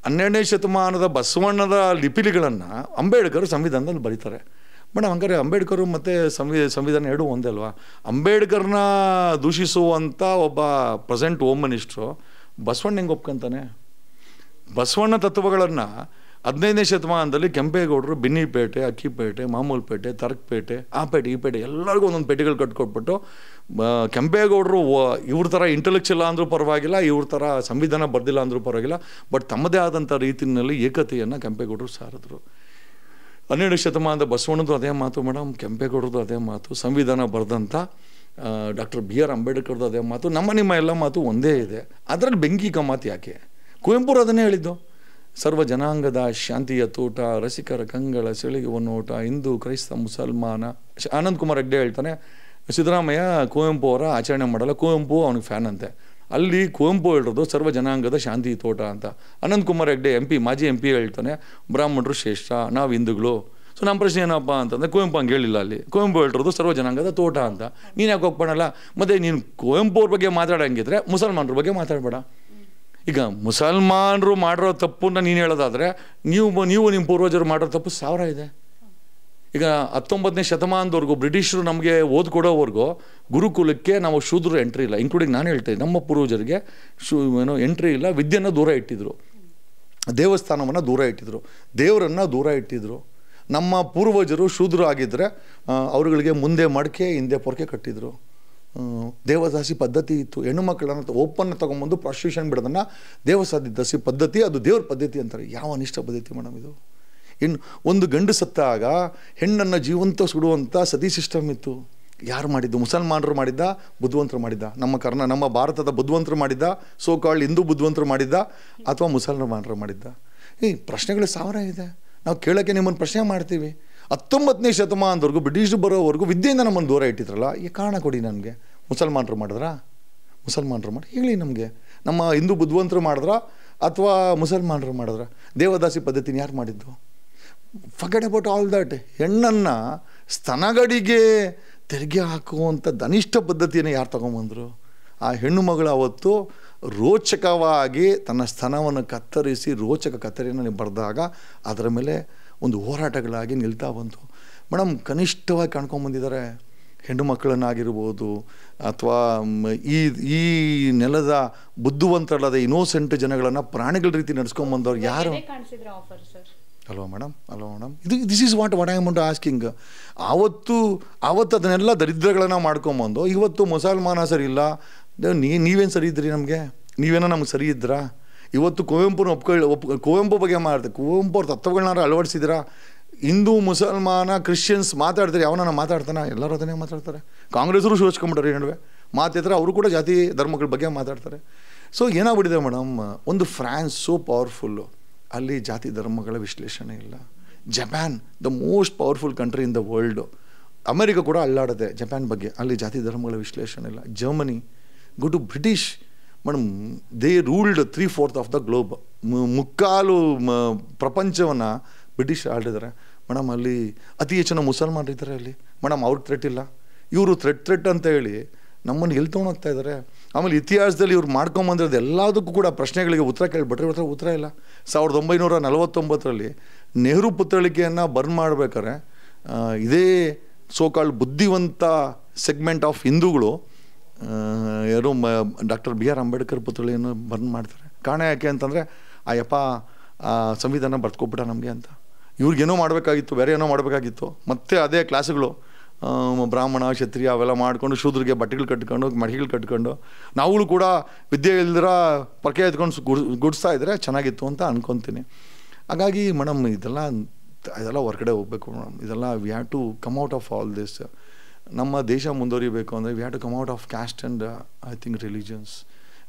12ನೇ ಶತಮಾನದ ಬಸವಣ್ಣದ ಲಿಪಿಗಳನ್ನು ಅಂಬೇಡ್ಕರ್ ಸಂವಿಧಾನದಲ್ಲಿ ಬರೀತಾರೆ ಮೇಡಮ್. ಹಂಗಾರೆ ಅಂಬೇಡ್ಕರು ಮತ್ತು ಸಂವಿಧಾನ ಎರಡೂ ಒಂದೇ ಅಲ್ವಾ? ಅಂಬೇಡ್ಕರ್ನ ದೂಷಿಸುವಂಥ ಒಬ್ಬ ಪ್ರೆಸೆಂಟ್ ಹೋಮ್ ಮಿನಿಸ್ಟ್ರು ಬಸವಣ್ಣ ಹೆಂಗೆ ಒಪ್ಕೊಂತಾನೆ? ಬಸವಣ್ಣ ತತ್ವಗಳನ್ನು 15ನೇ ಶತಮಾನದಲ್ಲಿ ಕೆಂಪೇಗೌಡರು ಬಿನ್ನಿಪೇಟೆ, ಅಕ್ಕಿಪೇಟೆ, ಮಾಮೂಲ್ಪೇಟೆ, ತರ್ಕಪೇಟೆ, ಆ ಪೇಟೆ ಈ ಪೇಟೆ ಎಲ್ಲರಿಗೂ ಒಂದೊಂದು ಪೇಟೆಗಳು ಕಟ್ಕೊಟ್ಬಿಟ್ಟು ಕೆಂಪೇಗೌಡರು ಇವ್ರ ಥರ ಇಂಟೆಲೆಕ್ಚುಯಲ್ ಅಂದರೂ ಪರವಾಗಿಲ್ಲ, ಇವ್ರ ಥರ ಸಂವಿಧಾನ ಬರೆದಿಲ್ಲ ಅಂದರೂ ಪರವಾಗಿಲ್ಲ, ಬಟ್ ತಮ್ಮದೇ ಆದಂಥ ರೀತಿಯಲ್ಲಿ ಏಕತೆಯನ್ನು ಕೆಂಪೇಗೌಡರು ಸಾರಿದ್ರು. 12ನೇ ಶತಮಾನದ ಬಸವಣ್ಣದು ಅದೇ ಮಾತು ಮೇಡಮ್, ಕೆಂಪೇಗೌಡರದು ಅದೇ ಮಾತು, ಸಂವಿಧಾನ ಬರೆದಂಥ ಡಾಕ್ಟರ್ BR ಅಂಬೇಡ್ಕರ್ದು ಅದೇ ಮಾತು, ನಿಮ್ಮ ಎಲ್ಲ ಮಾತು ಒಂದೇ ಇದೆ. ಅದರಲ್ಲಿ ಬೆಂಕಿ ಮಾತು ಯಾಕೆ? ಕುವೆಂಪುರು ಅದನ್ನೇ ಹೇಳಿದ್ದು. ಸರ್ವ ಜನಾಂಗದ ಶಾಂತಿಯ ತೋಟ, ರಸಿಕರ ಕಂಗಳ ಸೆಳೆಯುವ ನೋಟ, ಹಿಂದೂ ಕ್ರೈಸ್ತ ಮುಸಲ್ಮಾನ. ಆನಂದ್ ಕುಮಾರ್ ಹೆಗ್ಡೆ ಹೇಳ್ತಾನೆ, ಸಿದ್ದರಾಮಯ್ಯ ಕುವೆಂಪು ಅವರ ಆಚರಣೆ ಮಾಡಲ್ಲ, ಕುವೆಂಪು ಅವನಿಗೆ ಫ್ಯಾನ್ ಅಂತೆ. ಅಲ್ಲಿ ಕುವೆಂಪು ಹೇಳಿರೋದು ಸರ್ವ ಜನಾಂಗದ ಶಾಂತಿ ತೋಟ ಅಂತ. ಅನಂತ್ ಕುಮಾರ್ ಹೆಗ್ಡೆ ಮಾಜಿ MP ಹೇಳ್ತಾನೆ, ಬ್ರಾಹ್ಮಣರು ಶ್ರೇಷ್ಠ, ನಾವು ಹಿಂದೂಗಳು. ಸೊ ನಮ್ಮ ಪ್ರಶ್ನೆ ಏನಪ್ಪ ಅಂತಂದರೆ ಕುವೆಂಪು ಹಂಗೆ ಹೇಳಿಲ್ಲ. ಅಲ್ಲಿ ಕುವೆಂಪು ಹೇಳಿರೋದು ಸರ್ವ ಜನಾಂಗದ ತೋಟ ಅಂತ. ನೀನು ಯಾಕೆ ಹೋಗ್ಬೇಡಲ್ಲ? ಮತ್ತು ನೀನು ಕುವೆಂಪು ಅವ್ರ ಬಗ್ಗೆ ಮಾತಾಡೋಂಗಿದ್ರೆ ಮುಸಲ್ಮಾನರ ಬಗ್ಗೆ ಮಾತಾಡಬೇಡ. ಈಗ ಮುಸಲ್ಮಾನರು ಮಾಡಿರೋ ತಪ್ಪನ್ನ ನೀನು ಹೇಳೋದಾದರೆ ನೀವು ನಿಮ್ಮ ಪೂರ್ವಜರು ಮಾಡಿರೋ ತಪ್ಪು 1000 ಇದೆ. ಈಗ 19ನೇ ಶತಮಾನದವರೆಗೂ ಬ್ರಿಟಿಷರು ನಮಗೆ ಓದ್ಕೊಡೋವರೆಗೂ ಗುರುಕುಲಕ್ಕೆ ನಾವು ಶೂದ್ರರು ಎಂಟ್ರಿ ಇಲ್ಲ, ಇನ್ಕ್ಲೂಡಿಂಗ್ ನಾನು ಹೇಳ್ತೀನಿ. ನಮ್ಮ ಪೂರ್ವಜರಿಗೆ ಎಂಟ್ರಿ ಇಲ್ಲ. ವಿದ್ಯೆಯನ್ನು ದೂರ ಇಟ್ಟಿದ್ರು, ದೇವಸ್ಥಾನವನ್ನು ದೂರ ಇಟ್ಟಿದ್ರು, ದೇವರನ್ನು ದೂರ ಇಟ್ಟಿದ್ರು. ನಮ್ಮ ಪೂರ್ವಜರು ಶೂದ್ರರು ಆಗಿದ್ದರೆ ಅವ್ರುಗಳಿಗೆ ಮುಂದೆ ಮಡಕೆ ಹಿಂದೆ ಪೊರಕೆ ಕಟ್ಟಿದ್ರು. ದೇವದಾಸಿ ಪದ್ಧತಿ ಇತ್ತು. ಹೆಣ್ಣು ಮಕ್ಕಳನ್ನು ಓಪನ್ ತೊಗೊಂಬಂದು ಪ್ರಾಸ್ಟಿಟ್ಯೂಷನ್ ಬಿಡೋದನ್ನು ದೇವದಾಸಿ ಪದ್ಧತಿ, ಅದು ದೇವ್ರ ಪದ್ಧತಿ ಅಂತಾರೆ. ಯಾವ ಅನಿಷ್ಟ ಪದ್ಧತಿ ಮೇಡಮ್ ಇದು? ಇನ್ನು ಒಂದು ಗಂಡು ಸತ್ತಾಗ ಹೆಣ್ಣನ್ನು ಜೀವಂತ ಸುಡುವಂಥ ಸತಿ ಸಿಸ್ಟಮ್ ಇತ್ತು. ಯಾರು ಮಾಡಿದ್ದು? ಮುಸಲ್ಮಾನರು ಮಾಡಿದ್ದ, ಬುದ್ಧಿವಂತರು ಮಾಡಿದ್ದ? ನಮ್ಮ ಭಾರತದ ಬುದ್ಧಿವಂತರು ಮಾಡಿದ್ದ, ಸೋ ಕಾಲ್ಡ್ ಹಿಂದೂ ಬುದ್ಧಿವಂತರು ಮಾಡಿದ್ದ, ಅಥವಾ ಮುಸಲ್ಮಾನರು ಮಾಡಿದ್ದ? ಈ ಪ್ರಶ್ನೆಗಳು ಸಾವಿರ ಇದೆ. ನಾವು ಕೇಳೋಕ್ಕೆ ನಿಮ್ಮನ್ನು ಪ್ರಶ್ನೆ ಮಾಡ್ತೀವಿ. 19ನೇ ಶತಮಾನದವರೆಗೂ ಬ್ರಿಟಿಷರು ಬರೋವರೆಗೂ ವಿದ್ಯೆಯಿಂದ ನಮ್ಮನ್ನು ದೂರ ಇಟ್ಟಿದ್ರಲ್ಲ, ಈ ಕಾರಣ ಕೊಡಿ ನನಗೆ. ಮುಸಲ್ಮಾನರು ಮಾಡಿದ್ರಾ? ಮುಸಲ್ಮಾನರು ಮಾಡಿ ಹೇಳಿ ನಮಗೆ. ನಮ್ಮ ಹಿಂದೂ ಬುದ್ಧಿವಂತರು ಮಾಡಿದ್ರಾ ಅಥವಾ ಮುಸಲ್ಮಾನರು ಮಾಡಿದ್ರ? ದೇವದಾಸಿ ಪದ್ಧತಿನ ಯಾರು ಮಾಡಿದ್ದು? Forget about all that. ಹೆಣ್ಣನ್ನು ಸ್ತನಗಳಿಗೆ ತೆರಿಗೆ ಹಾಕುವಂಥ ಅನಿಷ್ಟ ಪದ್ಧತಿಯನ್ನು ಯಾರು ತಗೊಂಬಂದರು? ಆ ಹೆಣ್ಣು ಮಗಳು ಅವತ್ತು ರೋಚಕವಾಗಿ ತನ್ನ ಸ್ತನವನ್ನು ಕತ್ತರಿಸಿ ರೋಚಕ ಕತ್ತರಿಯನ್ನು ಬರೆದಾಗ ಅದರ ಮೇಲೆ ಒಂದು ಹೋರಾಟಗಳಾಗಿ ನಿಲ್ತಾ ಬಂತು. ಮೇಡಮ್, ಕನಿಷ್ಠವಾಗಿ ಕಾಣ್ಕೊಂಬಂದಿದ್ದಾರೆ. ಹೆಣ್ಣು ಮಕ್ಕಳನ್ನಾಗಿರ್ಬೋದು ಅಥವಾ ಈ ನೆಲದ ಬುದ್ಧಿವಂತರಲ್ಲದ ಇನ್ನೋಸೆಂಟ್ ಜನಗಳನ್ನು ಪ್ರಾಣಿಗಳ ರೀತಿ ನಡೆಸ್ಕೊಂಬಂದವ್ರು ಯಾರು? ಅಲ್ವಾ madam? This is what I am asking. ಆವತ್ತು ಅದನ್ನೆಲ್ಲ ದರಿದ್ರಗಳನ್ನು ಮಾಡ್ಕೊಂಬಂದು ಇವತ್ತು ಮುಸಲ್ಮಾನ ಸರಿ ಇಲ್ಲ, ನೀವೇನು ಸರಿ ಇದ್ರಿ? ನೀವೇನೋ ನಮ್ಗೆ ಸರಿ ಇದ್ರಾ? ಇವತ್ತು ಕುವೆಂಪು ಬಗ್ಗೆ ಮಾಡ್ತಾರೆ. ಕುವೆಂಪು ಅವ್ರ ತತ್ವಗಳನ್ನ ಅಳವಡಿಸಿದಿರಾ? ಹಿಂದೂ ಮುಸಲ್ಮಾನ ಕ್ರಿಶ್ಚಿಯನ್ಸ್ ಮಾತಾಡ್ತಾರೆ, ಯಾವನ ಮಾತಾಡ್ತಾನೆ? ಎಲ್ಲರೂ ಅದನ್ನೇ ಮಾತಾಡ್ತಾರೆ. ಕಾಂಗ್ರೆಸ್ರು ಶೋಚ್ಕೊಂಬಿಟ್ರೆ ಈ ನಡುವೆ ಮಾತಾಡ್ತಾರೆ, ಅವರು ಕೂಡ ಜಾತಿ ಧರ್ಮಗಳ ಬಗ್ಗೆ ಮಾತಾಡ್ತಾರೆ. ಸೊ ಏನಾಗ್ಬಿಟ್ಟಿದೆ ಮೇಡಮ್, ಒಂದು ಫ್ರಾನ್ಸ್ ಸೋ ಪವರ್ಫುಲ್ಲು, ಅಲ್ಲಿ ಜಾತಿ ಧರ್ಮಗಳ ವಿಶ್ಲೇಷಣೆ ಇಲ್ಲ. Japan the most powerful country in the world. America ಕೂಡ ಅಲ್ಲಾಡದೆ ಜಪಾನ್ ಬಗ್ಗೆ, ಅಲ್ಲಿ ಜಾತಿ ಧರ್ಮಗಳ ವಿಶ್ಲೇಷಣೆ ಇಲ್ಲ. Germany, go to British madam, they ruled 3/4 of the globe. ಮುಕ್ಕಾಲು ಪ್ರಪಂಚವನ್ನು ಬ್ರಿಟಿಷ್ ಆಳಿದ್ದಾರೆ ಮೇಡಮ್. ಅಲ್ಲಿ ಅತಿ ಹೆಚ್ಚಿನ ಮುಸಲ್ಮಾನರು ಇದ್ದಾರೆ ಅಲ್ಲಿ ಮೇಡಮ್. ಅವ್ರಿಗೆ ಥ್ರೆಟ್ ಇಲ್ಲ. ಇವರು ಥ್ರೆಟ್ ಅಂತ ಹೇಳಿ ನಮ್ಮನ್ನು ಎಲ್ಲಿ ತೊಗೊಂಡೋಗ್ತಾ ಇದ್ದಾರೆ. ಆಮೇಲೆ ಇತಿಹಾಸದಲ್ಲಿ ಇವ್ರು ಮಾಡ್ಕೊಂಬಂದಿರೋದು ಎಲ್ಲದಕ್ಕೂ ಕೂಡ ಪ್ರಶ್ನೆಗಳಿಗೆ ಉತ್ತರ ಕೇಳಿಬಿಟ್ರೆ ಉತ್ತರ ಇಲ್ಲ. 1949ರಲ್ಲಿ ನೆಹರು ಪುತ್ಥಳಿಕೆಯನ್ನು ಬರ್ನ್ ಮಾಡಬೇಕಾದ್ರೆ ಇದೇ ಸೋಕಾಲ್ಡ್ ಬುದ್ಧಿವಂತ ಸೆಗ್ಮೆಂಟ್ ಆಫ್ ಹಿಂದೂಗಳು ಯಾರು ಡಾಕ್ಟರ್ BR ಅಂಬೇಡ್ಕರ್ ಪುತ್ಥಳಿಯನ್ನು ಬರ್ನ್ ಮಾಡ್ತಾರೆ. ಕಾರಣ ಯಾಕೆ ಅಂತಂದರೆ ಅಯ್ಯಪ್ಪ ಸಂವಿಧಾನ ಬರ್ತ್ಕೊಬಿಟ್ಟ ನಮಗೆ ಅಂತ. ಇವ್ರಿಗೇನೋ ಮಾಡಬೇಕಾಗಿತ್ತು, ಬೇರೆ ಏನೋ ಮಾಡಬೇಕಾಗಿತ್ತು. ಮತ್ತು ಅದೇ ಕ್ಲಾಸ್ಗಳು ಬ್ರಾಹ್ಮಣ ಕ್ಷತ್ರಿಯ ಅವೆಲ್ಲ ಮಾಡ್ಕೊಂಡು ಶೂದ್ರಿಗೆ ಬಟ್ಟೆಗಳು ಕಟ್ಕೊಂಡು ಮಡಿಗಳು ಕಟ್ಕೊಂಡು ನಾವುಗಳು ಕೂಡ ವಿದ್ಯೆ ಇಲ್ದಿರ ಪರ್ಕೆ ಎತ್ಕೊಂಡು ಗುಡಿಸ್ತಾ ಇದ್ದರೆ ಚೆನ್ನಾಗಿತ್ತು ಅಂತ ಅನ್ಕೊತೀನಿ. ಹಾಗಾಗಿ ಮೇಡಮ್ ಇದೆಲ್ಲ ಹೊರಗಡೆ ಹೋಗಬೇಕು ಮೇಡಮ್. ಇದೆಲ್ಲ we have to come out of all this. ನಮ್ಮ ದೇಶ ಮುಂದುವರಿಬೇಕು ಅಂದರೆ we have to come out of caste and I think religions.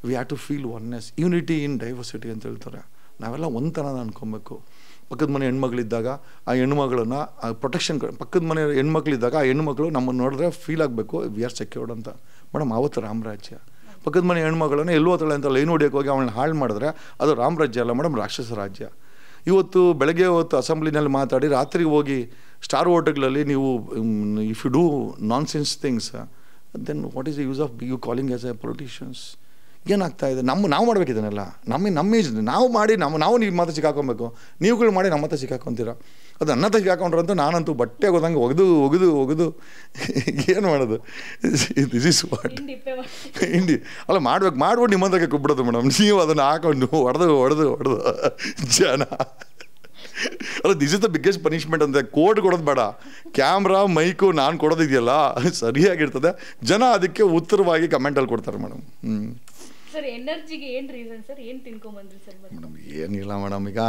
We have to feel oneness, unity in diversity ಅಂತ ಹೇಳ್ತಾರೆ. ನಾವೆಲ್ಲ ಒಂಥರದ ಅನ್ಕೊಬೇಕು. ಪಕ್ಕದ ಮನೆ ಹೆಣ್ಮಕ್ಳಿದ್ದಾಗ ಆ ಹೆಣ್ಮಗಳನ್ನು ಪ್ರೊಟೆಕ್ಷನ್, ಪಕ್ಕದ ಮನೆ ಹೆಣ್ಮಕ್ಳಿದ್ದಾಗ ಆ ಹೆಣ್ಮಕ್ಳು ನಮ್ಮನ್ನು ನೋಡಿದ್ರೆ ಫೀಲ್ ಆಗಬೇಕು ವಿ ಆರ್ ಸೆಕ್ಯೂರ್ಡ್ ಅಂತ. ಮೇಡಮ್, ಆವತ್ತು ರಾಮರಾಜ್ಯ. ಪಕ್ಕದ ಮನೆ ಹೆಣ್ಮಗಳನ್ನು ಎಲ್ಲೋ ತಳೆ ಅಂತ ಲೈನ್ ಹೊಡಿಯೋಕೆ ಹೋಗಿ ಅವಳನ್ನ ಹಾಳು ಮಾಡಿದ್ರೆ ಅದು ರಾಮರಾಜ್ಯ ಅಲ್ಲ ಮೇಡಮ್, ರಾಕ್ಷಸ ರಾಜ್ಯ. ಇವತ್ತು ಬೆಳಗ್ಗೆ ಹೊತ್ತು ಅಸೆಂಬ್ಲಿನಲ್ಲಿ ಮಾತಾಡಿ ರಾತ್ರಿಗೆ ಹೋಗಿ ಸ್ಟಾರ್ ಹೋಟೆಲ್ಗಳಲ್ಲಿ ನೀವು if you do nonsense things then what is the use of you calling as a politicians? ಏನಾಗ್ತಾ ಇದೆ? ನಾವು ಮಾಡಬೇಕಿದನ್ನೆಲ್ಲ. ನಮ್ಮ ಏಜ್ ನಾವು ಮಾಡಿ ನಾವು ನೀವು ಮಾತ್ರ ಸಿಕ್ಕಾಕೊಬೇಕು. ನೀವುಗಳು ಮಾಡಿ ನಮ್ಮ ಹತ್ರ ಸಿಕ್ಕಾಕೊತೀರ. ಅದು ನನ್ನ ಹತ್ರ ಸಿಕ್ಕಾಕೊಂಡ್ರಂತೂ ನಾನಂತೂ ಬಟ್ಟೆ ಹೋದಂಗೆ ಒಗೆದು ಏನು ಮಾಡೋದು? ದಿಸ್ ಇಸ್ ವಾಟ್ ಹಿಂಡಿ ಅಲ್ಲ ಮಾಡ್ಬಿಟ್ಟು ನಿಮ್ಮ ಹತ್ರಕ್ಕೆ ಕೊಟ್ಬಿಡೋದು ಮೇಡಮ್. ನೀವು ಅದನ್ನು ಹಾಕೊಂಡು ಹೊಡೆದು ಜನ ಅಲ್ಲ, this is the biggest punishment ಅಂತ. ಕೋರ್ಟ್ ಕೊಡೋದು ಬೇಡ, ಕ್ಯಾಮ್ರಾ ಮೈಕು ನಾನು ಕೊಡೋದಿದೆಯಲ್ಲ ಸರಿಯಾಗಿರ್ತದೆ. ಜನ ಅದಕ್ಕೆ ಉತ್ತರವಾಗಿ ಕಮೆಂಟಲ್ಲಿ ಕೊಡ್ತಾರೆ ಮೇಡಮ್. ಮೇಡಮ್ ಏನಿಲ್ಲ ಮೇಡಮ್, ಈಗ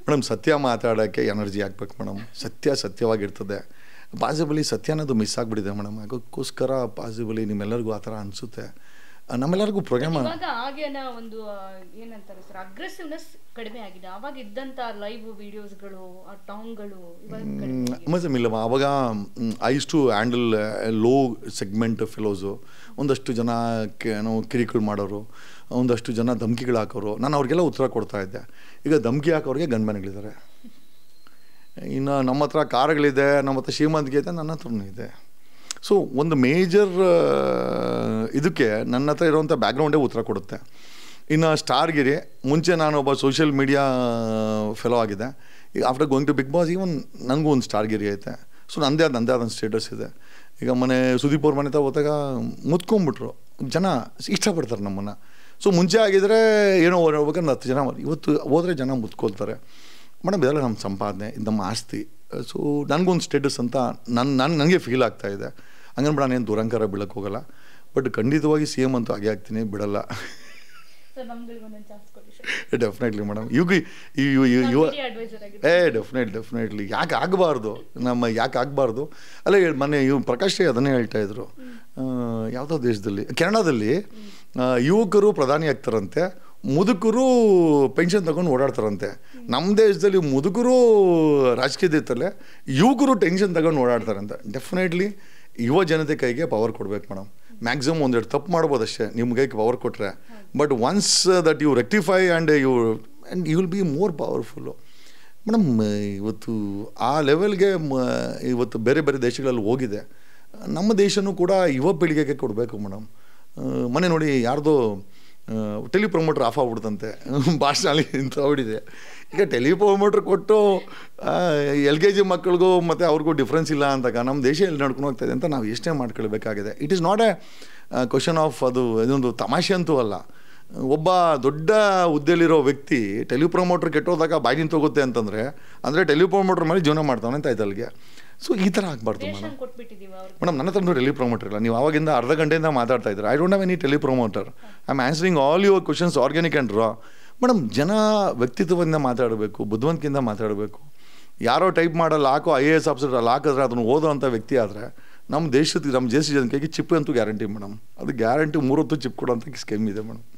ಮೇಡಮ್ ಸತ್ಯ ಮಾತಾಡೋಕ್ಕೆ ಎನರ್ಜಿ ಹಾಕ್ಬೇಕು ಮೇಡಮ್. ಸತ್ಯವಾಗಿರ್ತದೆ. ಪಾಸಿಬಲಿ ಸತ್ಯ ಅನ್ನೋದು ಮಿಸ್ ಆಗಿಬಿಟ್ಟಿದೆ ಮೇಡಮ್. ಅದಕ್ಕೋಸ್ಕರ ಪಾಸಿಬಲಿ ನಿಮ್ಮೆಲ್ಲರಿಗೂ ಆ ಥರ ಅನಿಸುತ್ತೆ. ನಮ್ಮೆಲ್ಲರಿಗೂ ಪ್ರೋಗ್ರಾಮ್ ಆಗಿನ ಒಂದು ಏನಂತಾರೆ ಸರ್, ಅಗ್ರೆಸಿವ್ನೆಸ್ ಕಡಿಮೆ ಆಗಿದೆ. ಆವಾಗ ಇದ್ದಂಥ ಲೈವ್ ವಿಡಿಯೋಸ್ಗಳು, ಆ ಟಾಂಗ್ಗಳು ಇಲ್ಲವ. ಆವಾಗ I use to handle low segment fellows. ಒಂದಷ್ಟು ಜನ ಕಿರಿಕುಳು ಮಾಡೋರು, ಒಂದಷ್ಟು ಜನ ಧಮ್ಕಿಗಳು ಹಾಕೋರು. ನಾನು ಅವ್ರಿಗೆಲ್ಲ ಉತ್ತರ ಕೊಡ್ತಾ ಇದ್ದೆ. ಈಗ ಧಮ್ಕಿ ಹಾಕೋರಿಗೆ ಗನ್ಮ್ಯಾನ್ಗಳಿದ್ದಾರೆ. ಇನ್ನು ನಮ್ಮ ಹತ್ರ ಕಾರ್ಗಳಿದೆ, ನಮ್ಮ ಹತ್ರ ಶ್ರೀಮಂತಿಗೆ ಇದೆ, ನನ್ನ ಹತ್ರನೂ ಇದೆ. ಸೊ ಒಂದು ಮೇಜರ್ ಇದಕ್ಕೆ ನನ್ನ ಹತ್ರ ಇರೋವಂಥ ಬ್ಯಾಕ್ಗ್ರೌಂಡೇ ಉತ್ತರ ಕೊಡುತ್ತೆ. ಇನ್ನು ಸ್ಟಾರ್ಗಿರಿ ಮುಂಚೆ ನಾನು ಒಬ್ಬ ಸೋಷಿಯಲ್ ಮೀಡಿಯಾ ಫೆಲೋ ಆಗಿದೆ. ಈಗ after going to Bigg Boss even ನನಗೂ ಒಂದು ಸ್ಟಾರ್ಗಿರಿ ಐತೆ. ಸೊ ನನ್ನದೇ ಆದ ಸ್ಟೇಟಸ್ ಇದೆ. ಈಗ ಸುದೀಪ್ ಅವ್ರ ಮನೆ ಹೋದಾಗ ಮುತ್ಕೊಂಡ್ಬಿಟ್ರು ಜನ, ಇಷ್ಟಪಡ್ತಾರೆ ನಮ್ಮನ್ನು. ಸೊ ಮುಂಚೆ ಆಗಿದ್ರೆ ಏನೋ ಹೋಗ್ಬೇಕಾದ್ರೆ 10 ಜನ, ಇವತ್ತು ಹೋದರೆ ಜನ ಮುತ್ಕೊಳ್ತಾರೆ ಮೇಡಮ್. ಇದೆಲ್ಲ ನಮ್ಮ ಸಂಪಾದನೆ, ಇದು ನಮ್ಮ ಆಸ್ತಿ. ಸೊ ನನಗೊಂದು ಸ್ಟೇಟಸ್ ಅಂತ ನನಗೆ ಫೀಲ್ ಆಗ್ತಾಯಿದೆ. ಹಂಗನ್ಬಿಡ ನಾನೇನು ದುರಂಕಾರ ಬೀಳಕ್ಕೆ ಹೋಗಲ್ಲ. ಬಟ್ ಖಂಡಿತವಾಗಿ CM ಅಂತೂ ಹಾಗೆ ಆಗ್ತೀನಿ, ಬಿಡಲ್ಲ. ಡೆಫಿನೆಟ್ಲಿ ಮೇಡಮ್ ಡೆಫಿನೆಟ್ಲಿ ಯಾಕೆ ಆಗಬಾರ್ದು, ಯಾಕೆ ಆಗಬಾರ್ದು ಅಲ್ಲ. ಮೊನ್ನೆ ಪ್ರಕಾಶ್ ರೈ ಅದನ್ನೇ ಹೇಳ್ತಾ ಇದ್ರು, ಯಾವುದೋ ದೇಶದಲ್ಲಿ ಕೆನಡಾದಲ್ಲಿ ಯುವಕರು ಪ್ರಧಾನಿ ಆಗ್ತಾರಂತೆ, ಮುದುಕರು ಪೆನ್ಷನ್ ತಗೊಂಡು ಓಡಾಡ್ತಾರಂತೆ. ನಮ್ಮ ದೇಶದಲ್ಲಿ ಮುದುಕರು ರಾಜಕೀಯದಲ್ಲೇ ಯುವಕರು ಟೆನ್ಷನ್ ತಗೊಂಡು ಓಡಾಡ್ತಾರಂತೆ. ಡೆಫಿನೆಟ್ಲಿ ಯುವ ಜನತೆ ಕೈಗೆ ಪವರ್ ಕೊಡ್ಬೇಕು ಮೇಡಮ್. ಮ್ಯಾಕ್ಸಿಮಮ್ ಒಂದೆರಡು ತಪ್ಪು ಮಾಡ್ಬೋದು ಅಷ್ಟೇ ನಿಮ್ಮ ಕೈಗೆ ಪವರ್ ಕೊಟ್ಟರೆ, but once that you rectify and you will be more powerful madam. ಇವತ್ತು ಆ ಲೆವೆಲ್ಗೆ ಇವತ್ತು ಬೇರೆ ಬೇರೆ ದೇಶಗಳಲ್ಲಿ ಹೋಗಿದೆ. ನಮ್ಮ ದೇಶನೂ ಕೂಡ ಯುವ ಪೀಳಿಗೆಗೆ ಕೊಡಬೇಕು ಮೇಡಮ್. ಮೊನ್ನೆ ನೋಡಿ ಯಾರ್ದೋ ಟೆಲಿಪ್ರೊಮೋಟರ್ ಆಫ್ ಆಗ್ಬಿಡ್ತಂತೆ ಭಾಷಣಲ್ಲಿ ಇಂಥ ಹೊಡಿದೆ. ಈಗ ಟೆಲಿಪ್ರೊಮೋಟ್ರ್ ಕೊಟ್ಟು LKG ಮಕ್ಕಳಿಗೂ ಮತ್ತು ಅವ್ರಿಗೂ ಡಿಫ್ರೆನ್ಸ್ ಇಲ್ಲ ಅಂತಾಗ ನಮ್ಮ ದೇಶ ಎಲ್ಲಿ ನಡ್ಕೊಂಡು ಹೋಗ್ತಾಯಿದೆ ಅಂತ ನಾವು ಎಷ್ಟೇ ಮಾಡ್ಕೊಳ್ಬೇಕಾಗಿದೆ. It is not a question of ಅದು ಇದೊಂದು ತಮಾಷೆ ಅಂತೂ ಅಲ್ಲ. ಒಬ್ಬ ದೊಡ್ಡ ಹುದ್ದೆಯಲ್ಲಿರೋ ವ್ಯಕ್ತಿ ಟೆಲಿಪ್ರೊಮೋಟ್ರ್ ಕೆಟ್ಟೋದಾಗ ಬಾಯಿ ನಿಂತೋಗುತ್ತೆ ಅಂತಂದರೆ ಅಂದರೆ ಟೆಲಿಪ್ರೊಮೋಟ್ರ್ ಮೇಲೆ ಜೀವನ ಮಾಡ್ತಾನೆ ಅಂತ ಆಯ್ತು ಅಲ್ಲಿಗೆ. ಸೊ ಈ ಥರ ಆಗಬಾರ್ದು ಮೇಡಮ್. ಮೇಡಮ್ ನನ್ನ ಹತ್ರ ಟೆಲಿಪ್ರೊಮೋಟರ್ ಇಲ್ಲ. ನೀವು ಆವಾಗಿಂದ ಅರ್ಧ ಗಂಟೆಯಿಂದ ಮಾತಾಡ್ತಾ ಇದ್ದೀರಾ. I don't have any teleprompter. I am answering all your questions organic and raw. Madam ಜನ ವ್ಯಕ್ತಿತ್ವದಿಂದ ಮಾತಾಡಬೇಕು, ಬುದ್ಧಿವಂತಿಕೆಯಿಂದ ಮಾತಾಡಬೇಕು. ಯಾರೋ ಟೈಪ್ ಮಾಡಲ್ಲ ಹಾಕೋ IAS ಆಫೀಸರ್ ಅಲ್ಲಿ ಹಾಕಿದ್ರೆ ಅದನ್ನು ಓದೋ ಅಂಥ ವ್ಯಕ್ತಿ ಆದರೆ ನಮ್ಮ ದೇಶದ ಜನತೆಗೆ ಚಿಪ್ ಅಂತೂ ಗ್ಯಾರಂಟಿ ಮೇಡಮ್. ಅದು ಗ್ಯಾರಂಟಿ 3 ಹೊತ್ತು ಚಿಪ್ ಕೊಡೋಂಥ ಸ್ಕೀಮ್ ಇದೆ ಮೇಡಮ್.